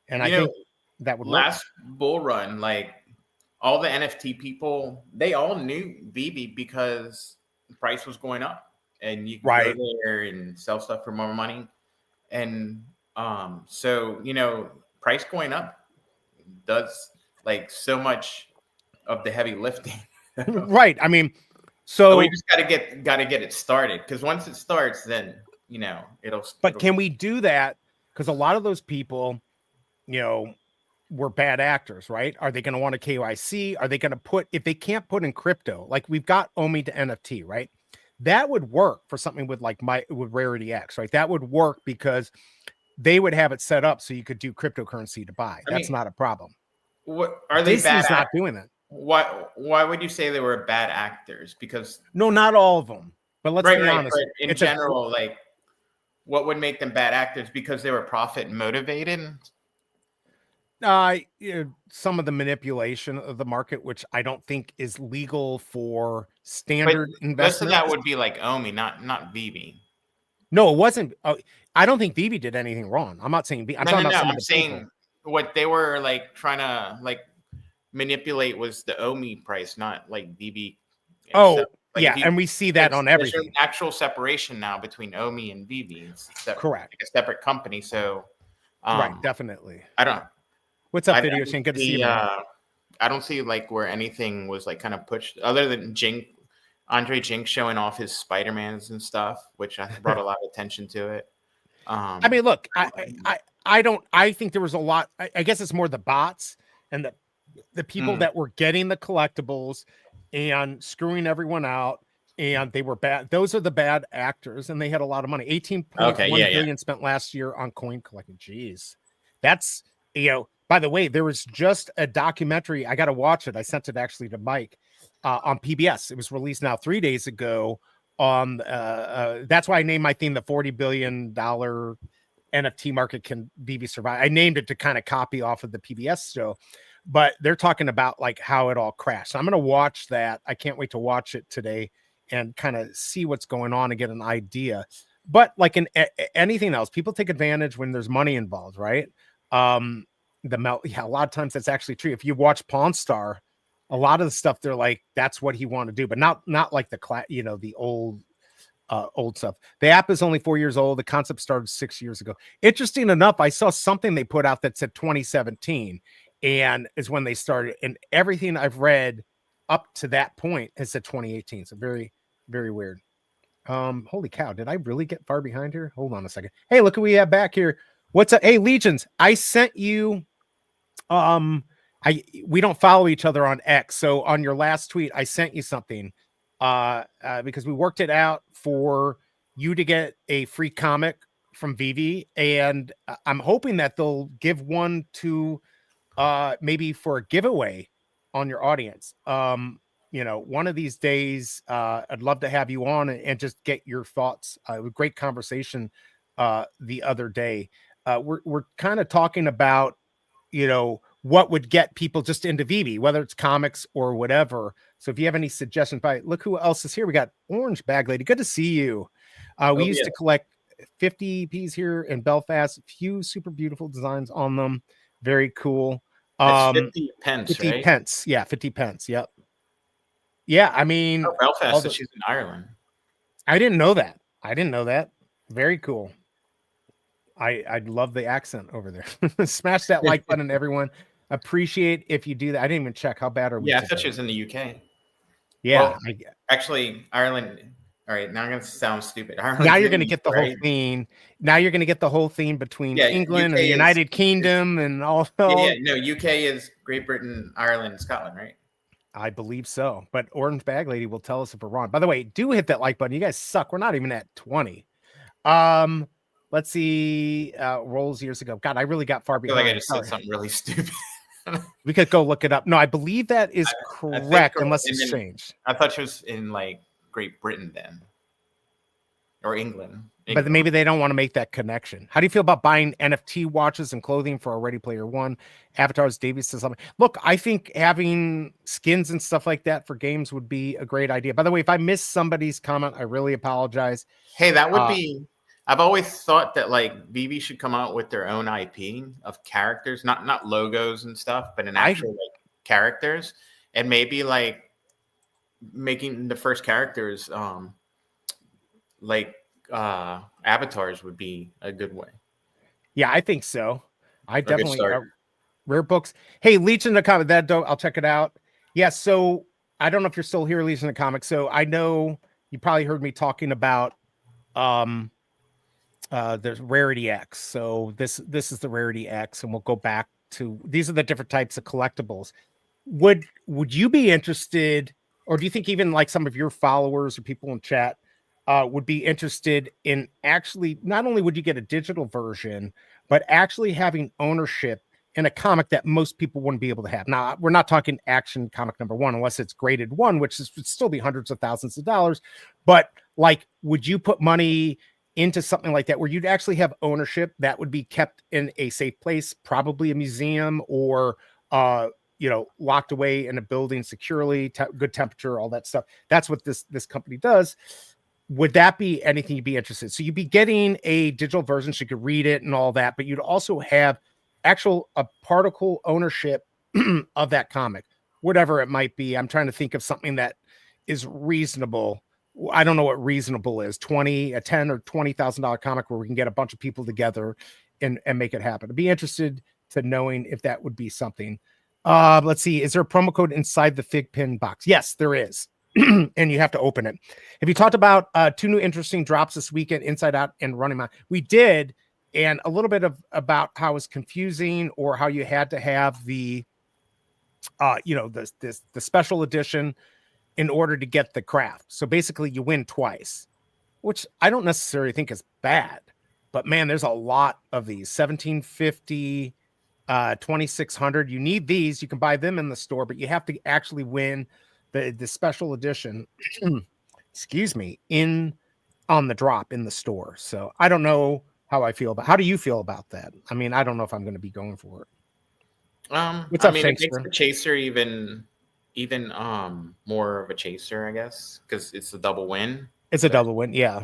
[SPEAKER 2] and I think that would
[SPEAKER 5] last bull run, like all the NFT people, they all knew VEVE because the price was going up. And you can go there and sell stuff for more money. And so, price going up does like so much of the heavy lifting.
[SPEAKER 2] Right. I mean, so
[SPEAKER 5] we just gotta get it started. Because once it starts, then it'll.
[SPEAKER 2] But can we do that? Because a lot of those people, were bad actors, right? Are they going to want a KYC? Are they going to put, if they can't put in crypto, like we've got OMI to NFT, right? That would work for something with with Rarity X, right? That would work because they would have it set up so you could do cryptocurrency to buy. That's not a problem.
[SPEAKER 5] What are they?
[SPEAKER 2] Disney's not doing that.
[SPEAKER 5] Why would you say they were bad actors? Because
[SPEAKER 2] no, not all of them. But let's be honest.
[SPEAKER 5] But in general, like What would make them bad actors? Because they were profit motivated?
[SPEAKER 2] Some of the manipulation of the market, which I don't think is legal for
[SPEAKER 5] But
[SPEAKER 2] standard
[SPEAKER 5] most of
[SPEAKER 2] investment.
[SPEAKER 5] that would be like Omi, not VEVE.
[SPEAKER 2] No, it wasn't. I don't think VEVE did anything wrong. I'm not saying I'm talking about some of
[SPEAKER 5] I'm
[SPEAKER 2] the
[SPEAKER 5] saying
[SPEAKER 2] people.
[SPEAKER 5] what they were like trying to like manipulate was the Omi price, not like VEVE.
[SPEAKER 2] Oh,
[SPEAKER 5] like
[SPEAKER 2] yeah, and we see that on
[SPEAKER 5] there's an
[SPEAKER 2] everything.
[SPEAKER 5] actual separation now between Omi and VEVE. It's
[SPEAKER 2] Correct.
[SPEAKER 5] like a separate company. So,
[SPEAKER 2] Right, definitely.
[SPEAKER 5] I don't.
[SPEAKER 2] What's up,
[SPEAKER 5] I
[SPEAKER 2] Video
[SPEAKER 5] don't
[SPEAKER 2] Chain? Good to see
[SPEAKER 5] see,
[SPEAKER 2] you, man.
[SPEAKER 5] I don't see like where anything was like kind of pushed other than Andre Jink showing off his Spider-Mans and stuff, which I brought a lot of attention to it.
[SPEAKER 2] I mean, look, I think there was a lot. I guess it's more the bots and the people that were getting the collectibles and screwing everyone out, and they were bad. Those are the bad actors, and they had a lot of money. 18.1 billion spent last year on coin collecting. Jeez, that's, by the way, there was just a documentary. I got to watch it. I sent it actually to Mike on PBS. It was released now 3 days ago. That's why I named my theme the $40 billion NFT market can VEVE survive. I named it to kind of copy off of the PBS show, but they're talking about like how it all crashed. So I'm going to watch that. I can't wait to watch it today and kind of see what's going on and get an idea. But like in anything else, people take advantage when there's money involved, right? A lot of times that's actually true. If you watch Pawn Star, a lot of the stuff they're like, that's what he wanted to do, but not like the old stuff. The app is only 4 years old. The concept started 6 years ago. Interesting enough, I saw something they put out that said 2017, and is when they started. And everything I've read up to that point has said 2018. So very, very weird. Holy cow! Did I really get far behind here? Hold on a second. Hey, look who we have back here. What's up? Hey, Legions. I sent you. We don't follow each other on X. So on your last tweet, I sent you something because we worked it out for you to get a free comic from VEVE, and I'm hoping that they'll give one to maybe for a giveaway on your audience. One of these days, I'd love to have you on and just get your thoughts. Great conversation the other day. We're kind of talking about, what would get people just into VEVE, whether it's comics or whatever. So if you have any suggestions, look who else is here. We got Orange Bag Lady. Good to see you. We used to collect 50 Ps here in Belfast. A few super beautiful designs on them. Very cool.
[SPEAKER 5] 50 pence,
[SPEAKER 2] 50
[SPEAKER 5] right?
[SPEAKER 2] pence. Yeah, 50 pence. Yep. Yeah, I mean,
[SPEAKER 5] Belfast, she's in Ireland.
[SPEAKER 2] I didn't know that. Very cool. I'd love the accent over there. Smash that like button, everyone. Appreciate if you do that. I didn't even check how bad are we.
[SPEAKER 5] Yeah, I thought she was in the UK.
[SPEAKER 2] Yeah,
[SPEAKER 5] well, actually, Ireland. All right, now I'm gonna sound stupid. Ireland's
[SPEAKER 2] now you're gonna get the whole theme. Now you're gonna get the whole theme between England and the United Kingdom and all.
[SPEAKER 5] No, UK is Great Britain, Ireland, Scotland, right?
[SPEAKER 2] I believe so. But Orange Bag Lady will tell us if we're wrong. By the way, do hit that like button. You guys suck. We're not even at 20. Let's see. Rolls years ago. God, I really got far behind.
[SPEAKER 5] I feel like I just said something really stupid.
[SPEAKER 2] We could go look it up. No, I believe that is correct, unless it's changed.
[SPEAKER 5] I thought she was in like Great Britain then, or England.
[SPEAKER 2] But maybe they don't want to make that connection. How do you feel about buying NFT watches and clothing for a Ready Player One? Avatars, Davies says something. Look, I think having skins and stuff like that for games would be a great idea. By the way, if I missed somebody's comment, I really apologize.
[SPEAKER 5] Hey, that would be. I've always thought that like VEVE should come out with their own IP of characters, not logos and stuff, but an actual like characters, and maybe like making the first characters avatars would be a good way.
[SPEAKER 2] Yeah, I think so. I definitely rare books. Hey, Legion of Comics, I'll check it out. Yeah, so I don't know if you're still here, Legion of Comics. So I know you probably heard me talking about there's Rarity X. So this is the Rarity X, and we'll go back to these are the different types of collectibles. Would you be interested, or do you think even like some of your followers or people in chat would be interested in actually not only would you get a digital version, but actually having ownership in a comic that most people wouldn't be able to have? Now, we're not talking Action comic number 1, unless it's graded 1, which would still be hundreds of thousands of dollars. But like, would you put money into something like that where you'd actually have ownership that would be kept in a safe place, probably a museum or locked away in a building securely, good temperature, all that stuff. That's what this company does. Would that be anything you'd be interested in? So you'd be getting a digital version so you could read it and all that, but you'd also have a particle ownership of that comic, whatever it might be. I'm trying to think of something that is reasonable. I don't know what reasonable is. a $10,000 or $20,000 comic where we can get a bunch of people together and make it happen. I'd be interested to knowing if that would be something. Let's see. Is there a promo code inside the Fig Pin box? Yes, there is. And you have to open it. Have you talked about 2 new interesting drops this weekend, Inside Out and Running Man? We did, and a little bit about how it's confusing or how you had to have the the special edition in order to get the craft. So basically you win twice, which I don't necessarily think is bad, but man, there's a lot of these. 1750, 2600. You need these. You can buy them in the store, but you have to actually win the special edition excuse me, on the drop in the store. So I don't know how I feel about. How do you feel about that? I mean, I don't know if I'm going to be going for it. What's up,
[SPEAKER 5] it makes
[SPEAKER 2] Shakespeare?
[SPEAKER 5] the chaser even more of a chaser, I guess, because it's a double win.
[SPEAKER 2] It's a double win, yeah.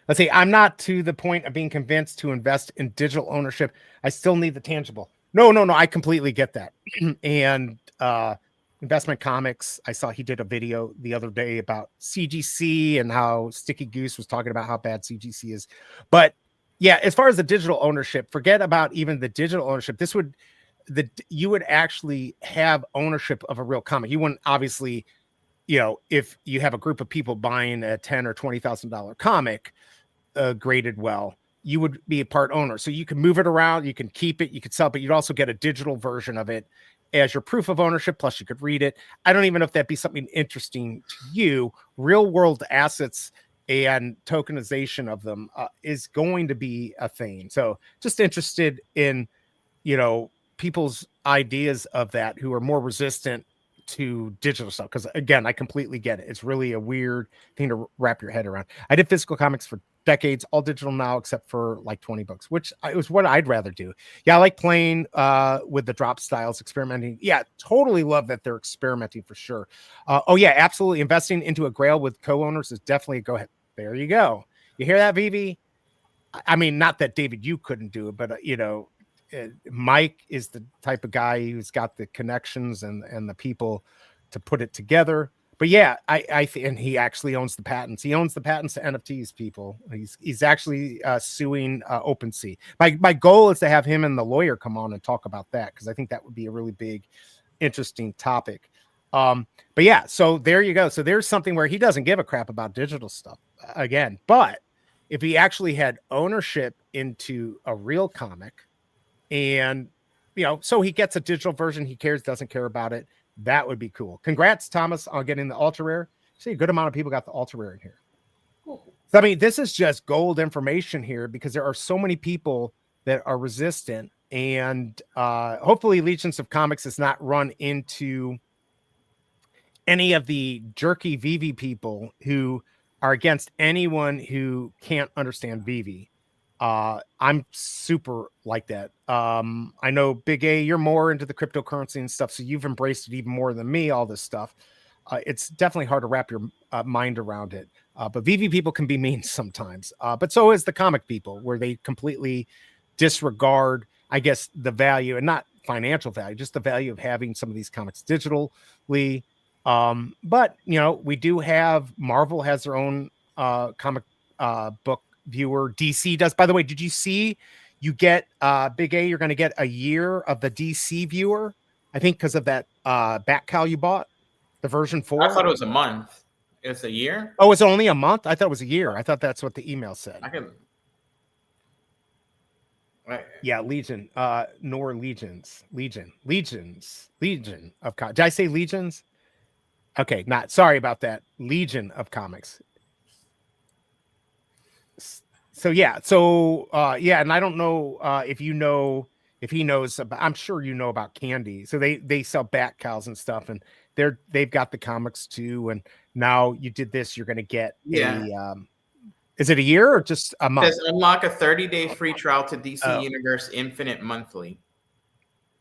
[SPEAKER 2] Let's see. I'm not to the point of being convinced to invest in digital ownership. I still need the tangible. No. I completely get that. And Investment Comics, I saw he did a video the other day about CGC and how Sticky Goose was talking about how bad CGC is. But yeah, as far as the digital ownership, forget about even the digital ownership. You would actually have ownership of a real comic. You wouldn't obviously, if you have a group of people buying a $10,000 or $20,000 comic graded well, you would be a part owner. So you can move it around, you can keep it, you could sell it, but you'd also get a digital version of it as your proof of ownership. Plus you could read it. I don't even know if that'd be something interesting to you. Real world assets and tokenization of them is going to be a thing. So just interested in, people's ideas of that who are more resistant to digital stuff. Because again, I completely get it. It's really a weird thing to wrap your head around. I did physical comics for decades, all digital now, except for like 20 books, which was what I'd rather do. Yeah, I like playing with the drop styles, experimenting. Yeah, totally love that they're experimenting for sure. Oh yeah, absolutely. Investing into a grail with co-owners is definitely a go ahead. There you go. You hear that, VV? I mean, not that David, you couldn't do it, but Mike is the type of guy who's got the connections and the people to put it together. But yeah, and he actually owns the patents. He owns the patents to NFTs, people. He's actually suing OpenSea. My goal is to have him and the lawyer come on and talk about that, because I think that would be a really big, interesting topic. But yeah, so there you go. So there's something where he doesn't give a crap about digital stuff again. But if he actually had ownership into a real comic, and so he gets a digital version, he doesn't care about it, that would be cool. Congrats, Thomas, on getting the ultra rare. See, a good amount of people got the ultra rare in here. Cool. So, I mean, this is just gold information here, because there are so many people that are resistant, and hopefully Legions of Comics has not run into any of the jerky VV people who are against anyone who can't understand VV. I'm super like that. I know BigA, you're more into the cryptocurrency and stuff, so you've embraced it even more than me, all this stuff. It's definitely hard to wrap your mind around it. But VV people can be mean sometimes. But so is the comic people, where they completely disregard, I guess, the value, and not financial value, just the value of having some of these comics digitally. But we do have, Marvel has their own comic book viewer. DC does. By the way, did you see you get BigA, you're going to get a year of the DC viewer, I think, because of that bat cow you bought, the version 4.
[SPEAKER 5] I thought it was a month. It's a year.
[SPEAKER 2] Oh, it's only a month? I thought it was a year. I thought that's what the email said. Yeah, Legion, nor Legions, Legion of Comics. Did I say Legions? Okay, sorry about that. Legion of Comics. So yeah, and I don't know if he knows about, I'm sure you know about Candy. So they sell bat cows and stuff, and they've got the comics too. And now you did this, you're going to get Is it a year or just a
[SPEAKER 5] It
[SPEAKER 2] month?
[SPEAKER 5] says unlock a 30-day free trial to DC
[SPEAKER 2] Oh.
[SPEAKER 5] Universe Infinite monthly.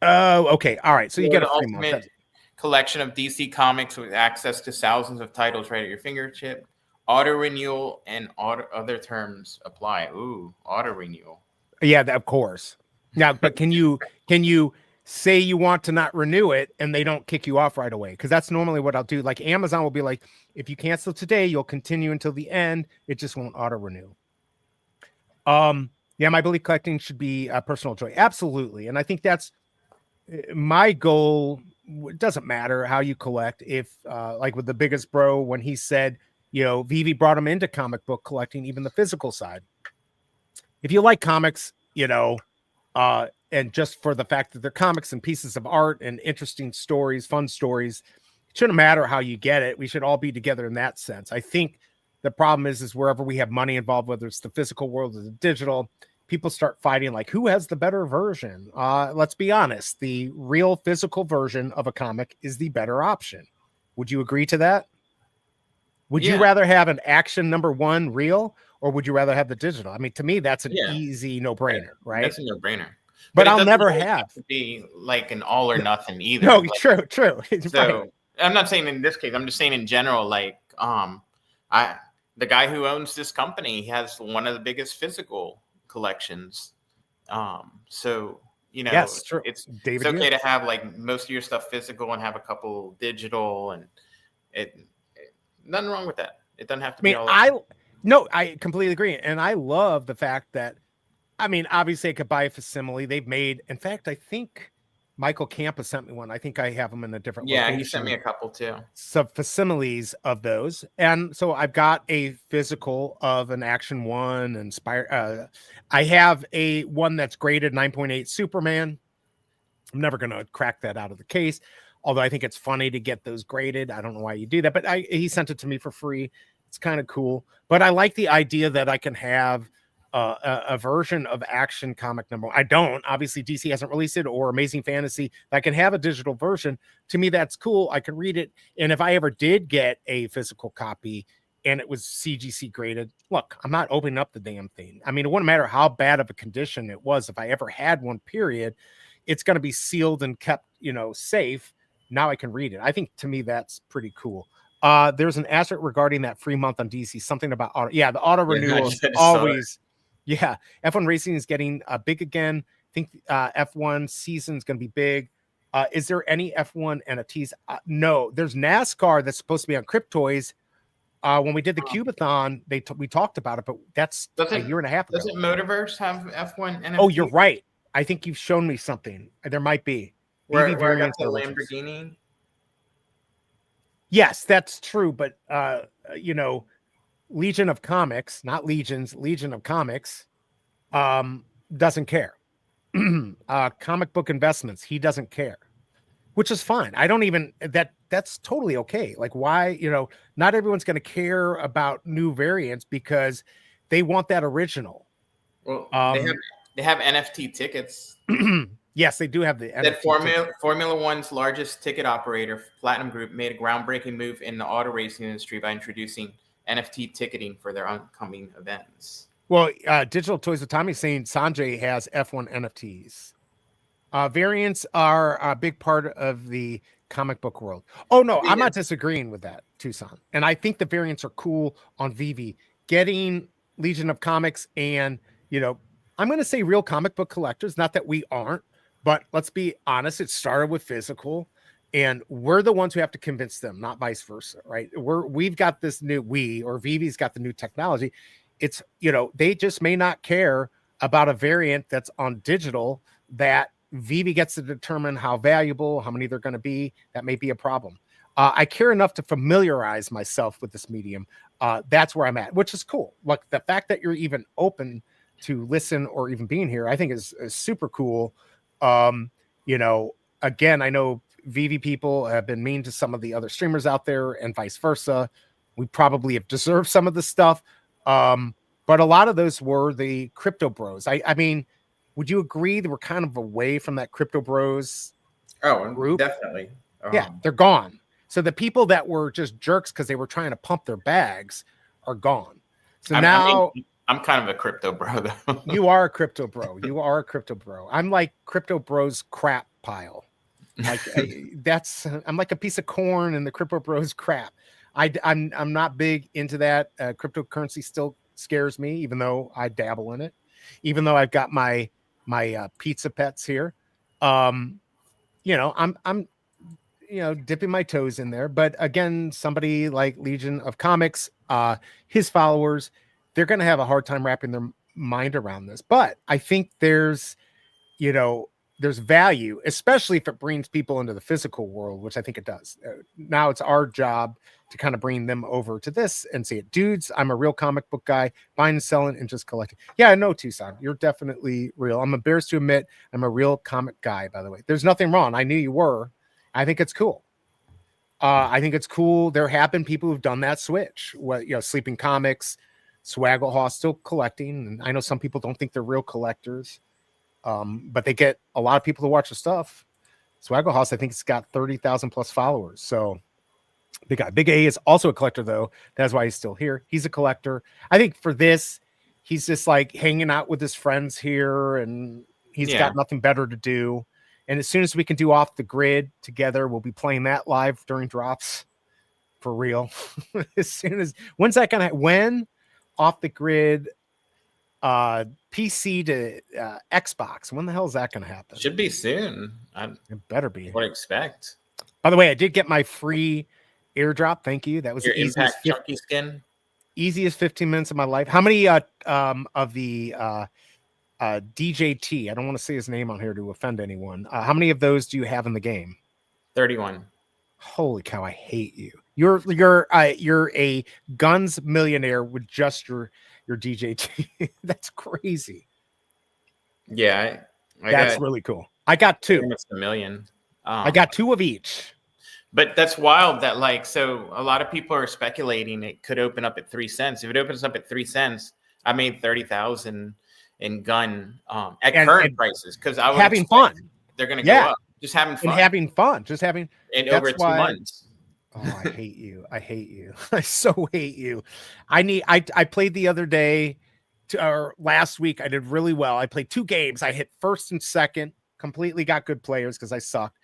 [SPEAKER 2] Oh, okay. All right. So you
[SPEAKER 5] For
[SPEAKER 2] get
[SPEAKER 5] the
[SPEAKER 2] a free month.
[SPEAKER 5] ultimate collection of DC comics with access to thousands of titles right at your fingertip. Auto renewal and other terms apply. Ooh, auto renewal.
[SPEAKER 2] Yeah, of course. Now, but can you say you want to not renew it and they don't kick you off right away? Because that's normally what I'll do. Like Amazon will be like, if you cancel today, you'll continue until the end. It just won't auto renew. Yeah, my belief collecting should be a personal joy. Absolutely. And I think that's my goal. It doesn't matter how you collect. If like with the biggest bro, when he said, you know, VEVE brought him into comic book collecting, even the physical side. If you like comics, you know, and just for the fact that they're comics and pieces of art and interesting stories, fun stories, it shouldn't matter how you get it. We should all be together in that sense. I think the problem is wherever we have money involved, whether it's the physical world or the digital, people start fighting like who has the better version. Let's be honest. The real physical version of a comic is the better option. Would you agree to that? Would you rather have an action #1 real, or would you rather have the digital? I mean, to me, that's an easy no-brainer, right?
[SPEAKER 5] That's a no-brainer.
[SPEAKER 2] But I'll never have
[SPEAKER 5] to be like an all or nothing either.
[SPEAKER 2] No,
[SPEAKER 5] like,
[SPEAKER 2] true.
[SPEAKER 5] So
[SPEAKER 2] right.
[SPEAKER 5] I'm not saying in this case. I'm just saying in general. Like, the guy who owns this company has one of the biggest physical collections. So you know,
[SPEAKER 2] yes, true.
[SPEAKER 5] It's
[SPEAKER 2] David,
[SPEAKER 5] okay to have like most of your stuff physical and have a couple digital, and nothing wrong with that. It doesn't have to be all.
[SPEAKER 2] I completely agree. And I love the fact that, I mean, obviously I could buy a facsimile. They've made, in fact, I think Michael Campa sent me one. I think I have them in a different location.
[SPEAKER 5] He sent me a couple too.
[SPEAKER 2] Some facsimiles of those. And so I've got a physical of an Action 1 and I have a one that's graded 9.8 Superman. I'm never going to crack that out of the case. Although I think it's funny to get those graded. I don't know why you do that, but he sent it to me for free. It's kind of cool. But I like the idea that I can have a version of Action comic #1. I don't. Obviously, DC hasn't released it, or Amazing Fantasy. I can have a digital version. To me, that's cool. I can read it. And if I ever did get a physical copy and it was CGC graded, look, I'm not opening up the damn thing. I mean, it wouldn't matter how bad of a condition it was. If I ever had one, period, it's going to be sealed and kept, you know, safe. Now I can read it. I think to me that's pretty cool. There's an asterisk regarding that free month on DC. Something about auto. Yeah, the auto renewal is always. Yeah, F1 racing is getting big again. I think F1 season is going to be big. Is there any F1 NFTs? No. There's NASCAR that's supposed to be on Cryptoys. When we did the Cubathon, we talked about it, but that's a year and a half ago.
[SPEAKER 5] Doesn't Motorverse have F1 NFT?
[SPEAKER 2] Oh, you're right. I think you've shown me something. There might be.
[SPEAKER 5] Where I got the Lamborghini.
[SPEAKER 2] Yes, that's true. But, you know, Legion of Comics, not Legions, Legion of Comics, doesn't care. Comic book investments, he doesn't care, which is fine. I don't even, that's totally okay. Like, why, you know, not everyone's going to care about new variants because they want that original.
[SPEAKER 5] Well, they have NFT tickets.
[SPEAKER 2] Yes, they do have the
[SPEAKER 5] NFT Formula One's largest ticket operator, Platinum Group, made a groundbreaking move in the auto racing industry by introducing NFT ticketing for their upcoming events.
[SPEAKER 2] Well, Digital Toys with Tommy saying Sanjay has F1 NFTs. Variants are a big part of the comic book world. Oh, no, I'm not disagreeing with that, Tucson. And I think the variants are cool on VEVE. Getting Legion of Comics and, you know, I'm going to say real comic book collectors, not that we aren't, but let's be honest, it started with physical. And we're the ones who have to convince them, not vice versa, right? We've got this new VEVE's got the new technology. It's, you know, they just may not care about a variant that's on digital that VEVE gets to determine how valuable, how many they're going to be. That may be a problem. I care enough to familiarize myself with this medium. That's where I'm at, which is cool. Like the fact that you're even open to listen or even being here, I think is super cool. You know, again, I know VEVE people have been mean to some of the other streamers out there and vice versa. We probably have deserved some of the stuff. But a lot of those were the crypto bros. I mean, would you agree that we're kind of away from that crypto bros group?
[SPEAKER 5] Definitely.
[SPEAKER 2] Yeah, they're gone. So the people that were just jerks because they were trying to pump their bags are gone. So
[SPEAKER 5] I
[SPEAKER 2] now
[SPEAKER 5] mean, I'm kind of a crypto bro though.
[SPEAKER 2] you are a crypto bro. You are a crypto bro. I'm like crypto bro's crap pile. Like I'm like a piece of corn in the crypto bros crap. I'm not big into that. Cryptocurrency still scares me, even though I dabble in it. Even though I've got my pizza pets here, I'm dipping my toes in there. But again, somebody like Legion of Comics, his followers, they're going to have a hard time wrapping their mind around this. But I think there's value, especially if it brings people into the physical world, which I think it does. Now it's our job to kind of bring them over to this and say, dudes, I'm a real comic book guy, buying and selling and just collecting. Yeah, I know, Tucson, you're definitely real. I'm embarrassed to admit I'm a real comic guy, by the way. There's nothing wrong. I knew you were. I think it's cool. There have been people who've done that switch. Sleeping Comics, Swaggle Haw still collecting. And I know some people don't think they're real collectors. But they get a lot of people to watch the stuff. Swaggle House, I think it's got 30,000 plus followers. So BigA is also a collector, though. That's why he's still here. He's a collector. I think for this, he's just like hanging out with his friends here, and he's got nothing better to do. And as soon as we can do Off the Grid together, we'll be playing that live during drops for real. When's that gonna? When Off the Grid PC to Xbox, when the hell is that going to happen?
[SPEAKER 5] Should be soon.
[SPEAKER 2] It better be.
[SPEAKER 5] What I expect.
[SPEAKER 2] By the way, I did get my free airdrop. Thank you. That was
[SPEAKER 5] your
[SPEAKER 2] the
[SPEAKER 5] Impact Chunky skin.
[SPEAKER 2] Easiest 15 minutes of my life. How many of the DJT? I don't want to say his name on here to offend anyone. How many of those do you have in the game?
[SPEAKER 5] 31.
[SPEAKER 2] Holy cow! I hate you. You're a guns millionaire with just your DJT. That's crazy.
[SPEAKER 5] Yeah,
[SPEAKER 2] that's really cool. I got 2.
[SPEAKER 5] Almost a million.
[SPEAKER 2] I got 2 of each.
[SPEAKER 5] But that's wild that so a lot of people are speculating it could open up at 3 cents. If it opens up at 3 cents, I made 30,000 in gun at current prices, because I was
[SPEAKER 2] having fun.
[SPEAKER 5] They're going to go up. Just having fun.
[SPEAKER 2] And having fun. Just having.
[SPEAKER 5] And over 2 months.
[SPEAKER 2] Oh, I hate you. I hate you. I so hate you. I played the other day, or last week. I did really well. I played 2 games. I hit first and second, completely got good players because I suck.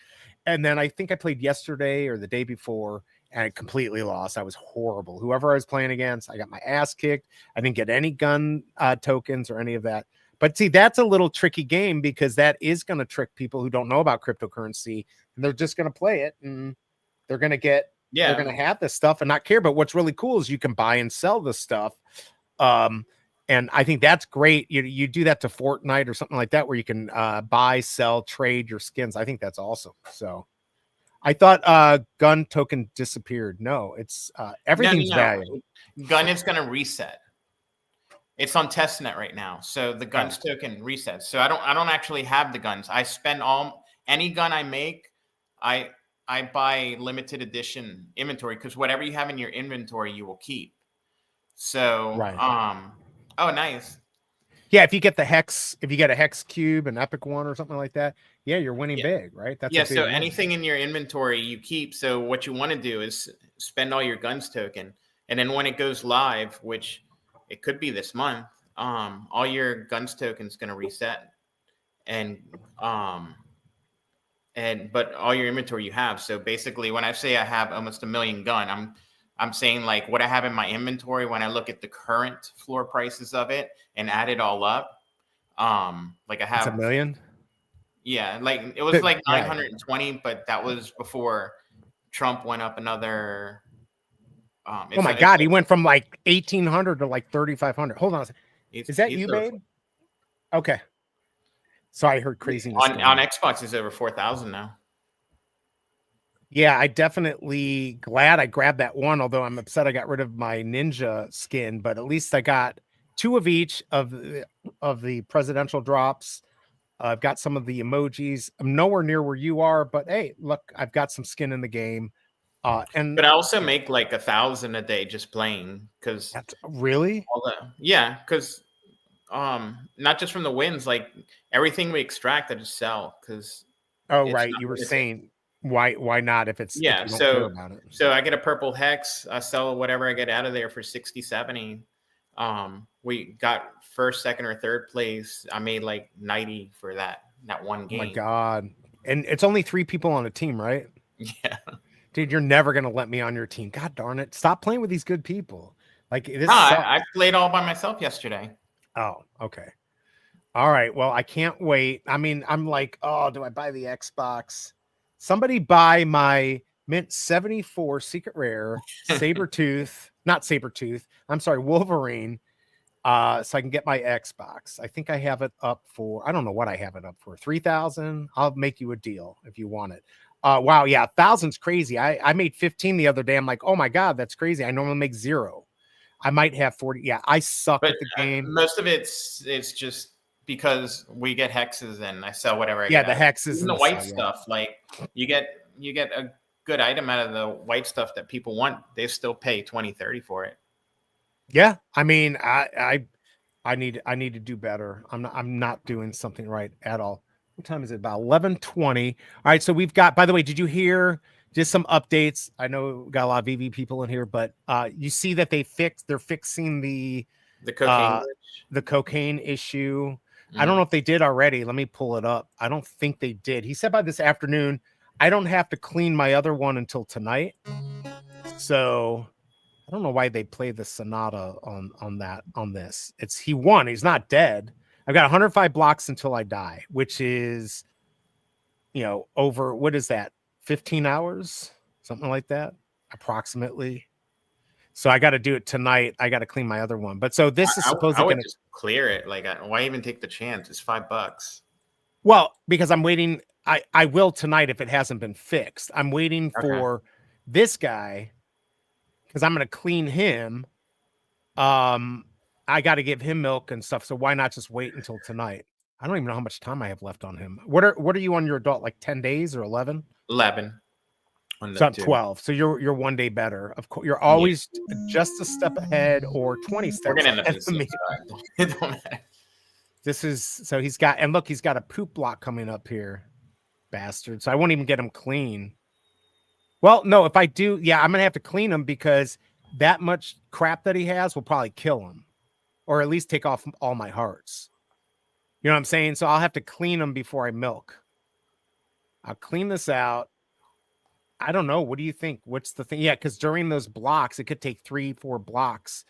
[SPEAKER 2] And then I think I played yesterday or the day before, and I completely lost. I was horrible. Whoever I was playing against, I got my ass kicked. I didn't get any gun tokens or any of that. But see, that's a little tricky game, because that is going to trick people who don't know about cryptocurrency, and they're just going to play it, and they're going to get. They're going to have this stuff and not care. But what's really cool is you can buy and sell this stuff. And I think that's great. You do that to Fortnite or something like that, where you can buy, sell, trade your skins. I think that's awesome. So I thought gun token disappeared. No, it's everything's valuable.
[SPEAKER 5] Gun is going to reset. It's on testnet right now. So the guns token resets. So I don't actually have the guns. I spend any gun I make, I buy limited edition inventory, because whatever you have in your inventory, you will keep. So, oh, nice.
[SPEAKER 2] Yeah, if you get a hex cube, an epic one or something like that, you're winning big, right? That's
[SPEAKER 5] so anything in your inventory you keep. So what you want to do is spend all your guns token, and then when it goes live, which it could be this month, all your guns token is going to reset, but all your inventory you have. So basically, when I say I have almost 1 million gun, I'm saying like what I have in my inventory when I look at the current floor prices of it and add it all up. Like I have
[SPEAKER 2] 1 million.
[SPEAKER 5] Yeah, like it was like 920, but that was before Trump went up another.
[SPEAKER 2] Oh my God, he went from like 1,800 to like 3,500. Hold on a second. Is that you, babe? Okay. So I heard craziness.
[SPEAKER 5] On Xbox, it's over 4,000 now.
[SPEAKER 2] Yeah, I definitely glad I grabbed that one, although I'm upset I got rid of my ninja skin, but at least I got 2 of each of the presidential drops. I've got some of the emojis. I'm nowhere near where you are, but hey, look, I've got some skin in the game. But
[SPEAKER 5] I also make like 1,000 a day just playing, because
[SPEAKER 2] that's really
[SPEAKER 5] because not just from the wins, like everything we extract, I just sell, because
[SPEAKER 2] you were saying why not if it's if you don't care about it.
[SPEAKER 5] So I get a purple hex, I sell whatever I get out of there for 60, 70. We got first, second, or third place. I made like 90 for that one game.
[SPEAKER 2] Oh my God. And it's only 3 people on a team, right?
[SPEAKER 5] Yeah.
[SPEAKER 2] Dude, you're never going to let me on your team. God darn it. Stop playing with these good people. Like this.
[SPEAKER 5] No, I played all by myself yesterday.
[SPEAKER 2] Oh, okay. All right. Well, I can't wait. I mean, I'm like, oh, do I buy the Xbox? Somebody buy my Mint 74 Secret Rare not Sabretooth. I'm sorry, Wolverine. So I can get my Xbox. I think I have it up for, I don't know what I have it up for. 3,000. I'll make you a deal if you want it. Wow. Yeah. 1,000's crazy. I made 15 the other day. I'm like, oh my God, that's crazy. I normally make 0. I might have 40. Yeah. I suck at the game.
[SPEAKER 5] Most of it's just because we get hexes and I sell whatever I
[SPEAKER 2] get.
[SPEAKER 5] Yeah,
[SPEAKER 2] the hexes
[SPEAKER 5] and the white stuff. Yeah. Like you get a good item out of the white stuff that people want. They still pay 20, 30 for it.
[SPEAKER 2] Yeah. I mean, I need to do better. I'm not doing something right at all. What time is it? About 11:20. All right. So we've got, by the way, did you hear just some updates? I know we got a lot of VV people in here, but you see that they're fixing the cocaine issue. I don't know if they did already. Let me pull it up. I don't think they did. He said by this afternoon, I don't have to clean my other one until tonight. So I don't know why they play the Sonata on this. He won. He's not dead. I've got 105 blocks until I die, which is, over, what is that? 15 hours, something like that, approximately. So I got to do it tonight. I got to clean my other one. But so this is supposed to
[SPEAKER 5] just clear it. Like, why even take the chance? It's $5.
[SPEAKER 2] Well, because I'm waiting. I will tonight if it hasn't been fixed. I'm waiting for this guy because I'm going to clean him. I got to give him milk and stuff. So why not just wait until tonight? I don't even know how much time I have left on him. What are you on your adult? Like 10 days or 11?
[SPEAKER 5] 11.
[SPEAKER 2] So 12. So you're 1 day better. Of course, you're always just a step ahead or 20 steps.
[SPEAKER 5] We're gonna end up
[SPEAKER 2] ahead of me.
[SPEAKER 5] It don't matter.
[SPEAKER 2] This is so he's got a poop block coming up here, bastard. So I won't even get him clean. Well, no, if I do, I'm gonna have to clean him because that much crap that he has will probably kill him, or at least take off all my hearts. You know what I'm saying? So I'll have to clean him before I milk. I'll clean this out. I don't know. What do you think? What's the thing? Yeah, because during those blocks, it could take 3-4 blocks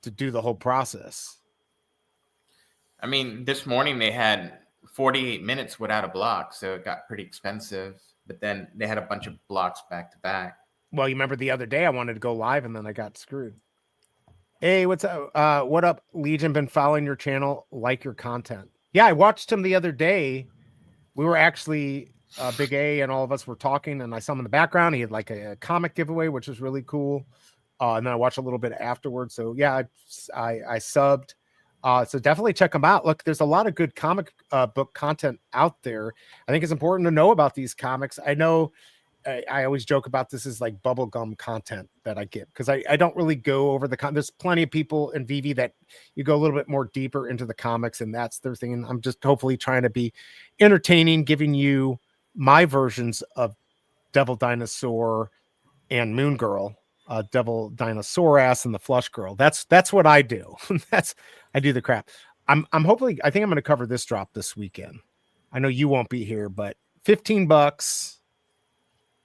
[SPEAKER 2] to do the whole process.
[SPEAKER 5] I mean, this morning they had 48 minutes without a block, so it got pretty expensive. But then they had a bunch of blocks back to back.
[SPEAKER 2] Well, you remember the other day I wanted to go live and then I got screwed. Hey, what's up? What up, Legion? Been following your channel, like your content. Yeah, I watched him the other day. We were actually BigA and all of us were talking, and I saw him in the background. He had like a comic giveaway, which was really cool. And then I watched a little bit afterwards. So yeah, I subbed. So definitely check them out. Look, there's a lot of good comic book content out there. I think it's important to know about these comics. I know I always joke about this is like bubblegum content that I get because I don't really go over there's plenty of people in VV that you go a little bit more deeper into the comics, and that's their thing. And I'm just hopefully trying to be entertaining, giving you my versions of Devil Dinosaur and Moon Girl, Devil Dinosaur ass and the Flush Girl. That's what I do. I do the crap. I think I'm going to cover this drop this weekend. I know you won't be here, but $15.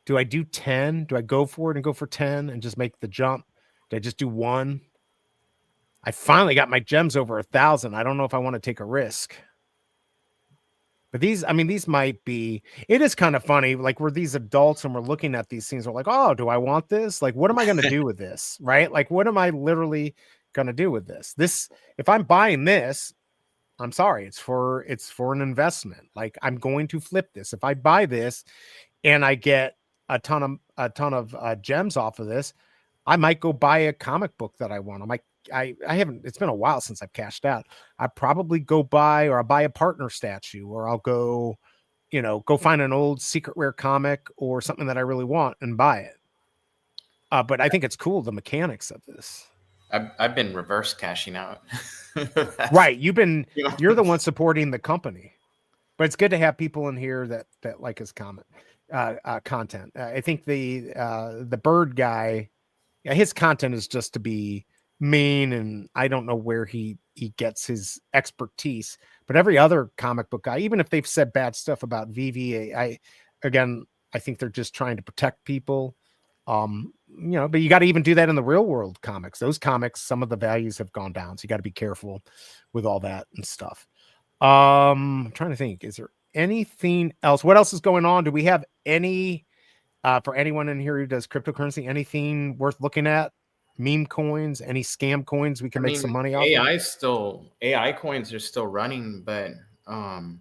[SPEAKER 2] Do I do 10? Do I go for it and go for 10 and just make the jump? Do I just do 1? I finally got my gems over 1,000. I don't know if I want to take a risk. But these might be, it is kind of funny. Like we're these adults and we're looking at these things. We're like, oh, do I want this? Like, what am I going to do with this? Right? Like, what am I literally going to do with this? If I'm buying this, I'm sorry, it's for an investment. Like I'm going to flip this. If I buy this and I get a ton of gems off of this, I might go buy a comic book that I want. I haven't, it's been a while since I've cashed out. I probably go buy, or I'll buy a partner statue, or I'll go find an old secret rare comic or something that I really want and buy it. But I think it's cool, the mechanics of this.
[SPEAKER 5] I've been reverse cashing out.
[SPEAKER 2] Right. You're the one supporting the company, but it's good to have people in here that like his content. I think the bird guy, his content is just to be mean, and I don't know where he gets his expertise. But every other comic book guy, even if they've said bad stuff about VVA, I think they're just trying to protect people. But you got to even do that in the real world comics. Those comics, some of the values have gone down, so you got to be careful with all that and stuff. I'm trying to think, is there anything else? What else is going on? Do we have any for anyone in here who does cryptocurrency, anything worth looking at? Meme coins, any scam coins we can make some money off of?
[SPEAKER 5] AI coins are still running, but I don't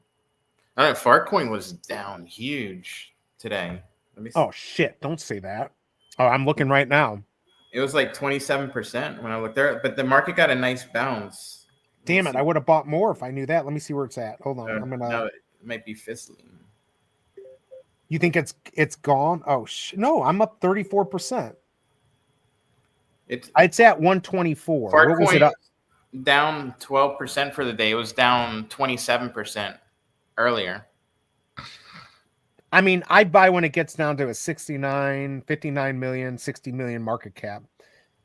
[SPEAKER 5] know, Fartcoin was down huge today. Let me see.
[SPEAKER 2] Oh shit, don't say that. Oh, I'm looking right now.
[SPEAKER 5] It was like 27% when I looked there, but the market got a nice bounce.
[SPEAKER 2] Damn it, I would have bought more if I knew that. Let me see where it's at. Hold on.
[SPEAKER 5] No, it might be fizzling.
[SPEAKER 2] You think it's gone? Oh no, I'm up 34%. It's at 124. What was it up?
[SPEAKER 5] Down 12% for the day. It was down 27% earlier.
[SPEAKER 2] I mean, I'd buy when it gets down to a 59 million, 60 million market cap.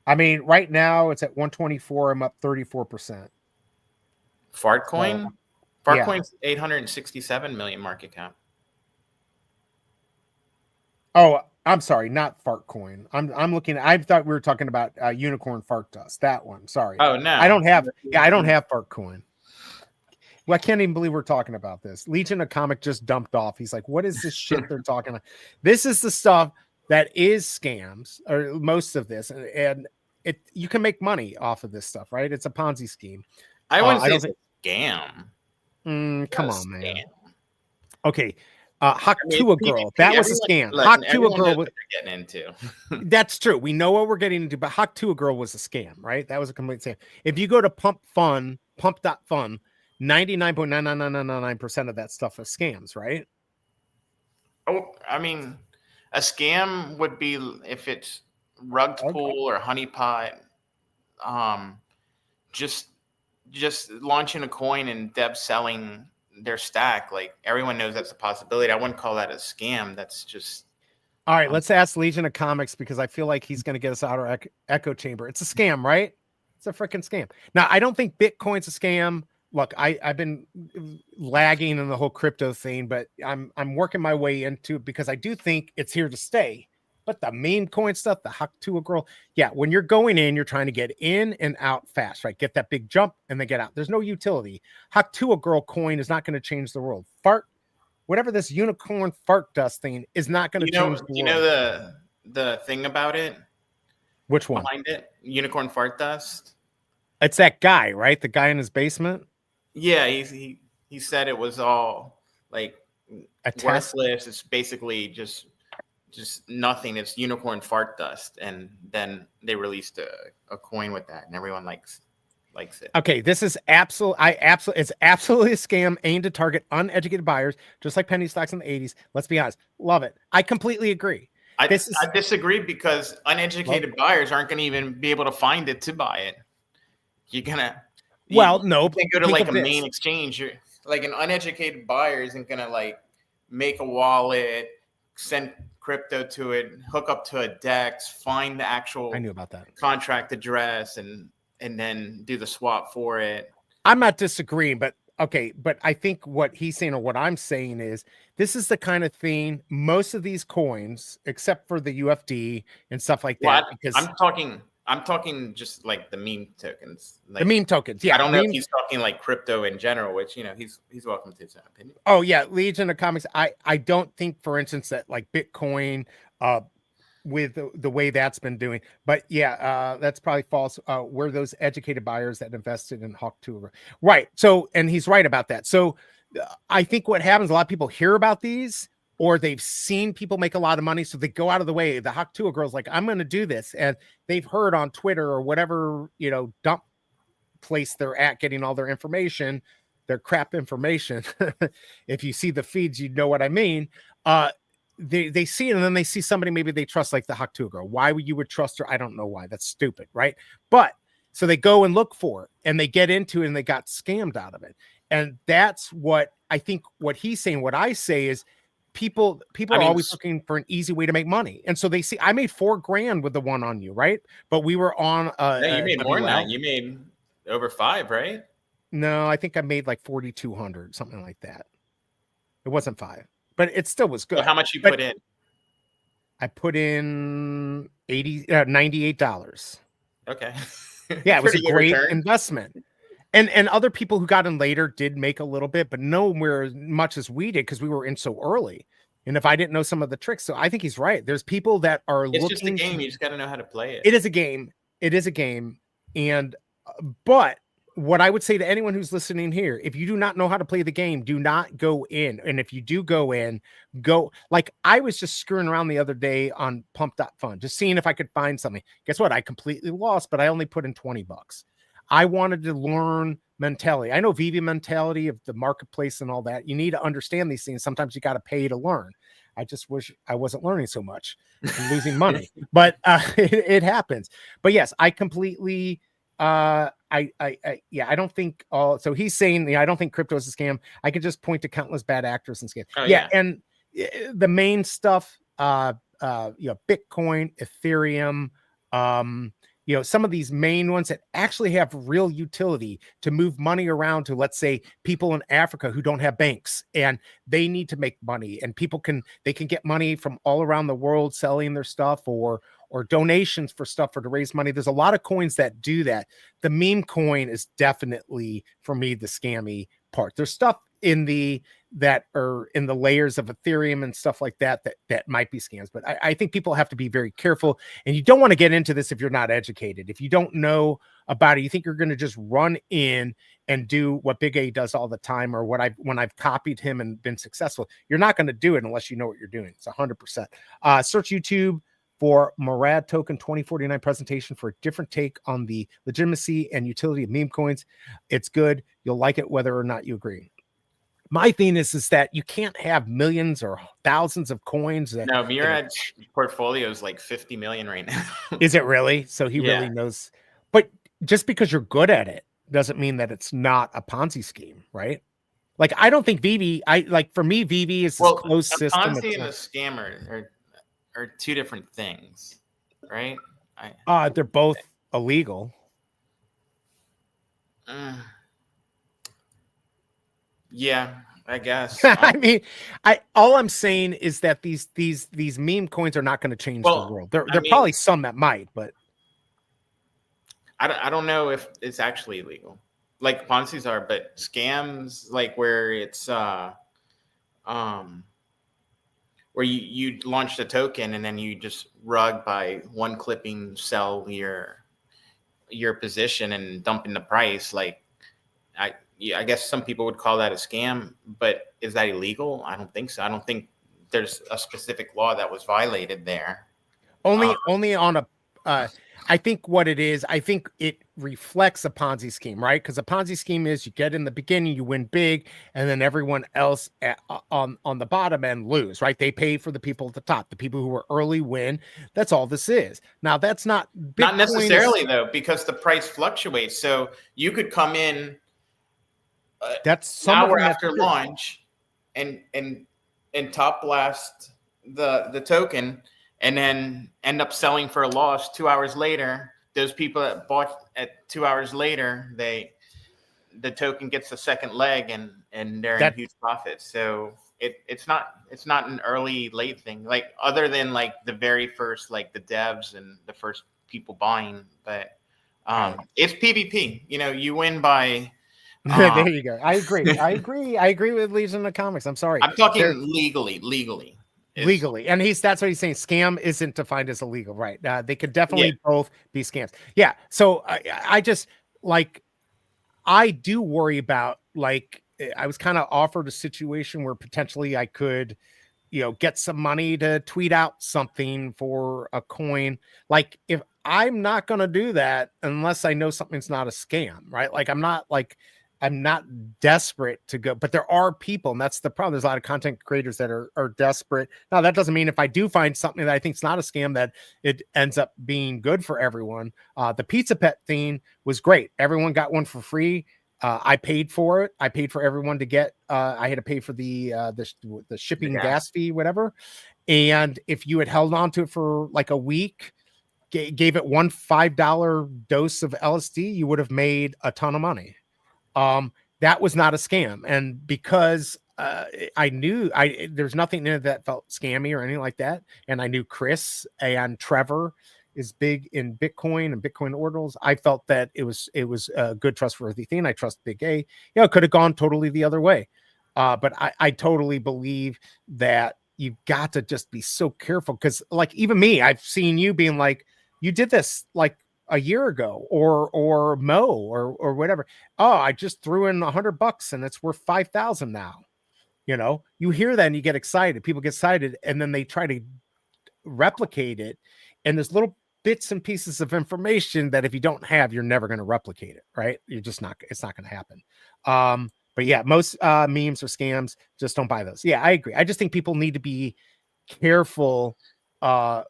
[SPEAKER 2] I mean, right now it's at 124. I'm up 34%.
[SPEAKER 5] Fartcoin? Fartcoin's 867 million market cap.
[SPEAKER 2] Oh, I'm sorry, not Fartcoin. I'm looking. I thought we were talking about Unicorn Fart Dust. That one. Sorry.
[SPEAKER 5] Oh no,
[SPEAKER 2] I don't have Fartcoin. Well, I can't even believe we're talking about this. Legion of Comic just dumped off. He's like, what is this shit they're talking about? This is the stuff that is scams, or most of this, and you can make money off of this stuff, right? It's a Ponzi scheme.
[SPEAKER 5] I wouldn't say it's a scam.
[SPEAKER 2] Come on, man. Okay. Hawk to a girl. That was a scam. Hawk to a girl.
[SPEAKER 5] Getting into.
[SPEAKER 2] That's true. We know what we're getting into, but Hawk to a girl was a scam, right? That was a complete scam. If you go to pump.fun, 99.99999% of that stuff is scams, right?
[SPEAKER 5] Oh, I mean, a scam would be if it's rug pull or honeypot, just launching a coin and Deb selling their stack. Like, everyone knows that's a possibility. I wouldn't call that a scam. That's just
[SPEAKER 2] all right. Let's ask Legion of Comics, because I feel like he's going to get us out of our echo chamber. It's a scam, right? It's a freaking scam. Now, I don't think Bitcoin's a scam. Look, I've been lagging in the whole crypto thing, but I'm working my way into it because I do think it's here to stay. But the meme coin stuff, the Hawk to a girl, yeah, when you're going in, you're trying to get in and out fast, right? Get that big jump and then get out. There's no utility. Hawk to a girl coin is not going to change the world. Whatever this unicorn fart dust thing is not going to change the world.
[SPEAKER 5] You know the thing about it?
[SPEAKER 2] Which one?
[SPEAKER 5] Behind it? Unicorn fart dust?
[SPEAKER 2] It's that guy, right? The guy in his basement?
[SPEAKER 5] Yeah, he said it was all like worthless. It's basically just nothing. It's unicorn fart dust, and then they released a coin with that, and everyone likes it.
[SPEAKER 2] Okay, this is it's absolutely a scam aimed to target uneducated buyers, just like penny stocks in the 80s. Let's be honest, love it. I completely agree.
[SPEAKER 5] I disagree, because uneducated buyers aren't going to even be able to find it to buy it. You're gonna.
[SPEAKER 2] No.
[SPEAKER 5] You can go to like a main exchange. Like, an uneducated buyer isn't gonna like make a wallet, send crypto to it, hook up to a DEX, find the actual contract address, and then do the swap for it.
[SPEAKER 2] I'm not disagreeing, but okay. But I think what he's saying, or what I'm saying, is this is the kind of thing most of these coins, except for the UFD and stuff like that. Because
[SPEAKER 5] I'm talking just like the meme tokens. Like,
[SPEAKER 2] the meme tokens, yeah.
[SPEAKER 5] I don't know if he's talking like crypto in general, which, he's welcome to his own opinion.
[SPEAKER 2] Oh yeah, Legion of Comics. I don't think, for instance, that like Bitcoin, with the way that's been doing, but yeah, that's probably false. Were those educated buyers that invested in Hawk Tuber, right? So, and he's right about that. So, I think what happens, a lot of people hear about these, or they've seen people make a lot of money, so they go out of the way. The Hawk Tuber girl's like, I'm going to do this, and they've heard on Twitter or whatever, dump place they're at getting all their information, their crap information. If you see the feeds, you know what I mean. They see it, and then they see somebody maybe they trust, like the Hawk Tuber girl. Why would you trust her? I don't know why. That's stupid, right? But so they go and look for it, and they get into it, and they got scammed out of it. And that's what I think. What he's saying, what I say is, people
[SPEAKER 5] I
[SPEAKER 2] are
[SPEAKER 5] mean,
[SPEAKER 2] always looking for an easy way to make money, and so they see I made $4,000 with the one on you, right? But we were on
[SPEAKER 5] no, you made more than
[SPEAKER 2] WL.
[SPEAKER 5] that. You made over 5, right?
[SPEAKER 2] No, I think I made like 4,200, something like that. It wasn't 5, but it still was good.
[SPEAKER 5] So how much you
[SPEAKER 2] But
[SPEAKER 5] put in?
[SPEAKER 2] I put in $98.
[SPEAKER 5] Okay.
[SPEAKER 2] Yeah, it was a
[SPEAKER 5] Pretty good
[SPEAKER 2] great
[SPEAKER 5] return.
[SPEAKER 2] investment. And other people who got in later did make a little bit, but nowhere as much as we did because we were in so early. And if I didn't know some of the tricks, so I think he's right. There's people that are
[SPEAKER 5] It's
[SPEAKER 2] looking.
[SPEAKER 5] just a game. You just got to know how to play it.
[SPEAKER 2] It is a game. It is a game. And but what I would say to anyone who's listening here, if you do not know how to play the game, do not go in. And if you do go in, go like I was just screwing around the other day on pump.fun, just seeing if I could find something. Guess what? I completely lost, but I only put in $20. I wanted to learn mentality. I know VEVE mentality of the marketplace and all that. You need to understand these things. Sometimes you got to pay to learn. I just wish I wasn't learning so much and losing money, but it happens. But yes, I completely, yeah, I don't think all. So he's saying, yeah, I don't think crypto is a scam. I could just point to countless bad actors and scams.
[SPEAKER 5] Oh,
[SPEAKER 2] yeah,
[SPEAKER 5] yeah.
[SPEAKER 2] and the main stuff, Bitcoin, Ethereum, some of these main ones that actually have real utility to move money around to, let's say, people in Africa who don't have banks and they need to make money, and they can get money from all around the world selling their stuff or donations for stuff or to raise money. There's a lot of coins that do that. The meme coin is definitely, for me, the scammy part. There's stuff that are in the layers of Ethereum and stuff like that might be scams, but I think people have to be very careful, and you don't want to get into this if you're not educated. If you don't know about it, you think you're going to just run in and do what BigA does all the time, or when I've copied him and been successful. You're not going to do it unless you know what you're doing. It's 100%. Search YouTube for Murad Token 2049 presentation for a different take on the legitimacy and utility of meme coins. It's good. You'll like it whether or not you agree. My thing is that you can't have millions or thousands of coins.
[SPEAKER 5] No, Murad's portfolio is like 50 million right now.
[SPEAKER 2] Is it really? So he really knows. But just because you're good at it doesn't mean that it's not a Ponzi scheme, right? Like, I don't think VEVE, for me, VEVE is this closed system.
[SPEAKER 5] Ponzi and a scammer are two different things, right?
[SPEAKER 2] They're both illegal.
[SPEAKER 5] Yeah, I guess.
[SPEAKER 2] I mean, all I'm saying is that these meme coins are not going to change the world. There are probably some that might, but
[SPEAKER 5] I don't know if it's actually illegal. Like Ponzi's are, but scams, like where it's where you launched a token and then you just rug by one clipping sell your position and dumping the price. Like I guess some people would call that a scam, but is that illegal? I don't think so. I don't think there's a specific law that was violated there.
[SPEAKER 2] Only on a I think what it is, I think it reflects a Ponzi scheme, right? Because a Ponzi scheme is you get in the beginning, you win big, and then everyone else on the bottom end lose, right? They pay for the people at the top. The people who were early win. That's all this is. Now, that's not Bitcoin
[SPEAKER 5] not necessarily though, because the price fluctuates. So you could come in
[SPEAKER 2] that's
[SPEAKER 5] an hour after launch and top blast the token, and then end up selling for a loss 2 hours later. Those people that bought at 2 hours later, the token gets a second leg and they're in huge profits. So it's not an early late thing, like other than like the very first, like the devs and the first people buying, but it's PvP. You win by
[SPEAKER 2] there you go. I agree with Legion of Comics. I'm sorry.
[SPEAKER 5] I'm talking legally.
[SPEAKER 2] Legally, and that's what he's saying. Scam isn't defined as illegal, right? They could definitely both be scams. Yeah. So I just I do worry about, I was kind of offered a situation where potentially I could, get some money to tweet out something for a coin. Like, if I'm not going to do that unless I know something's not a scam, right? Like, I'm not desperate to go, but there are people, and that's the problem. There's a lot of content creators that are desperate. Now, that doesn't mean if I do find something that I think is not a scam, that it ends up being good for everyone. The Pizza Pet thing was great. Everyone got one for free. I paid for it. I paid for everyone to get. I had to pay for the shipping gas fee, whatever. And if you had held on to it for like a week, gave it one $5 dose of LSD, you would have made a ton of money. That was not a scam, and because I knew there's nothing in it that felt scammy or anything like that, and I knew Chris and Trevor is big in Bitcoin and Bitcoin orders. I felt that it was a good trustworthy thing. I trust BigA. It could have gone totally the other way, but I totally believe that you've got to just be so careful, because like even me, I've seen you being like, you did this like a year ago, or Mo or whatever. Oh, I just threw in $100 and it's worth 5,000 now. You hear that and you get excited. People get excited and then they try to replicate it. And there's little bits and pieces of information that if you don't have, you're never going to replicate it, right? It's not going to happen. But yeah, most memes or scams, just don't buy those. Yeah, I agree. I just think people need to be careful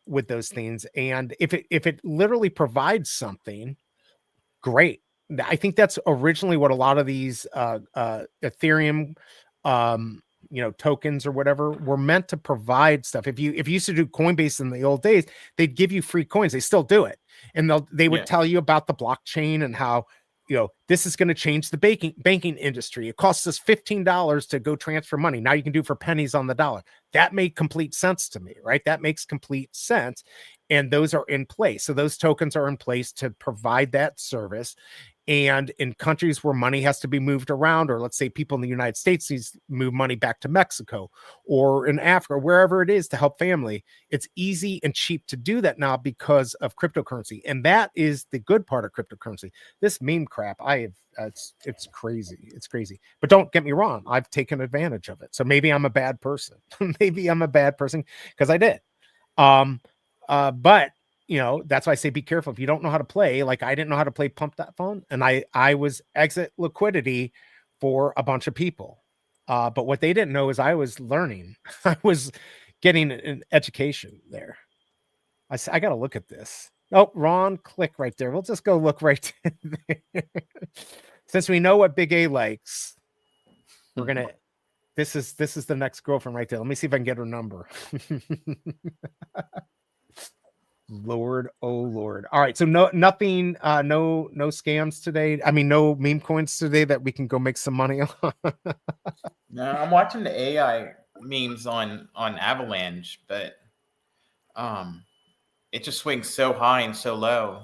[SPEAKER 2] with those things. And if it literally provides something, great. I think that's originally what a lot of these Ethereum tokens or whatever were meant to provide stuff. If you used to do Coinbase in the old days, they'd give you free coins. They still do it. And they would tell you about the blockchain and how, this is going to change the banking industry. It costs us $15 to go transfer money. Now you can do it for pennies on the dollar. That made complete sense to me, right? That makes complete sense. And those are in place. So those tokens are in place to provide that service. And in countries where money has to be moved around, or let's say people in the United States needs to move money back to Mexico or in Africa, wherever it is to help family, it's easy and cheap to do that now because of cryptocurrency. And that is the good part of cryptocurrency. This meme crap, it's crazy. It's crazy. But don't get me wrong, I've taken advantage of it. So maybe I'm a bad person. Maybe I'm a bad person because I did. But that's why I say be careful. If you don't know how to play, like I didn't know how to play Pump That Phone, and I was exit liquidity for a bunch of people. But what they didn't know is I was learning. I was getting an education there. I got to look at this. Oh, wrong click right there. We'll just go look right there. Since we know what BigA likes, we're going to, this is the next girlfriend right there. Let me see if I can get her number. Lord, oh Lord. All right. So nothing, no scams today. I mean, no meme coins today that we can go make some money on.
[SPEAKER 5] No, I'm watching the AI memes on Avalanche, but it just swings so high and so low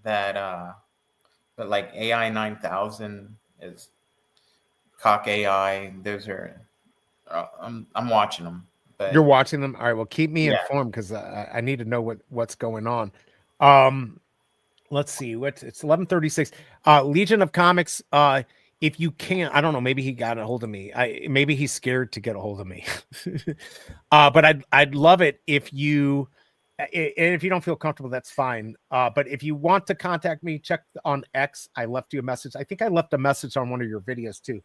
[SPEAKER 5] that but like AI 9000 is Cock AI. Those are I'm watching them. But
[SPEAKER 2] you're watching them. All right. Well, keep me informed because I need to know what's going on. Let's see it's 11:36. Legion of Comics. If you can't, I don't know, maybe he got a hold of me. Maybe he's scared to get a hold of me. But I'd love it if you, and if you don't feel comfortable, that's fine. But if you want to contact me, check on X. I left you a message. I think I left a message on one of your videos too.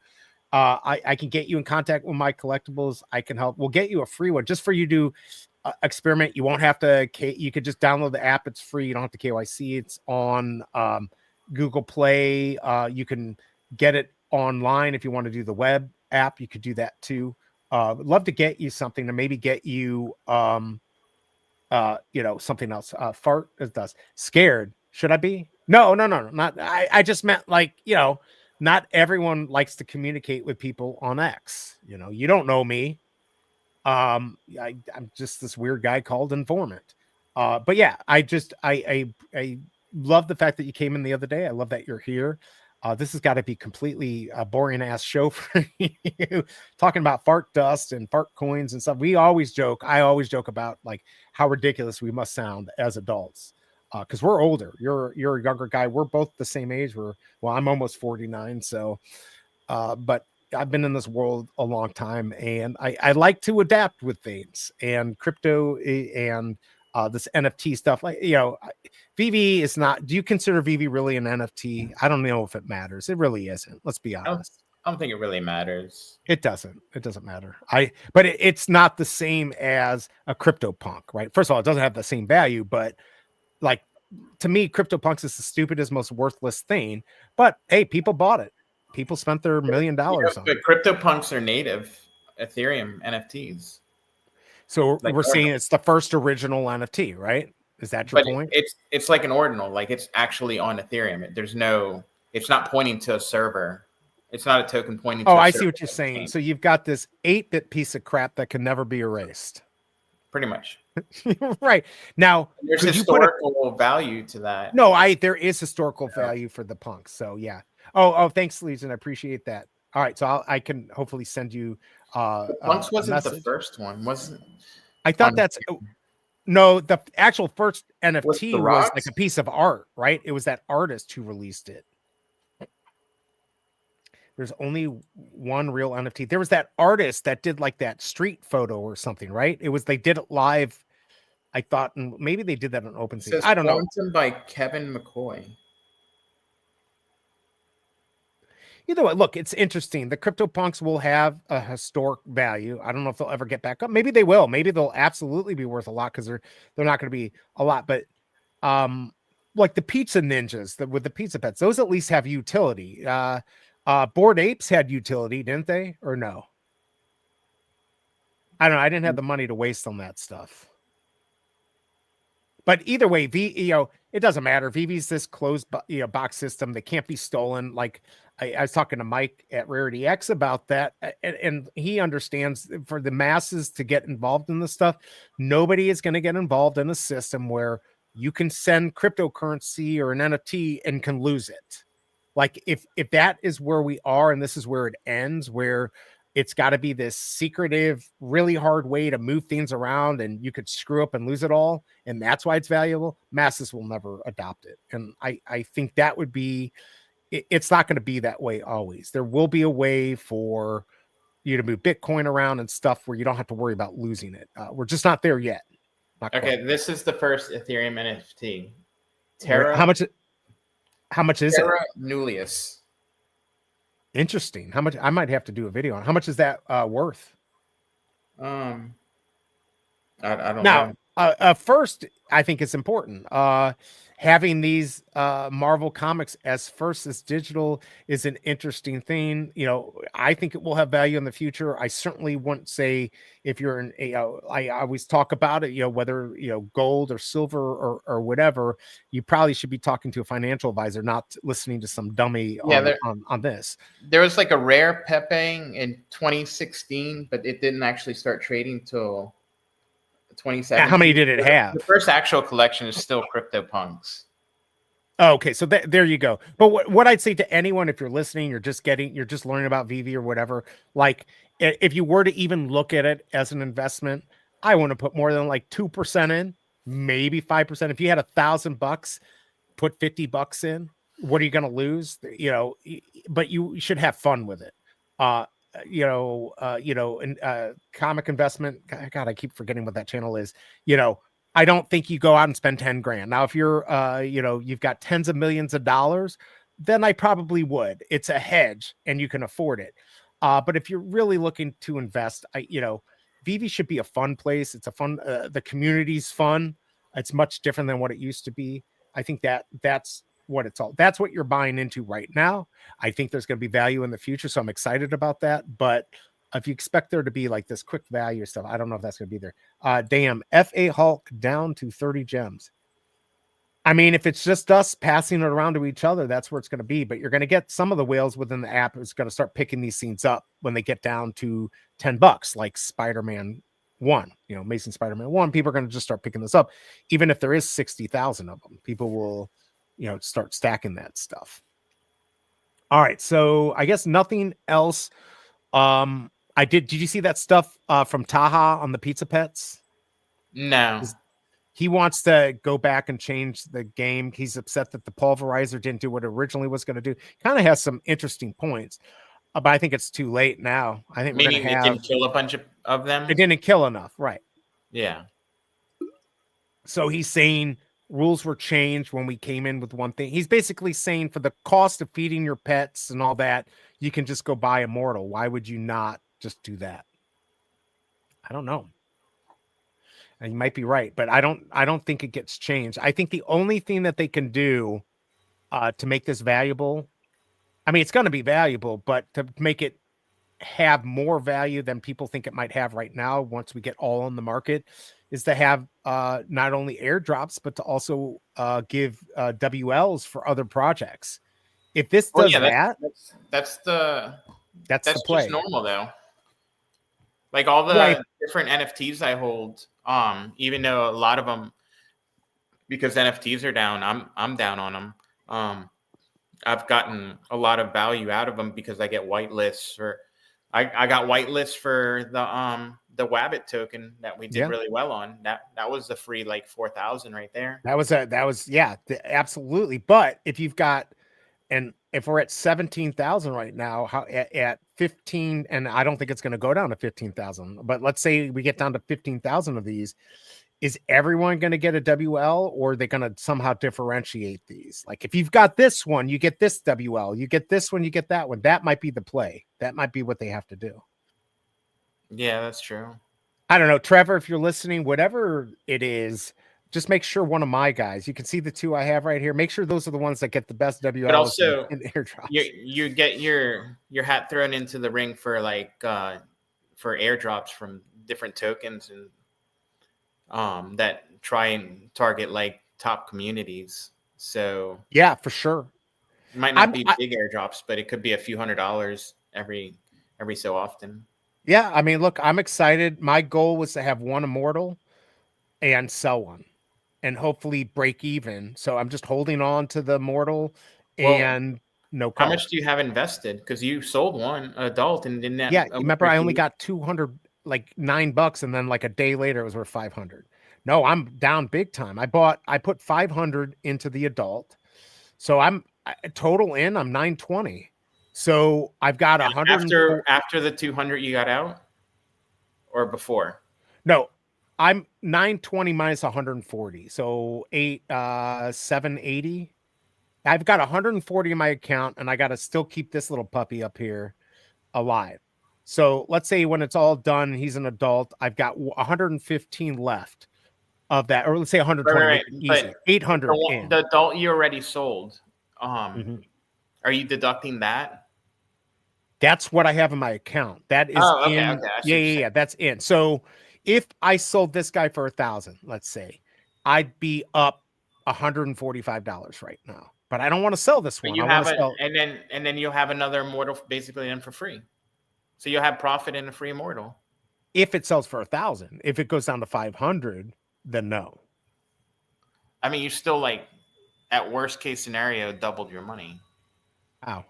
[SPEAKER 2] I can get you in contact with my collectibles. I can help. We'll get you a free one just for you to experiment. You won't have to. You could just download the app. It's free. You don't have to KYC. It's on Google Play. You can get it online if you want to do the web app. You could do that too. Love to get you something to maybe get you something else. Fart does. Scared. Should I be? No. Not. I just meant like not everyone likes to communicate with people on X. You don't know me. I'm just this weird guy called Informmint. But yeah, I love the fact that you came in the other day. I love that you're here. This has got to be completely a boring ass show for you, talking about fart dust and fart coins and stuff. I always joke about like how ridiculous we must sound as adults. Because we're older. You're a younger guy. We're both the same age. I'm almost 49. So, but I've been in this world a long time, and I like to adapt with things and crypto and this NFT stuff. Like VEVE is not. Do you consider VEVE really an NFT? I don't know if it matters. It really isn't. Let's be honest.
[SPEAKER 5] I don't think it really matters.
[SPEAKER 2] It doesn't matter. But it's not the same as a CryptoPunk, right? First of all, it doesn't have the same value, but like to me, CryptoPunks is the stupidest, most worthless thing. But hey, people bought it. People spent their $1 million on
[SPEAKER 5] but
[SPEAKER 2] it.
[SPEAKER 5] CryptoPunks are native Ethereum NFTs.
[SPEAKER 2] So
[SPEAKER 5] Like
[SPEAKER 2] we're saying
[SPEAKER 5] ordinal.
[SPEAKER 2] it's the first original NFT, right? Is that your
[SPEAKER 5] But
[SPEAKER 2] point?
[SPEAKER 5] it's like an ordinal, like it's actually on Ethereum. It's not pointing to a server. It's not a token pointing to
[SPEAKER 2] Oh,
[SPEAKER 5] a
[SPEAKER 2] I
[SPEAKER 5] server.
[SPEAKER 2] see what you're saying. So you've got this 8-bit piece of crap that can never be erased.
[SPEAKER 5] Pretty much.
[SPEAKER 2] Right. Now,
[SPEAKER 5] There's
[SPEAKER 2] could you put a
[SPEAKER 5] historical value to that.
[SPEAKER 2] No, there is historical value for the punks. So yeah. Oh, thanks, Legion. I appreciate that. All right, so I can hopefully send you
[SPEAKER 5] Punks
[SPEAKER 2] a
[SPEAKER 5] wasn't the
[SPEAKER 2] message.
[SPEAKER 5] first one, wasn't?
[SPEAKER 2] I thought that's no, the actual first
[SPEAKER 5] Was
[SPEAKER 2] NFT
[SPEAKER 5] the
[SPEAKER 2] was like
[SPEAKER 5] Rocks?
[SPEAKER 2] a piece of art, right? It was that artist who released it. There's only one real NFT. There was that artist that did like that street photo or something, right? They did it live. I thought, and maybe they did that on
[SPEAKER 5] It
[SPEAKER 2] OpenSea.
[SPEAKER 5] says
[SPEAKER 2] I don't know.
[SPEAKER 5] Quantum by Kevin McCoy.
[SPEAKER 2] Either way, look, it's interesting. The CryptoPunks will have a historic value. I don't know if they'll ever get back up. Maybe they will. Maybe they'll absolutely be worth a lot because they're not going to be a lot. But like the Pizza Ninjas with the Pizza Pets, those at least have utility. Bored Apes had utility, didn't they? Or no? I don't know. I didn't have the money to waste on that stuff. But either way, it doesn't matter. VeVe's this closed, box system that can't be stolen. Like I was talking to Mike at Rarity X about that, and he understands for the masses to get involved in this stuff, nobody is going to get involved in a system where you can send cryptocurrency or an NFT and can lose it. Like if that is where we are, and this is where it ends, where it's got to be this secretive, really hard way to move things around, and you could screw up and lose it all, and that's why it's valuable. Masses will never adopt it, and I think that would be. It's not going to be that way always. There will be a way for you to move Bitcoin around and stuff where you don't have to worry about losing it. We're just not there yet. Not
[SPEAKER 5] Okay,
[SPEAKER 2] quite.
[SPEAKER 5] this is the first Ethereum NFT.
[SPEAKER 2] How much is
[SPEAKER 5] Terra
[SPEAKER 2] it?
[SPEAKER 5] Nullius.
[SPEAKER 2] Interesting. How much? I might have to do a video on how much is that worth?
[SPEAKER 5] I don't know.
[SPEAKER 2] First, I think it's important. Having these Marvel comics as first as digital is an interesting thing. I think it will have value in the future. I certainly wouldn't say if you're in I always talk about it, whether gold or silver or whatever, you probably should be talking to a financial advisor, not listening to some dummy on this.
[SPEAKER 5] There was like a rare Pepe in 2016, but it didn't actually start trading till 2017.
[SPEAKER 2] How many did it have?
[SPEAKER 5] The first actual collection is still CryptoPunks.
[SPEAKER 2] Okay, so there you go. But what I'd say to anyone, if you're listening, you're just learning about VeVe or whatever, like if you were to even look at it as an investment, I want to put more than like 2% in, maybe 5%. If you had $1,000, put $50 in. What are you going to lose? But you should have fun with it. Comic investment. God, I keep forgetting what that channel is. I don't think you go out and spend 10 grand. Now, if you're, you've got tens of millions of dollars, then I probably would. It's a hedge and you can afford it. But if you're really looking to invest, VeVe should be a fun place. It's a fun, the community's fun. It's much different than what it used to be. I think that's what it's all. That's what you're buying into right now. I think there's going to be value in the future. So I'm excited about that. But if you expect there to be like this quick value stuff, I don't know if that's going to be there. Damn, FA Hulk down to 30 gems. I mean, if it's just us passing it around to each other, that's where it's going to be. But you're going to get some of the whales within the app is going to start picking these scenes up when they get down to $10, like Spider-Man 1. Amazing Spider-Man 1. People are going to just start picking this up, even if there is 60,000 of them. People will, start stacking that stuff. All right, so I guess nothing else. Did you see that stuff from Taha on the Pizza Pets?
[SPEAKER 5] No.
[SPEAKER 2] He wants to go back and change the game. He's upset that the pulverizer didn't do what it originally was going to do. Kind of has some interesting points, but I think it's too late now. I think
[SPEAKER 5] Meaning it didn't kill a bunch of them?
[SPEAKER 2] It didn't kill enough, right?
[SPEAKER 5] Yeah.
[SPEAKER 2] So he's saying rules were changed when we came in with one thing. He's basically saying for the cost of feeding your pets and all that, you can just go buy Immortal. Why would you not just do that? I don't know. And you might be right, but I don't think it gets changed. I think the only thing that they can do to make this valuable I mean, it's going to be valuable, but to make it have more value than people think it might have right now, once we get all on the market, is to have not only airdrops, but to also give WLs for other projects. If this
[SPEAKER 5] Well,
[SPEAKER 2] does
[SPEAKER 5] yeah,
[SPEAKER 2] that,
[SPEAKER 5] that's the
[SPEAKER 2] that's the
[SPEAKER 5] just
[SPEAKER 2] play.
[SPEAKER 5] normal though. Like all the
[SPEAKER 2] Right.
[SPEAKER 5] different NFTs I hold, even though a lot of them, because NFTs are down, I'm down on them. I've gotten a lot of value out of them because I get whitelists, or I got whitelists for the Wabbit token that we did
[SPEAKER 2] Yeah.
[SPEAKER 5] really well on. That was the free like 4,000 right there.
[SPEAKER 2] That was yeah, absolutely. But if you've got, and if we're at 17,000 right now, how at 15, and I don't think it's going to go down to 15,000, but let's say we get down to 15,000 of these, is everyone going to get a WL, or are they going to somehow differentiate these? Like if you've got this one, you get this WL, you get this one, you get that one. That might be the play. That might be what they have to do.
[SPEAKER 5] Yeah, that's true.
[SPEAKER 2] I don't know, Trevor, if you're listening, whatever it is, just make sure one of my guys, you can see the two I have right here. Make sure those are the ones that get the best WLs
[SPEAKER 5] But also,
[SPEAKER 2] in airdrops.
[SPEAKER 5] you get your hat thrown into the ring for like for airdrops from different tokens and that try and target like top communities. So
[SPEAKER 2] yeah, for sure.
[SPEAKER 5] it might not be big airdrops, but it could be a few $100s every so often.
[SPEAKER 2] Yeah, I mean, look, I'm excited. My goal was to have one immortal and sell one, and hopefully break even. So I'm just holding on to the immortal and no color.
[SPEAKER 5] How much do you have invested? Because you sold one adult and didn't.
[SPEAKER 2] Yeah, remember I only got 200, like $9, and then like a day later it was worth 500. No, I'm down big time. I put 500 into the adult, so I'm total in. I'm 920. So I've got 100
[SPEAKER 5] after the 200 you got out, or before?
[SPEAKER 2] No, I'm 920 minus 140, so 780. I've got 140 in my account, and I got to still keep this little puppy up here alive. So let's say when it's all done, he's an adult. I've got 115 left of that, or let's say 120.
[SPEAKER 5] Right.
[SPEAKER 2] Easy. 800.
[SPEAKER 5] The adult you already sold.
[SPEAKER 2] Mm-hmm.
[SPEAKER 5] Are you deducting that?
[SPEAKER 2] That's what I have in my account. That is in. Yeah. That's in. So if I sold this guy for 1,000, let's say, I'd be up $145 right now. But I don't want to sell this one.
[SPEAKER 5] And then you'll have another immortal basically in for free. So you'll have profit in a free immortal.
[SPEAKER 2] If it sells for 1,000. If it goes down to 500, then no.
[SPEAKER 5] I mean, you still like, at worst case scenario, doubled your money.
[SPEAKER 2] Ow.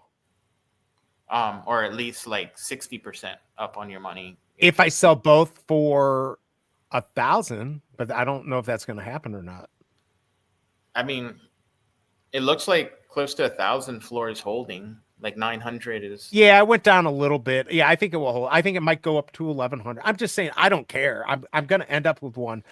[SPEAKER 5] Or at least like 60% up on your money.
[SPEAKER 2] If I sell both for 1,000, but I don't know if that's going to happen or not.
[SPEAKER 5] I mean, it looks like close to 1,000 floor is holding. Like 900 is.
[SPEAKER 2] Yeah, I went down a little bit. Yeah, I think it will hold. I think it might go up to 1,100. I'm just saying, I don't care. I'm going to end up with one.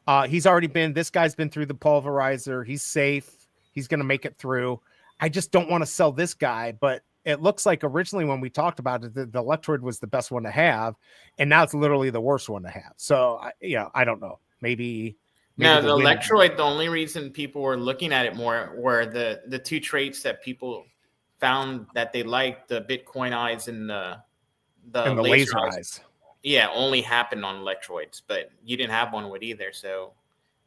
[SPEAKER 2] This guy's been through the pulverizer. He's safe. He's going to make it through. I just don't want to sell this guy, but it looks like originally when we talked about it, the Electroid was the best one to have, and now it's literally the worst one to have. So, I don't know. Maybe
[SPEAKER 5] no, the Electroid, the only reason people were looking at it more were the two traits that people found that they liked, the Bitcoin eyes and the laser eyes. Yeah, only happened on Electroids, but you didn't have one with either. So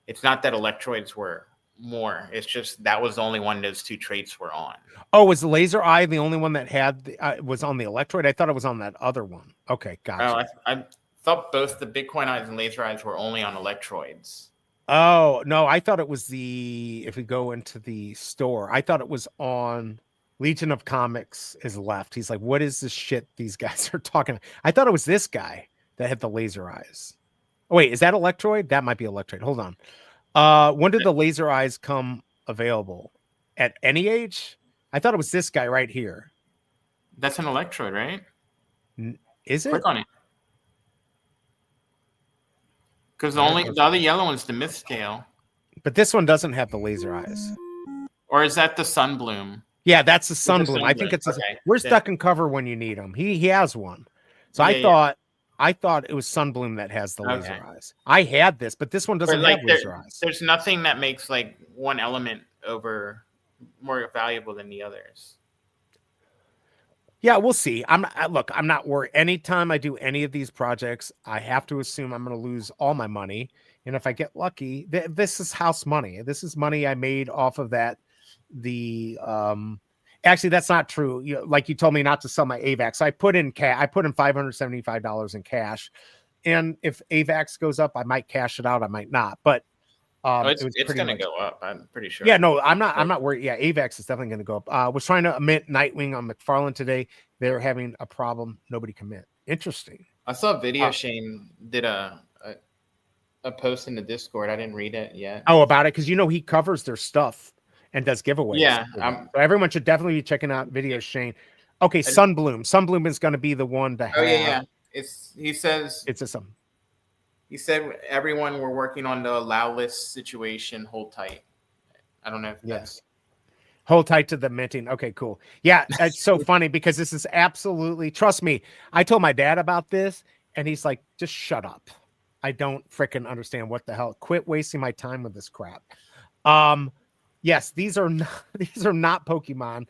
[SPEAKER 5] it's not that Electroids were more. It's just that was the only one those two traits were on.
[SPEAKER 2] Oh, was the laser eye the only one that had was on the Electroid? I thought it was on that other one. Okay, gotcha.
[SPEAKER 5] Oh, I thought both the Bitcoin eyes and laser eyes were only on Electroids.
[SPEAKER 2] Oh, no, I thought it was if we go into the store, I thought it was on Legion of Comics is left. He's like, what is this shit these guys are talking about? I thought it was this guy that had the laser eyes. Oh, wait, is that Electroid? That might be Electroid. Hold on. When did the laser eyes come available? At any age? I thought it was this guy right here.
[SPEAKER 5] That's an Electroid, right?
[SPEAKER 2] Is it?
[SPEAKER 5] Click on it. Because the other yellow one's the Myth Scale.
[SPEAKER 2] But this one doesn't have the laser eyes.
[SPEAKER 5] Or is that the Sunbloom?
[SPEAKER 2] Yeah, that's the Sunbloom. I think it's where's Duck and Cover when you need him? He has one. So I thought it was Sunbloom that has the laser eyes. I had this, but this one doesn't have laser eyes.
[SPEAKER 5] There's nothing that makes like one element more valuable than the others.
[SPEAKER 2] Yeah, we'll see. I'm not worried. Anytime I do any of these projects, I have to assume I'm going to lose all my money. And if I get lucky, this is house money. This is money I made off of that. Actually, that's not true. Like you told me not to sell my AVAX. I put in $575 in cash. And if AVAX goes up, I might cash it out. I might not. But
[SPEAKER 5] it's going to go up. I'm pretty sure.
[SPEAKER 2] Yeah, no, I'm not worried. Yeah, AVAX is definitely going to go up. Was trying to mint Nightwing on McFarlane today. They're having a problem. Nobody can mint. Interesting.
[SPEAKER 5] I saw Video Shane did a post in the Discord. I didn't read it yet.
[SPEAKER 2] Oh, about it, because he covers their stuff and does giveaways.
[SPEAKER 5] Yeah,
[SPEAKER 2] so everyone should definitely be checking out Video Shane. Okay, Sunbloom. Sunbloom is going to be the one to have.
[SPEAKER 5] Oh yeah. He says
[SPEAKER 2] it's a some.
[SPEAKER 5] He said, everyone, we're working on the allow list situation. Hold tight. I don't know if that's...
[SPEAKER 2] Hold tight to the minting. Okay, cool. Yeah, it's so funny because this is absolutely... Trust me, I told my dad about this, and he's like, just shut up. I don't freaking understand what the hell. Quit wasting my time with this crap. Yes, these are not Pokemon.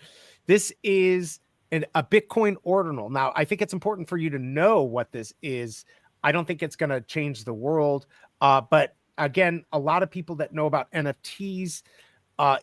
[SPEAKER 2] This is a Bitcoin ordinal. Now, I think it's important for you to know what this is. I don't think it's going to change the world. But again, a lot of people that know about NFTs,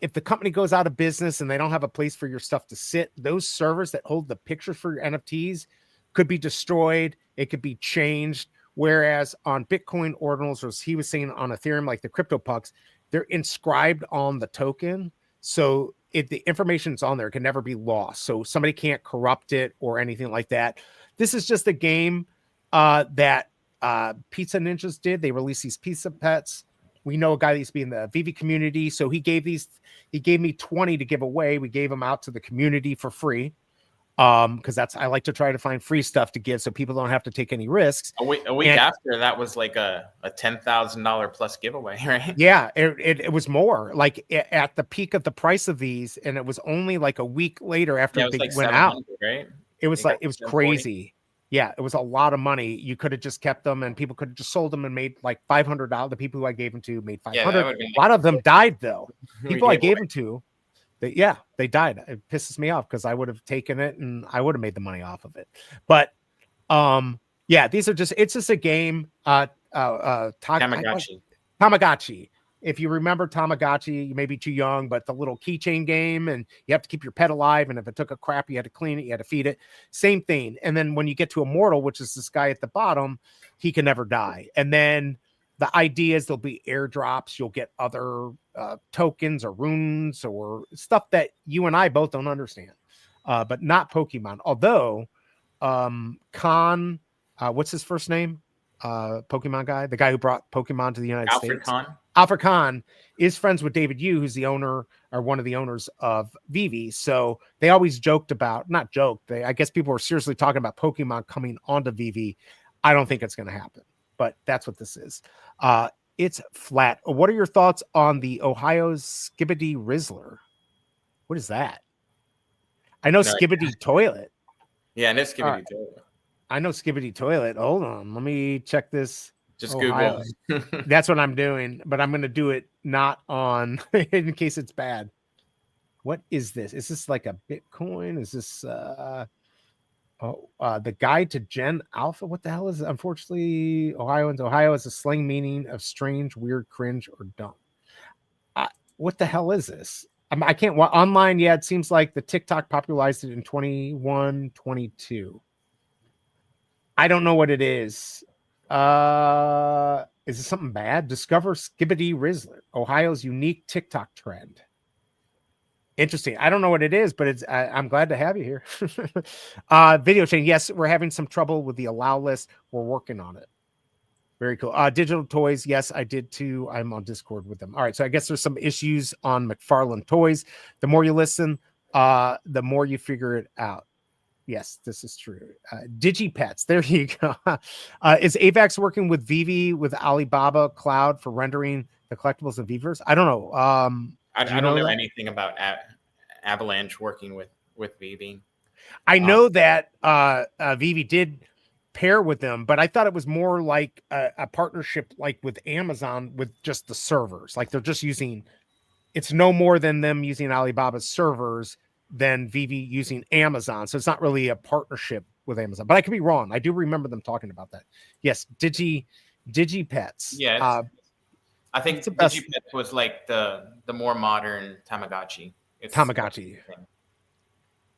[SPEAKER 2] if the company goes out of business and they don't have a place for your stuff to sit, those servers that hold the pictures for your NFTs could be destroyed. It could be changed. Whereas on Bitcoin ordinals, or as he was saying on Ethereum, like the CryptoPunks, they're inscribed on the token. So if the information's on there, it can never be lost. So somebody can't corrupt it or anything like that. This is just a game that Pizza Ninjas did. They released these pizza pets. We know a guy that used to be in the VV community, so he gave me 20 to give away. We gave them out to the community for free, because I like to try to find free stuff to give so people don't have to take any risks.
[SPEAKER 5] A week after that was like a $10,000 plus giveaway, right?
[SPEAKER 2] Yeah, it was more like at the peak of the price of these, and it was only like a week later after they went out.
[SPEAKER 5] Right?
[SPEAKER 2] It was crazy. Yeah, it was a lot of money. You could have just kept them, and people could have just sold them and made like $500. The people who I gave them to made $500. A lot of them died, though. People I gave them to, they died. It pisses me off because I would have taken it and I would have made the money off of it. But these are it's just a game. Tamagotchi. If you remember Tamagotchi, you may be too young, but the little keychain game, and you have to keep your pet alive. And if it took a crap, you had to clean it, you had to feed it. Same thing. And then when you get to Immortal, which is this guy at the bottom, he can never die. And then the idea is there'll be airdrops. You'll get other tokens or runes or stuff that you and I both don't understand, but not Pokemon. Although what's his first name? Pokemon guy, the guy who brought Pokemon to the United States. Alfred Kahn is friends with David Yu, who's the owner or one of the owners of VEVE. So they always I guess people were seriously talking about Pokemon coming onto VEVE. I don't think it's going to happen, but that's what this is. It's flat. What are your thoughts on the Ohio's Skibidi Rizzler? What is that? I know Skibidi Toilet.
[SPEAKER 5] Yeah, and it's Skibidi Toilet.
[SPEAKER 2] I know Skibidi Toilet. Hold on. Let me check this.
[SPEAKER 5] Just
[SPEAKER 2] Ohio.
[SPEAKER 5] Google.
[SPEAKER 2] That's what I'm doing, but I'm going to do it not on in case it's bad. What is this? Is this like a Bitcoin? Is this the guide to Gen Alpha? What the hell is it? Unfortunately, Ohio is a slang meaning of strange, weird, cringe, or dumb. What the hell is this? I can't online. Yeah, it seems like the TikTok popularized it in 21, 22. I don't know what it is. Is it something bad? Discover Skibidi Rizzler, Ohio's unique TikTok trend. Interesting. I don't know what it is, but I'm glad to have you here. Video chain. Yes, we're having some trouble with the allow list. We're working on it. Very cool. Digital toys. Yes, I did too. I'm on Discord with them. All right. So I guess there's some issues on McFarlane Toys. The more you listen, the more you figure it out. Yes, this is true. DigiPets. There you go. Is AVAX working with VEVE with Alibaba Cloud for rendering the collectibles and Weavers? I don't know.
[SPEAKER 5] I don't know anything about Avalanche working with VEVE.
[SPEAKER 2] I know that VEVE did pair with them, but I thought it was more like a partnership like with Amazon with just the servers. Like they're just using, it's no more than them using Alibaba's servers than VEVE using Amazon. So it's not really a partnership with Amazon, but I could be wrong. I do remember them talking about that. Yes. Digipets.
[SPEAKER 5] Yes. I think
[SPEAKER 2] it's the best-
[SPEAKER 5] Digipets was like the more modern Tamagotchi. It's
[SPEAKER 2] Tamagotchi.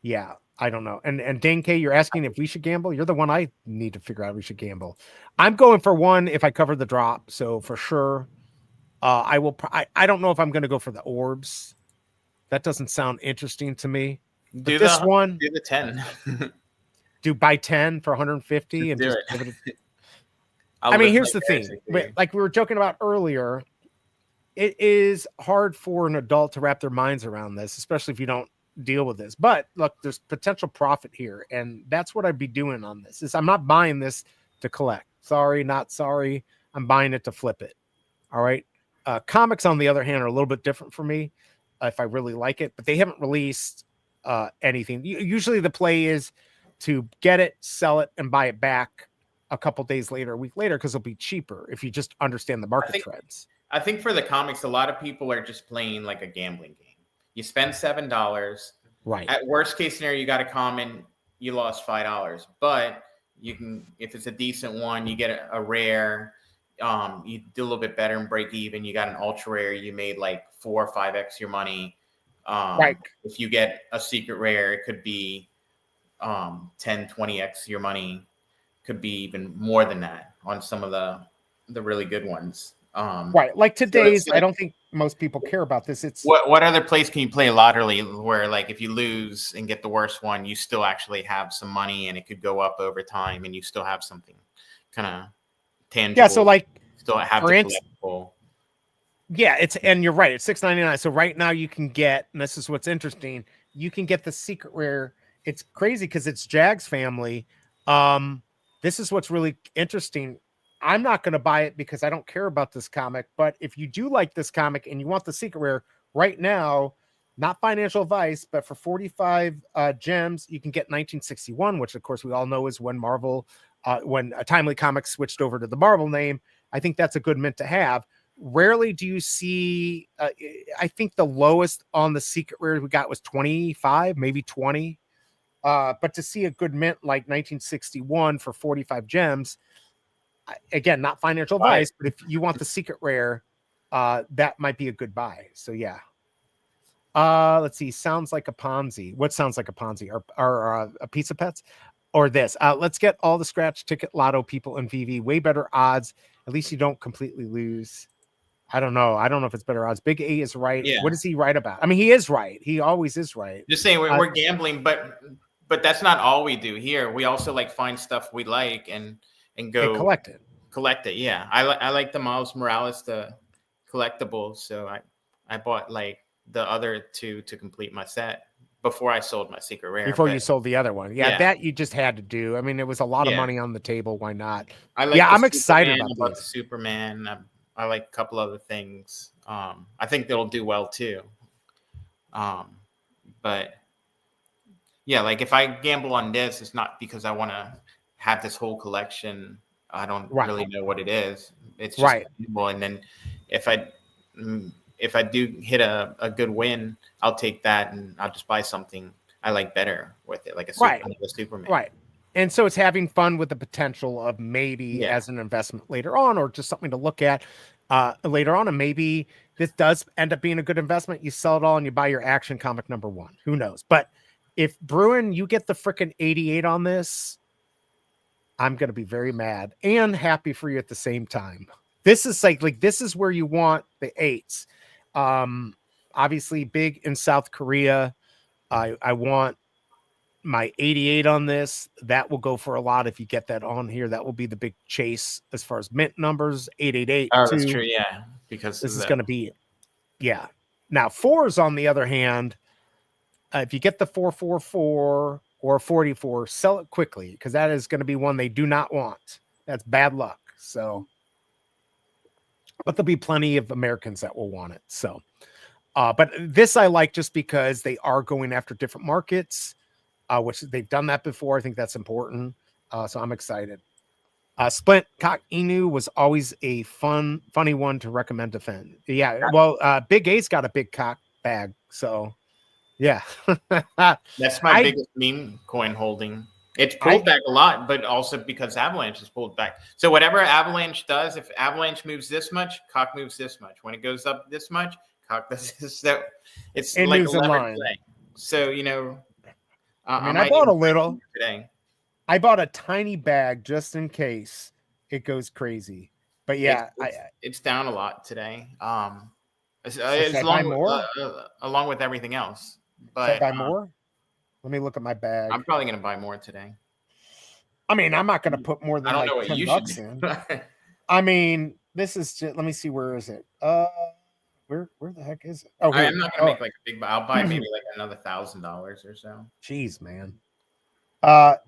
[SPEAKER 2] Yeah, I don't know. And Dane K, you're asking if we should gamble. You're the one I need to figure out we should gamble. I'm going for one if I cover the drop. So for sure, I will. I don't know if I'm going to go for the orbs. That doesn't sound interesting to me.
[SPEAKER 5] Do
[SPEAKER 2] this
[SPEAKER 5] the,
[SPEAKER 2] one,
[SPEAKER 5] do the 10.
[SPEAKER 2] do buy 10 for 150 and
[SPEAKER 5] do
[SPEAKER 2] just
[SPEAKER 5] it.
[SPEAKER 2] give it.
[SPEAKER 5] I'll
[SPEAKER 2] I mean,
[SPEAKER 5] live
[SPEAKER 2] here's the thing.
[SPEAKER 5] vicariously.
[SPEAKER 2] Like we were joking about earlier, it is hard for an adult to wrap their minds around this, especially if you don't deal with this. But look, there's potential profit here, and that's what I'd be doing on this. Is I'm not buying this to collect. Sorry, not sorry. I'm buying it to flip it. All right. Comics, on the other hand, are a little bit different for me if I really like it, but they haven't released anything. Usually the play is to get it, sell it, and buy it back a couple days later, a week later, because it'll be cheaper if you just understand the market trends.
[SPEAKER 5] I think for the comics, a lot of people are just playing like a gambling game. You spend $7.
[SPEAKER 2] Right.
[SPEAKER 5] At worst case scenario, you got a common, you lost $5. But you can, if it's a decent one, you get a rare. You do a little bit better and break even. You got an ultra rare, you made like 4 or 5x your money.
[SPEAKER 2] Right.
[SPEAKER 5] If you get a secret rare, it could be 10, 20x your money. Could be even more than that on some of the really good ones.
[SPEAKER 2] Right. Like today's,
[SPEAKER 5] so like,
[SPEAKER 2] I don't think most people care about this. It's
[SPEAKER 5] what other place can you play lottery where like if you lose and get the worst one, you still actually have some money and it could go up over time and you still have something kind of tangible.
[SPEAKER 2] Yeah. So like,
[SPEAKER 5] still have
[SPEAKER 2] for
[SPEAKER 5] the
[SPEAKER 2] instance,
[SPEAKER 5] collectible.
[SPEAKER 2] yeah, and you're right. It's $6.99. So right now you can get, and this is what's interesting, you can get the secret rare. It's crazy because it's Jag's family. This is what's really interesting. I'm not going to buy it because I don't care about this comic. But if you do like this comic and you want the secret rare right now, not financial advice, but for 45 gems, you can get 1961, which of course we all know is when Marvel, when Timely Comics switched over to the Marvel name. I think that's a good mint to have. Rarely do you see, I think the lowest on the secret rare we got was 25, maybe 20. But to see a good mint like 1961 for 45 gems, again, not financial advice, but if you want the secret rare, that might be a good buy. So yeah. Let's see. Sounds like a Ponzi. What sounds like a Ponzi? Or a Pizza Pets? Or this? Let's get all the scratch ticket lotto people in VV. Way better odds. At least you don't completely lose. I don't know. I don't know if it's better odds. BigA is right.
[SPEAKER 5] Yeah.
[SPEAKER 2] What is he right about? I mean, he is right. He always is right.
[SPEAKER 5] Just saying we're gambling, but that's not all we do here. We also like find stuff we like and go
[SPEAKER 2] And collect it.
[SPEAKER 5] Collect it. Yeah. I like the Miles Morales, the collectibles. So I bought like the other two to complete my set before I sold my secret rare.
[SPEAKER 2] Before you sold the other one. Yeah, that you just had to do. I mean, it was a lot of money on the table. Why not? I'm excited about
[SPEAKER 5] the Superman. I like a couple other things. I think they'll do well too. But yeah, like if I gamble on this, it's not because I want to have this whole collection. I don't really know what it is. It's just valuable. And then if I do hit a good win, I'll take that and I'll just buy something I like better with it, like a Superman.
[SPEAKER 2] Right. And so it's having fun with the potential of maybe as an investment later on, or just something to look at later on. And maybe this does end up being a good investment. You sell it all and you buy your Action comic number 1. Who knows? But if Bruin, you get the freaking 88 on this, I'm going to be very mad and happy for you at the same time. This is like this is where you want the 8s. Obviously big in South Korea. I want my 88 on this. That will go for a lot if you get that on here. That will be the big chase as far as mint numbers. 888.
[SPEAKER 5] Oh, that's true. Yeah, because
[SPEAKER 2] this is going to be, Now 4s on the other hand, if you get the 444 or 44, sell it quickly because that is going to be one they do not want. That's bad luck. So, but there'll be plenty of Americans that will want it. So, but this I like just because they are going after different markets, which they've done that before. I think that's important. So I'm excited. Splint Cock Inu was always a funny one to recommend defend. Yeah. Well, Big A's got a big cock bag. So Yeah.
[SPEAKER 5] That's my biggest meme coin holding. It's pulled back a lot, but also because Avalanche has pulled back. So whatever Avalanche does, if Avalanche moves this much, Cock moves this much. When it goes up this much, Cock does this. So it's
[SPEAKER 2] It
[SPEAKER 5] like
[SPEAKER 2] moves
[SPEAKER 5] a
[SPEAKER 2] in
[SPEAKER 5] levered
[SPEAKER 2] line.
[SPEAKER 5] play. So, you know,
[SPEAKER 2] I mean, I bought a little
[SPEAKER 5] today.
[SPEAKER 2] I bought a tiny bag just in case it goes crazy. But yeah,
[SPEAKER 5] it's down a lot today.
[SPEAKER 2] should I buy more?
[SPEAKER 5] Along with everything else. But
[SPEAKER 2] should I buy more? Let me look at my bag.
[SPEAKER 5] I'm probably going to buy more today.
[SPEAKER 2] I mean, I'm not going to put more than like $10 in. I mean, this is just, let me see, where is it? Where the heck is it? Oh,
[SPEAKER 5] I'm not going to make like a big buy. I'll buy maybe like another $1,000 or so.
[SPEAKER 2] Jeez, man.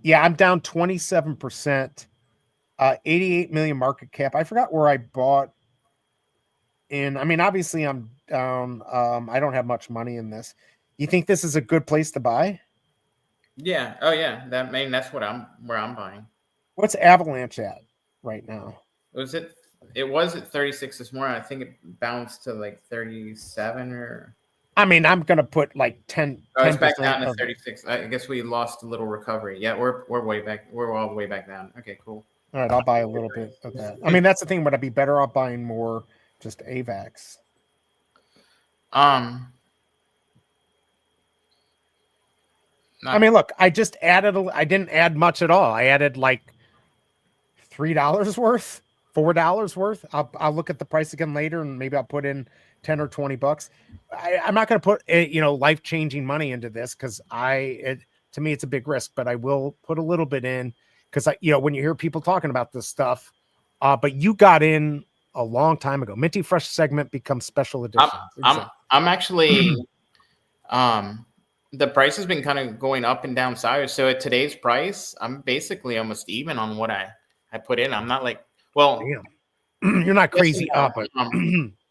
[SPEAKER 2] Yeah, I'm down 27%. 88 million market cap. I forgot where I bought in. I mean, obviously I'm down. I don't have much money in this. You think this is a good place to buy?
[SPEAKER 5] Yeah. Oh yeah. That's where I'm buying.
[SPEAKER 2] What's Avalanche at right now?
[SPEAKER 5] It was at 36 this morning. I think it bounced to like 37 or.
[SPEAKER 2] I mean, I'm gonna put like 10.
[SPEAKER 5] Oh, it's back down to 36. I guess we lost a little recovery. Yeah, we're way back. We're all the way back down. Okay, cool.
[SPEAKER 2] All right, I'll buy a little bit of that. I mean, that's the thing. Would I be better off buying more just AVAX?
[SPEAKER 5] I
[SPEAKER 2] mean, look, I just added. I didn't add much at all. I added like $3 worth, $4 worth. I'll look at the price again later, and maybe I'll put in 10 or 20 bucks. I'm not going to put life-changing money into this because to me it's a big risk, but I will put a little bit in because when you hear people talking about this stuff, but you got in a long time ago. Minty Fresh segment becomes special edition.
[SPEAKER 5] I'm actually the price has been kind of going up and down sideways. So at today's price, I'm basically almost even on what I put in. I'm not like, well,
[SPEAKER 2] damn. You're not crazy up, but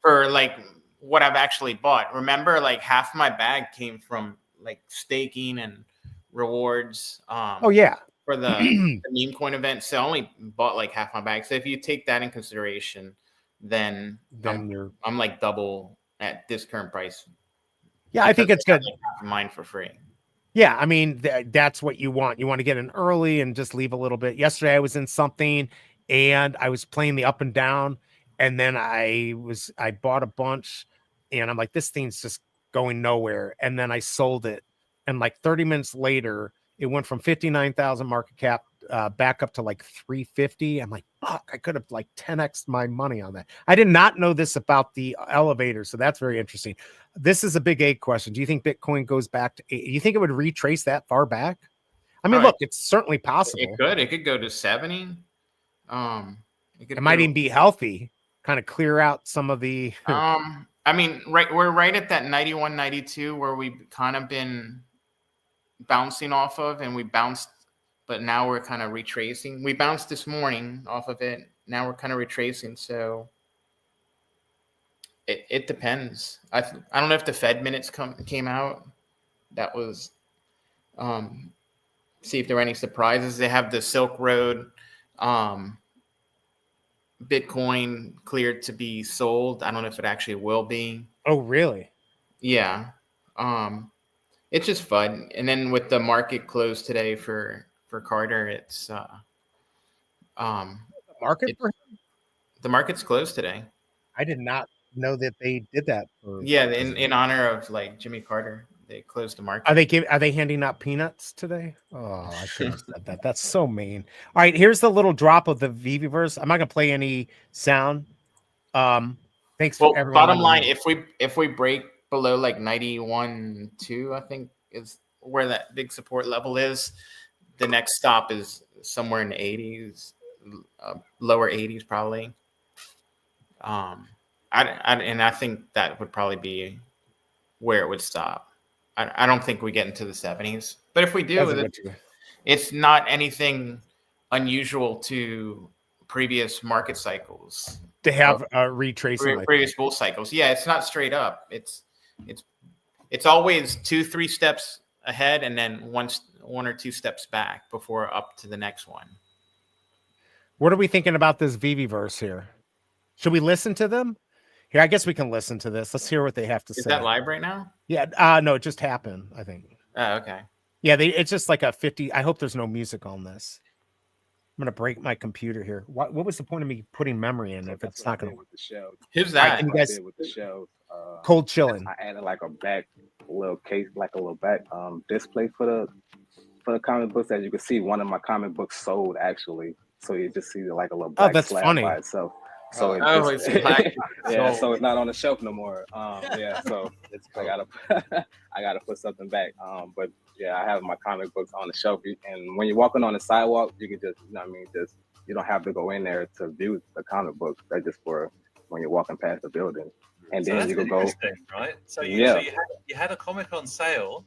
[SPEAKER 5] for like what I've actually bought. Remember, like half my bag came from like staking and rewards.
[SPEAKER 2] Oh yeah,
[SPEAKER 5] for the meme coin event. So I only bought like half my bag. So if you take that in consideration, then I'm like double at this current price.
[SPEAKER 2] Yeah, I think it's good.
[SPEAKER 5] Like mine for free.
[SPEAKER 2] Yeah, I mean that's what you want. You want to get in early and just leave a little bit. Yesterday I was in something and I was playing the up and down, and then I bought a bunch, and I'm like, this thing's just going nowhere. And then I sold it, and like 30 minutes later, it went from 59,000 market cap back up to like 350. I'm like, fuck, I could have like 10x my money on that. I did not know this about the elevator, so that's very interesting. This is a big A question. Do you think Bitcoin goes back to 8? Do you think it would retrace that far back? I mean, look, it's certainly possible.
[SPEAKER 5] It could go to 70.
[SPEAKER 2] It might even be healthy, kind of clear out some of the.
[SPEAKER 5] I mean, we're right at that 91, 92 where we've kind of been bouncing off of, and we bounced, but now we're kind of retracing. We bounced this morning off of it. Now we're kind of retracing. So it depends. I don't know if the Fed minutes came out. That was see if there were any surprises. They have the Silk Road Bitcoin cleared to be sold. I don't know if it actually will be.
[SPEAKER 2] Oh, really?
[SPEAKER 5] Yeah. It's just fun. And then with the market closed today for Carter, it's
[SPEAKER 2] market for him?
[SPEAKER 5] The market's closed today.
[SPEAKER 2] I did not know that they did that.
[SPEAKER 5] In honor of like Jimmy Carter, they closed the market.
[SPEAKER 2] Are they handing out peanuts today? Oh, I should have said that. That's so mean. All right, here's the little drop of the VEVEverse. I'm not gonna play any sound. Thanks for everyone.
[SPEAKER 5] Bottom line, if we break below like 91.2, I think is where that big support level is. The next stop is somewhere in the 80s, lower 80s probably. I think that would probably be where it would stop. I don't think we get into the 70s, but if we do, it's not anything unusual to previous market cycles
[SPEAKER 2] to have retracing
[SPEAKER 5] previous bull cycles. Yeah, it's not straight up. It's always 2-3 steps ahead and then one or two steps back before up to the next one.
[SPEAKER 2] What are we thinking about this VEVEverse here? Should we listen to them? Here, I guess we can listen to this. Let's hear what they have to
[SPEAKER 5] Is
[SPEAKER 2] say.
[SPEAKER 5] that live right now?
[SPEAKER 2] Yeah. No, it just happened, I think.
[SPEAKER 5] Oh, okay.
[SPEAKER 2] Yeah, it's just like a 50. I hope there's no music on this. I'm gonna break my computer here. What was the point of me putting memory in if it's not gonna work?
[SPEAKER 6] With the show.
[SPEAKER 5] Who's
[SPEAKER 2] Right,
[SPEAKER 5] that?
[SPEAKER 2] can you guys
[SPEAKER 6] With the show.
[SPEAKER 2] cold chilling?
[SPEAKER 6] I added like a back little case, like a little back display for the comic books. As you can see, one of my comic books sold actually. So you just see like a little black
[SPEAKER 2] that's
[SPEAKER 6] slab
[SPEAKER 2] funny.
[SPEAKER 6] by itself. So
[SPEAKER 5] It's black.
[SPEAKER 6] yeah, so it's not on the shelf no more. Yeah, so I gotta put something back. But yeah, I have my comic books on the shelf, and when you're walking on the sidewalk, you can just, you know what I mean, just you don't have to go in there to view the comic books. That's just for when you're walking past the building, and
[SPEAKER 7] So
[SPEAKER 6] then
[SPEAKER 7] that's
[SPEAKER 6] you can go.
[SPEAKER 7] interesting, right? So
[SPEAKER 6] Yeah.
[SPEAKER 7] you had a comic on sale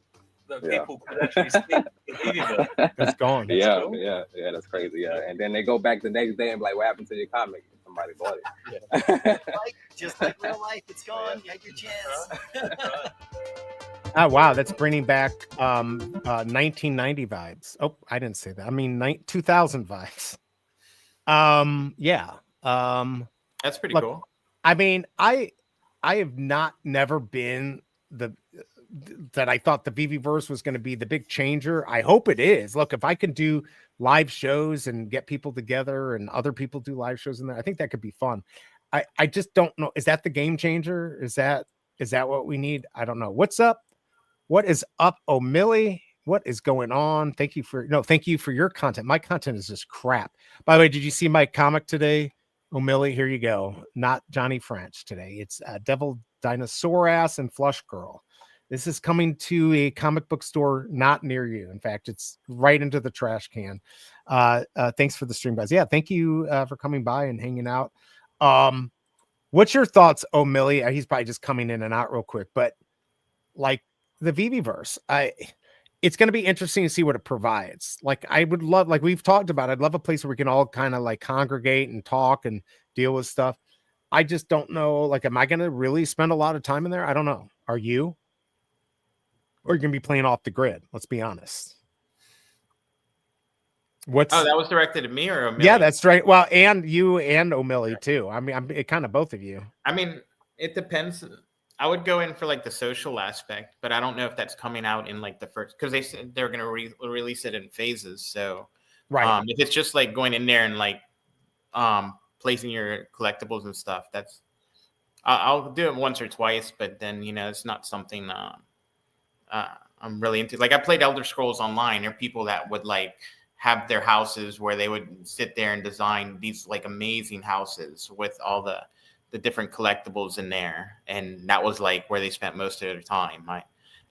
[SPEAKER 7] that
[SPEAKER 6] Yeah.
[SPEAKER 7] people could actually see. The VEVE.
[SPEAKER 2] It's gone.
[SPEAKER 6] Yeah,
[SPEAKER 7] cool.
[SPEAKER 6] yeah, that's crazy. Yeah, and then they go back the next day and be like, "What happened to your comic?" Somebody bought it.
[SPEAKER 8] Just like real life, it's gone. You had your chance.
[SPEAKER 2] Oh wow, that's bringing back 1990 vibes. Oh, I didn't say that. I mean 2000 vibes. Yeah.
[SPEAKER 5] That's pretty
[SPEAKER 2] Look,
[SPEAKER 5] cool.
[SPEAKER 2] I mean, I have never been that I thought the VeVeVerse was going to be the big changer. I hope it is. Look, if I can do live shows and get people together and other people do live shows in there, I think that could be fun. I just don't know. Is that the game changer? Is that what we need? I don't know. What's up? What is up, O'Milly? What is going on? Thank you for your content. My content is just crap. By the way, did you see my comic today? O'Milly, here you go. Not Johnny French today. It's Devil Dinosaur Ass and Flush Girl. This is coming to a comic book store not near you. In fact, it's right into the trash can. Thanks for the stream, guys. Yeah, thank you for coming by and hanging out. What's your thoughts, O'Milly? He's probably just coming in and out real quick, but like the VeVeVerse, it's going to be interesting to see what it provides. Like I would love, like we've talked about, I'd love a place where we can all kind of like congregate and talk and deal with stuff. I just don't know. Like, am I going to really spend a lot of time in there? I don't know. Are you? Or you're going to be playing off the grid? Let's be honest.
[SPEAKER 5] Oh, that was directed at me or O'Milly?
[SPEAKER 2] Yeah, that's right. Well, and you and O'Milly too. I mean, it kind of both of you.
[SPEAKER 5] I mean, it depends. I would go in for like the social aspect, but I don't know if that's coming out in like the first, because they said they're going to release it in phases. So,
[SPEAKER 2] right.
[SPEAKER 5] If it's just like going in there and like placing your collectibles and stuff, that's I'll do it once or twice, but then it's not something I'm really into. Like I played Elder Scrolls Online. There are people that would like have their houses where they would sit there and design these like amazing houses with all the different collectibles in there, and that was like where they spent most of their time.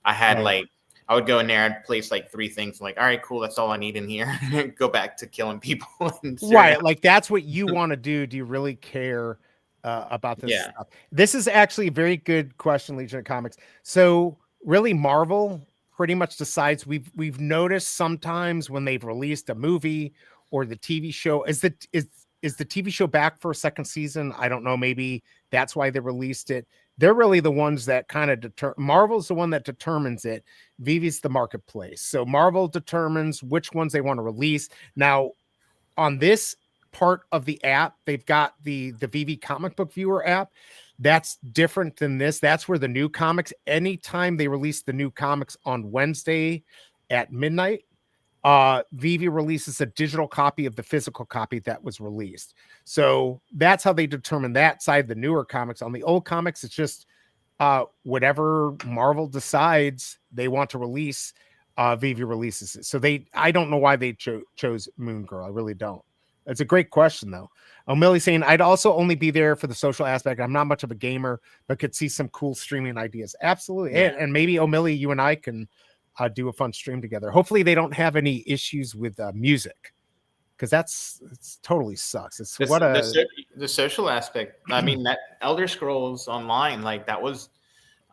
[SPEAKER 5] I had like I would go in there, I'd place like 3 things, like, all right, cool, that's all I need in here. Go back to killing people.
[SPEAKER 2] Right, like that's what you want to do. Do you really care about this stuff? This is actually a very good question, Legion of Comics. So really, Marvel pretty much decides. We've noticed sometimes when they've released a movie or the TV show, is the TV show back for a second season? I don't know. Maybe that's why they released it. They're really the ones that kind of Marvel's the one that determines it. VeVe's the marketplace. So Marvel determines which ones they want to release. Now, on this part of the app, they've got the VeVe comic book viewer app. That's different than this. That's where the new comics, anytime they release the new comics on Wednesday at midnight, VeVe releases a digital copy of the physical copy that was released. So that's how they determine that side, the newer comics. On the old comics, it's just whatever Marvel decides they want to release, VeVe releases it. So I don't know why they chose Moon Girl. I really don't. It's a great question, though. O'Milly saying, I'd also only be there for the social aspect. I'm not much of a gamer, but could see some cool streaming ideas. Absolutely. Yeah. And maybe, O'Milly, you and I can do a fun stream together. Hopefully they don't have any issues with music, because it's totally sucks. It's
[SPEAKER 5] the social aspect. I mean, that Elder Scrolls Online, like that was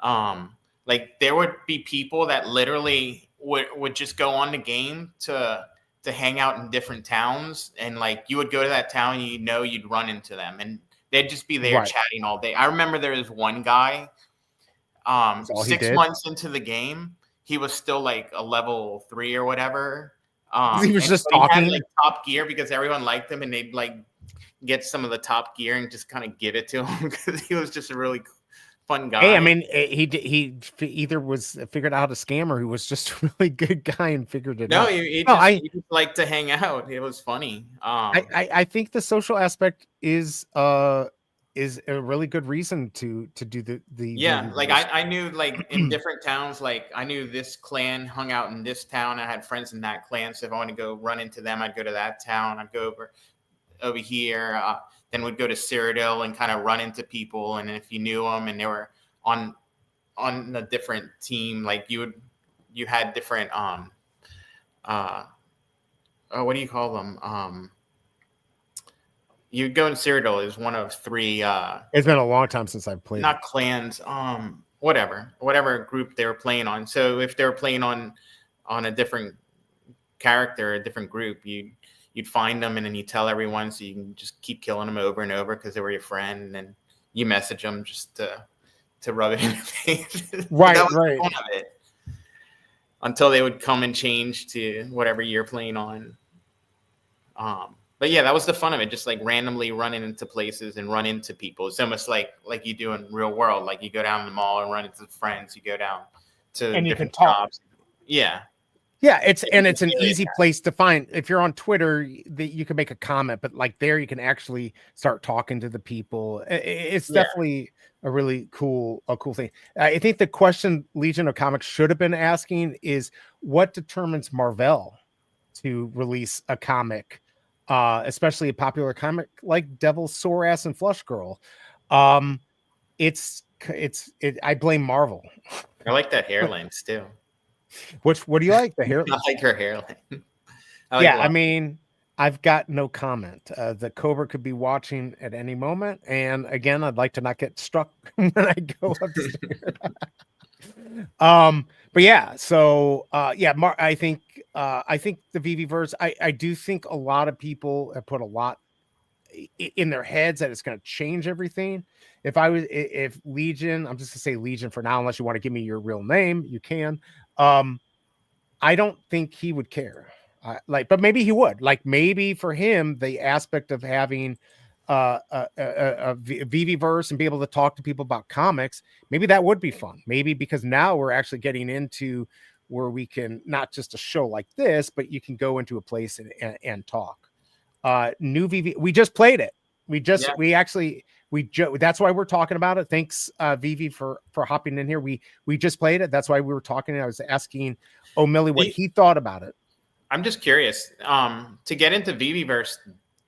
[SPEAKER 5] like there would be people that literally would just go on the game to hang out in different towns, and like you would go to that town, you'd run into them, and they'd just be there chatting all day. I remember there was one guy 6 months into the game, he was still like a level 3 or whatever.
[SPEAKER 2] He was just talking.
[SPEAKER 5] He had, like, top gear because everyone liked him, and they'd like get some of the top gear and just kind of give it to him because he was just a really fun guy.
[SPEAKER 2] Hey, I mean, he either was figured out how to scam or he was just a really good guy and figured it
[SPEAKER 5] no,
[SPEAKER 2] out.
[SPEAKER 5] he just liked to hang out. It was funny.
[SPEAKER 2] I think the social aspect is a really good reason to do the
[SPEAKER 5] yeah, like I knew like in different towns, like I knew this clan hung out in this town. I had friends in that clan, so if I want to go run into them, I'd go to that town. I'd go over here, then would go to Cyrodiil and kind of run into people. And if you knew them and they were on a different team, like you had different what do you call them? You go in Cyrodiil is one of 3.
[SPEAKER 2] It's been a long time since I've played.
[SPEAKER 5] Not clans. Whatever group they were playing on. So if they were playing on a different character, a different group, you'd find them and then you tell everyone, so you can just keep killing them over and over because they were your friend, and then you message them just to rub it in their face.
[SPEAKER 2] Right,
[SPEAKER 5] that was
[SPEAKER 2] right.
[SPEAKER 5] the fun of it. Until they would come and change to whatever you're playing on. But yeah, that was the fun of it. Just like randomly running into places and run into people. It's almost like you do in real world. Like you go down the mall and run into friends. You go down to
[SPEAKER 2] and you
[SPEAKER 5] different
[SPEAKER 2] can talk.
[SPEAKER 5] shops. Yeah.
[SPEAKER 2] Yeah, it's an easy place to find. If you're on Twitter, you can make a comment, but like there, you can actually start talking to the people. It's definitely a really cool thing. I think the question Legion of Comics should have been asking is what determines Marvel to release a comic, especially a popular comic like Devil's Sore Ass and Flush Girl. I blame Marvel.
[SPEAKER 5] I like that hairline still.
[SPEAKER 2] What do you like? The hair?
[SPEAKER 5] I like her hairline.
[SPEAKER 2] I mean, I've got no comment. The Cobra could be watching at any moment, and again, I'd like to not get struck when I go up the stairs. But yeah, so I think the VV verse. I do think a lot of people have put a lot in their heads that it's going to change everything. If Legion, I'm just gonna say Legion for now, unless you want to give me your real name, you can. I don't think he would care. But maybe he would. Like maybe for him, the aspect of having a VV verse and be able to talk to people about comics, maybe that would be fun. Maybe because now we're actually getting into where we can not just a show like this, but you can go into a place and talk. New VV, we just played it. That's why we're talking about it. Thanks, VV, for hopping in here. We just played it. That's why we were talking. I was asking O'Milly what he thought about it.
[SPEAKER 5] I'm just curious. To get into VVverse,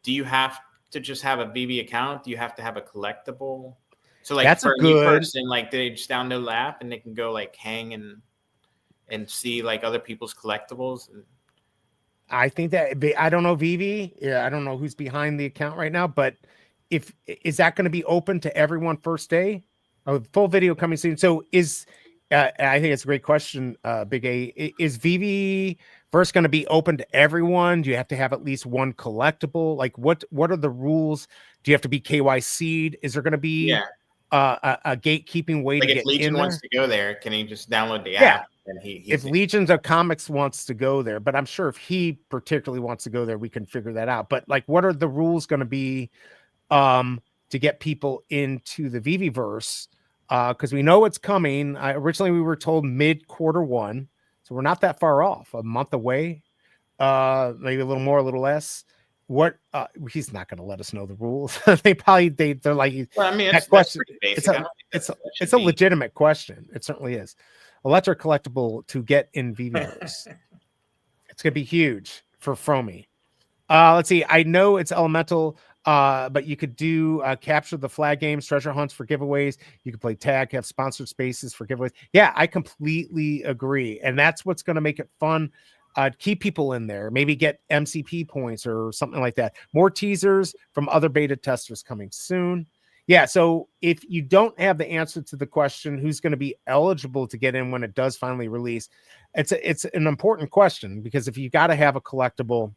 [SPEAKER 5] do you have to just have a VV account? Do you have to have a collectible? So like
[SPEAKER 2] that's
[SPEAKER 5] for a new person, like they just download the app and they can go like hang and see like other people's collectibles.
[SPEAKER 2] I think that I don't know VV. Yeah, I don't know who's behind the account right now, but is that going to be open to everyone first day? Full video coming soon. So I think it's a great question, BigA. Is VV first going to be open to everyone? Do you have to have at least one collectible? Like what are the rules? Do you have to be KYC'd? Is there going to be a gatekeeping way
[SPEAKER 5] like
[SPEAKER 2] to
[SPEAKER 5] if
[SPEAKER 2] get
[SPEAKER 5] Legion
[SPEAKER 2] in
[SPEAKER 5] wants
[SPEAKER 2] there?
[SPEAKER 5] to go there, can he just download the app? And
[SPEAKER 2] if Legions of Comics wants to go there, but I'm sure if he particularly wants to go there, we can figure that out. But like, what are the rules going to be to get people into the VVverse? Because we know it's coming. Originally, we were told mid-Q1, so we're not that far off, a month away, maybe a little more, a little less. What he's not going to let us know the rules. They're like,
[SPEAKER 5] well, I mean,
[SPEAKER 2] that question. It's a legitimate question. It certainly is. Electric collectible to get in VVverse. It's going to be huge for Fromy. Let's see. I know it's elemental. But you could do capture the flag games, treasure hunts for giveaways. You could play tag, have sponsored spaces for giveaways. Yeah, I completely agree. And that's what's going to make it fun. Keep people in there, maybe get MCP points or something like that. More teasers from other beta testers coming soon. Yeah, so if you don't have the answer to the question, who's going to be eligible to get in when it does finally release, it's an important question, because if you got to have a collectible,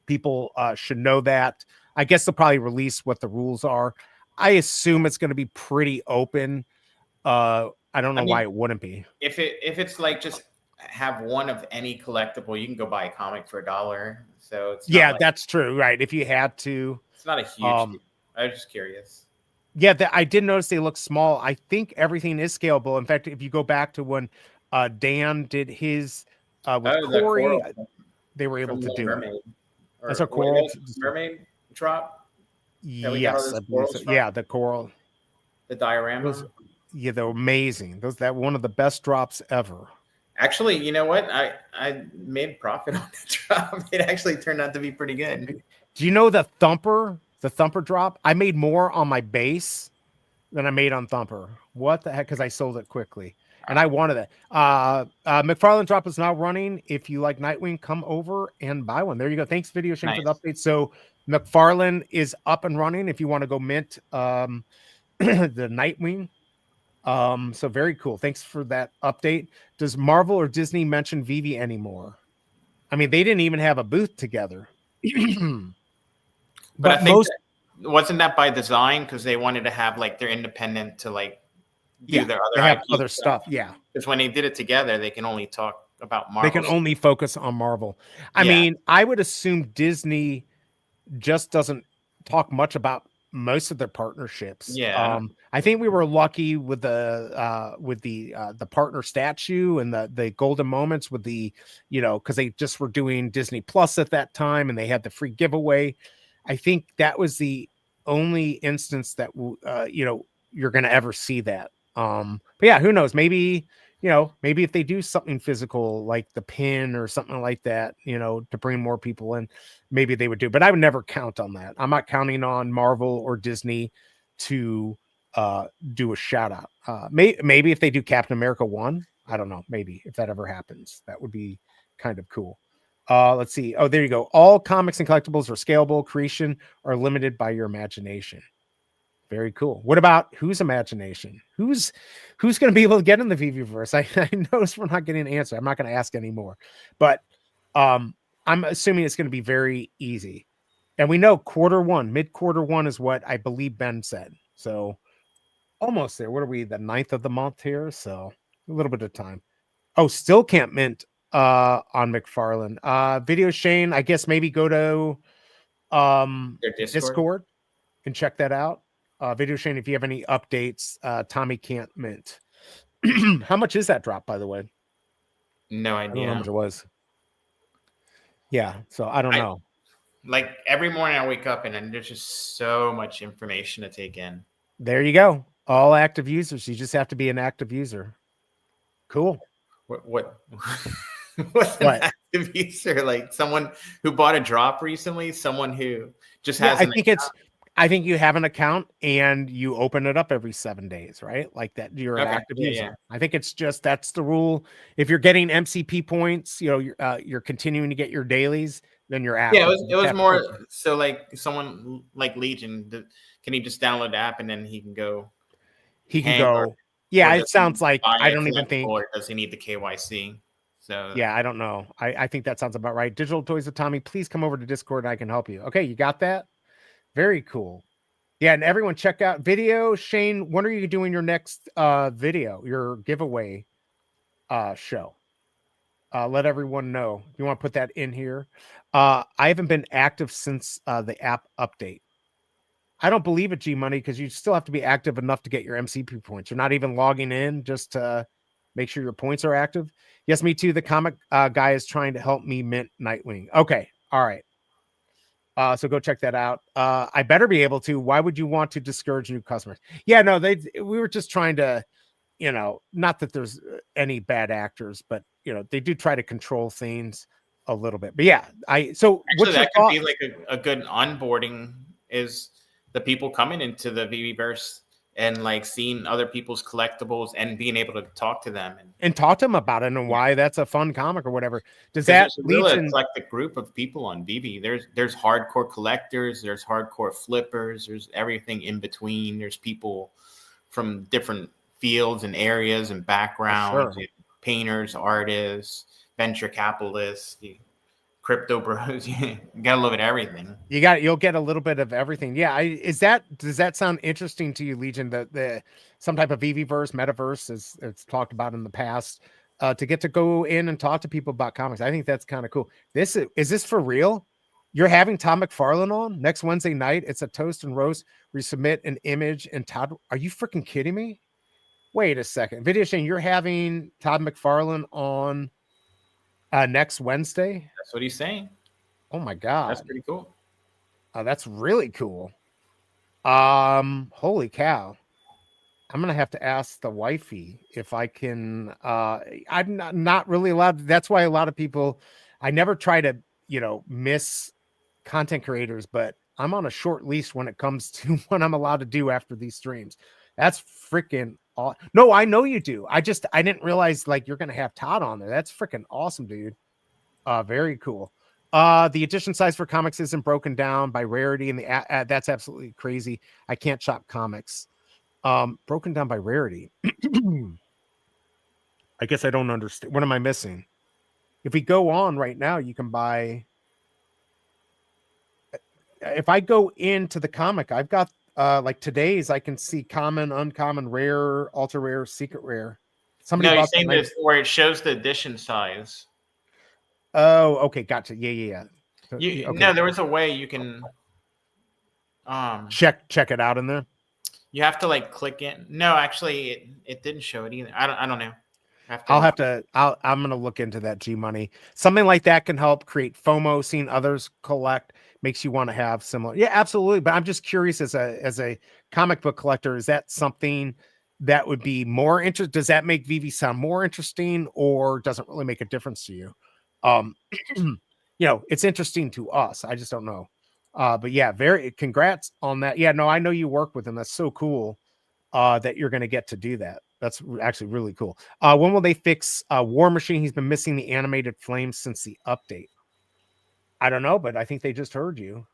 [SPEAKER 2] people should know that. I guess they'll probably release what the rules are. I assume it's going to be pretty open. I don't know why it wouldn't be.
[SPEAKER 5] If it's like just have one of any collectible, you can go buy a comic for $1. So it's not
[SPEAKER 2] Yeah,
[SPEAKER 5] like,
[SPEAKER 2] that's true. Right. If you had to,
[SPEAKER 5] it's not a huge deal. I was just curious.
[SPEAKER 2] yeah, I did notice they look small. I think everything is scalable. In fact, if you go back to when Dan did his with
[SPEAKER 5] The
[SPEAKER 2] Corey,
[SPEAKER 5] coral
[SPEAKER 2] they were able
[SPEAKER 5] from
[SPEAKER 2] to
[SPEAKER 5] Little
[SPEAKER 2] do it.
[SPEAKER 5] Mermaid.
[SPEAKER 2] That's a
[SPEAKER 5] What
[SPEAKER 2] coral.
[SPEAKER 5] was it, mermaid drop. that we got all
[SPEAKER 2] Yes,
[SPEAKER 5] those
[SPEAKER 2] I believe
[SPEAKER 5] corals
[SPEAKER 2] so.
[SPEAKER 5] from?
[SPEAKER 2] Yeah, the coral.
[SPEAKER 5] The diorama.
[SPEAKER 2] Yeah, they're amazing. That one of the best drops ever.
[SPEAKER 5] Actually, you know what? I made profit on that drop. It actually turned out to be pretty good.
[SPEAKER 2] Do you know the Thumper drop? I made more on my base than I made on Thumper. What the heck? Because I sold it quickly. And I wanted it. McFarlane drop is now running. If you like Nightwing, come over and buy one. There you go. Thanks, Video Shane, for the update. So McFarlane is up and running if you want to go mint the Nightwing. So very cool. Thanks for that update. Does Marvel or Disney mention VEVE anymore? I mean, they didn't even have a booth together.
[SPEAKER 5] But I think wasn't that by design, because they wanted to have like their independent to like do their other
[SPEAKER 2] stuff. Yeah,
[SPEAKER 5] because when they did it together, they can only talk about Marvel.
[SPEAKER 2] They can only focus on Marvel. I mean, I would assume Disney just doesn't talk much about most of their partnerships.
[SPEAKER 5] Yeah.
[SPEAKER 2] I think we were lucky with the partner statue and the golden moments with the, because they just were doing Disney Plus at that time and they had the free giveaway. I think that was the only instance that you're going to ever see that. But yeah, who knows? Maybe if they do something physical like the pin or something like that, to bring more people in, maybe they would do. But I would never count on that. I'm not counting on Marvel or Disney to do a shout out. Maybe if they do Captain America 1, I don't know. Maybe if that ever happens, that would be kind of cool. Let's see. Oh, there you go. All comics and collectibles are scalable. Creation are limited by your imagination. Very cool. What about whose imagination? Who's going to be able to get in the VEVE-verse? I noticed we're not getting an answer. I'm not going to ask anymore. But I'm assuming it's going to be very easy. And we know mid-quarter one is what I believe Ben said. So almost there. What are we, the 9th of the month here? So a little bit of time. Oh, still can't mint on McFarlane. Video Shane, I guess maybe go to
[SPEAKER 5] their
[SPEAKER 2] Discord and check that out. Video Shane, if you have any updates, Tommy can't mint. How much is that drop, by the way?
[SPEAKER 5] No idea.
[SPEAKER 2] I don't know how much it was. Yeah, so I don't know.
[SPEAKER 5] Like every morning I wake up and there's just so much information to take in.
[SPEAKER 2] There you go. All active users. You just have to be an active user. Cool.
[SPEAKER 5] What's an active user? Like someone who bought a drop recently? Someone who just has
[SPEAKER 2] I think you have an account and you open it up every 7 days, right? Like that, you're an active user. Yeah. I think it's just that's the rule. If you're getting MCP points, you're continuing to get your dailies, then you're active.
[SPEAKER 5] Yeah, it was more so like someone like Legion. Can he just download the app and then he can go?
[SPEAKER 2] He can go. Yeah, it sounds like I don't even think.
[SPEAKER 5] Or does he need the KYC? So
[SPEAKER 2] yeah, I don't know. I think that sounds about right. Digital Toys with Tommy, please come over to Discord and I can help you. Okay, you got that? Very cool. Yeah, and everyone check out Video Shane. When are you doing your next video, your giveaway show? Let everyone know. You want to put that in here? I haven't been active since the app update. I don't believe it, G Money, because you still have to be active enough to get your MCP points. You're not even logging in just to make sure your points are active. Yes, me too. The comic guy is trying to help me mint Nightwing. Okay, all right. So go check that out. I better be able to. Why would you want to discourage new customers? Yeah, no, we were just trying to, not that there's any bad actors, but they do try to control things a little bit. But yeah,
[SPEAKER 5] actually that could be like a good onboarding is the people coming into the VEVE-verse and like seeing other people's collectibles and being able to talk to them
[SPEAKER 2] and talk to them about it and why that's a fun comic or whatever. Does that
[SPEAKER 5] lead to an eclectic group of people on VEVE? There's hardcore collectors, there's hardcore flippers, there's everything in between. There's people from different fields and areas and backgrounds, painters, artists, venture capitalists, crypto bros. You gotta look at everything.
[SPEAKER 2] You'll get a little bit of everything. Yeah. Does that sound interesting to you, Legion? The some type of VEVE-verse, metaverse, as it's talked about in the past, to get to go in and talk to people about comics. I think that's kind of cool. Is this for real? You're having Todd McFarlane on next Wednesday night. It's a toast and roast. We submit an image and Todd. Are you freaking kidding me? Wait a second. Video Shane, you're having Todd McFarlane on next Wednesday?
[SPEAKER 5] That's what he's saying.
[SPEAKER 2] Oh my God.
[SPEAKER 5] That's pretty cool.
[SPEAKER 2] That's really cool. Holy cow. I'm gonna have to ask the wifey if I can. I'm not really allowed. That's why a lot of people. I never try to, miss content creators, but I'm on a short leash when it comes to what I'm allowed to do after these streams. That's freaking. No, I know you do. I didn't realize like you're gonna have Todd on there. That's freaking awesome, dude. Very cool. The edition size for comics isn't broken down by rarity, and that's absolutely crazy. I can't shop comics. Broken down by rarity. I guess I don't understand. What am I missing? If we go on right now, you can buy. If I go into the comic, I've got like today's. I can see common, uncommon, rare, ultra rare, secret rare. Somebody
[SPEAKER 5] No,
[SPEAKER 2] bought
[SPEAKER 5] he's saying this where it shows the edition size.
[SPEAKER 2] Oh, okay, gotcha. Yeah.
[SPEAKER 5] You,
[SPEAKER 2] Okay.
[SPEAKER 5] No, there was a way you can
[SPEAKER 2] check it out in there.
[SPEAKER 5] You have to like click in. No, actually, it didn't show it either. I don't know.
[SPEAKER 2] I'm gonna look into that. G Money. Something like that can help create FOMO. Seeing others collect makes you want to have similar. Yeah, absolutely. But I'm just curious as a comic book collector, is that something that would be more interesting? Does that make VEVE sound more interesting, or doesn't really make a difference to you? It's interesting to us. I just don't know. But yeah, very congrats on that. Yeah, no, I know you work with him. That's so cool that you're going to get to do that. That's actually really cool. When will they fix War Machine? He's been missing the animated flames since the update. I don't know, but I think they just heard you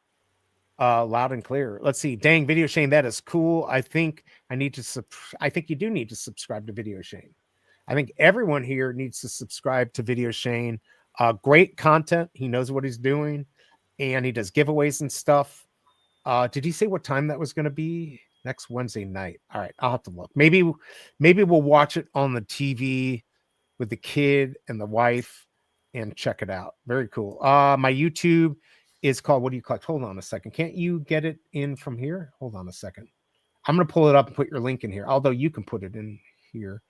[SPEAKER 2] loud and clear. Let's see. Dang, Video Shane, that is cool. I think I think you do need to subscribe to Video Shane. I think everyone here needs to subscribe to Video Shane. Great content. He knows what he's doing. And he does giveaways and stuff. Did he say what time that was going to be? Next Wednesday night. All right, I'll have to look. Maybe we'll watch it on the TV with the kid and the wife and check it out. Very cool. My YouTube is called What Do You Collect? Hold on a second. Can't you get it in from here? Hold on a second. I'm going to pull it up and put your link in here. Although you can put it in here.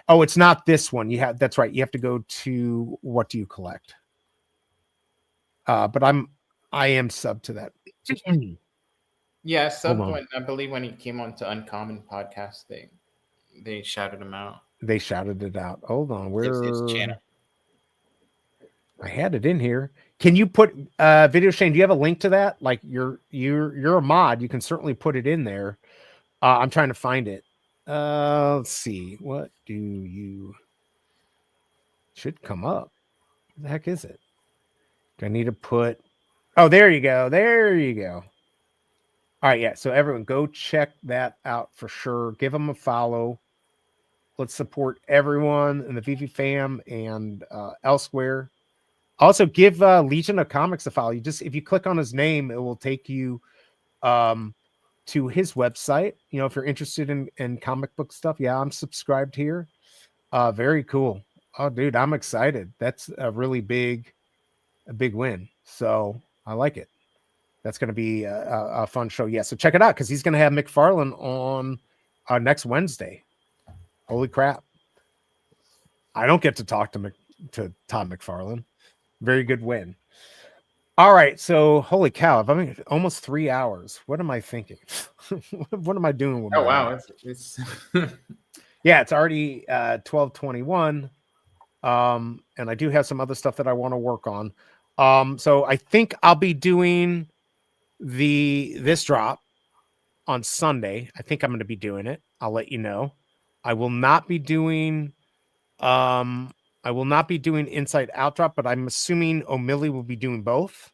[SPEAKER 2] Oh, it's not this one. That's right. You have to go to What Do You Collect? But I am sub to that.
[SPEAKER 5] Yeah, I believe when he came on to Uncommon Podcast, they shouted him out.
[SPEAKER 2] They shouted it out. Hold on, where
[SPEAKER 5] his channel?
[SPEAKER 2] I had it in here. Can you put Video Shane? Do you have a link to that? Like you're a mod. You can certainly put it in there. I'm trying to find it. Let's see. What do you should come up? What the heck is it? Do I need to put? Oh, there you go. There you go. All right, yeah. So everyone, go check that out for sure. Give them a follow. Let's support everyone in the VEVE fam and elsewhere. Also, give Legion of Comics a follow. If you click on his name, it will take you to his website. If you're interested in comic book stuff, yeah, I'm subscribed here. Very cool. Oh, dude, I'm excited. That's a really big win. So I like it. That's going to be a fun show. Yeah, so check it out because he's going to have McFarlane on next Wednesday. Holy crap! I don't get to talk to Todd McFarlane. Very good win. All right, so holy cow! I mean, almost 3 hours. What am I thinking? What am I doing with?
[SPEAKER 5] Oh wow, it's
[SPEAKER 2] yeah, it's already 12:21. And I do have some other stuff that I want to work on. So I think I'll be doing this drop on Sunday. I think I'm going to be doing it. I'll let you know. I will not be doing inside out drop, but I'm assuming O'Malley will be doing both.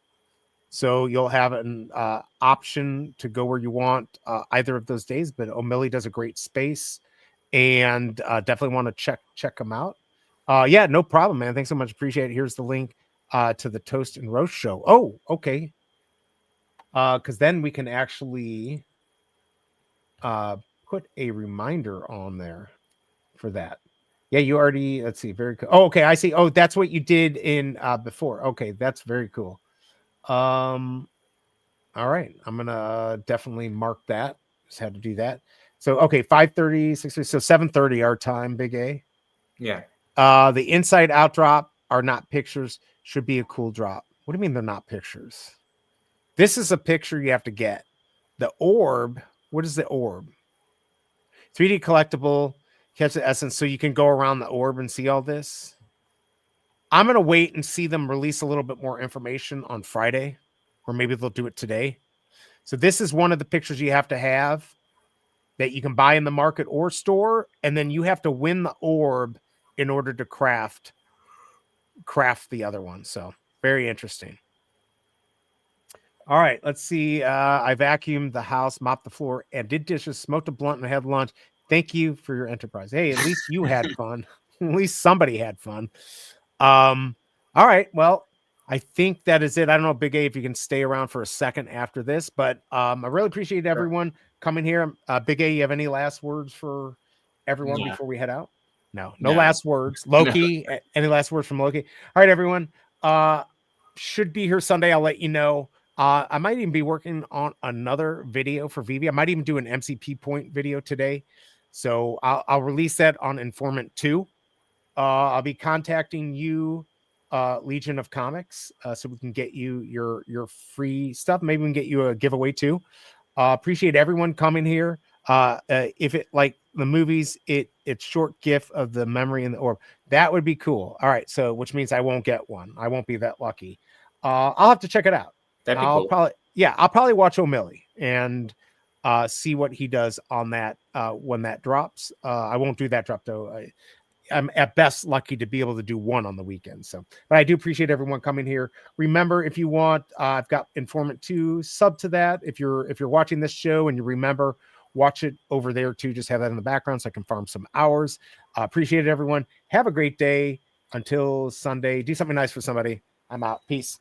[SPEAKER 2] So you'll have an option to go where you want either of those days, but O'Malley does a great space and definitely want to check them out. Yeah, no problem, man. Thanks so much. Appreciate it. Here's the link to the Toast and Roast show. Oh, okay. Because then we can actually put a reminder on there for that. Yeah, you already, let's see, very cool. Oh, okay, I see. Oh, that's what you did in before. Okay, that's very cool. All right, I'm gonna definitely mark that. Just had to do that. So okay, 5:30, 6:30, so 7:30 our time, Big A.
[SPEAKER 5] Yeah.
[SPEAKER 2] The inside out drop are not pictures, should be a cool drop. What do you mean they're not pictures? This is a picture you have to get. The orb, what is the orb? 3D collectible, catch the essence, so you can go around the orb and see all this. I'm gonna wait and see them release a little bit more information on Friday, or maybe they'll do it today. So this is one of the pictures you have to have that you can buy in the market or store, and then you have to win the orb in order to craft the other one. So very interesting. All right, let's see. I vacuumed the house, mopped the floor, and did dishes, smoked a blunt, and had lunch. Thank you for your enterprise. Hey, at least you had fun. At least somebody had fun. All right. Well, I think that is it. I don't know, Big A, if you can stay around for a second after this, but I really appreciate everyone coming here. Big A, you have any last words for everyone before we head out? No last words. Loki, any last words from Loki? All right, everyone. Should be here Sunday. I'll let you know. I might even be working on another video for VEVE. I might even do an MCP point video today. So I'll release that on Informmint 2. I'll be contacting you, Legion of Comics, so we can get you your free stuff. Maybe we can get you a giveaway too. Appreciate everyone coming here. If it like the movies, it's short GIF of the memory in the orb. That would be cool. All right, so which means I won't get one. I won't be that lucky. I'll have to check it out.
[SPEAKER 5] That'd be cool.
[SPEAKER 2] I'll probably watch O'Malley and see what he does on that when that drops. I won't do that drop though. I'm at best lucky to be able to do one on the weekend. So, but I do appreciate everyone coming here. Remember, if you want, I've got Informmint 2, sub to that. If you're watching this show and you remember, watch it over there too. Just have that in the background so I can farm some hours. Appreciate it, everyone. Have a great day. Until Sunday, do something nice for somebody. I'm out. Peace.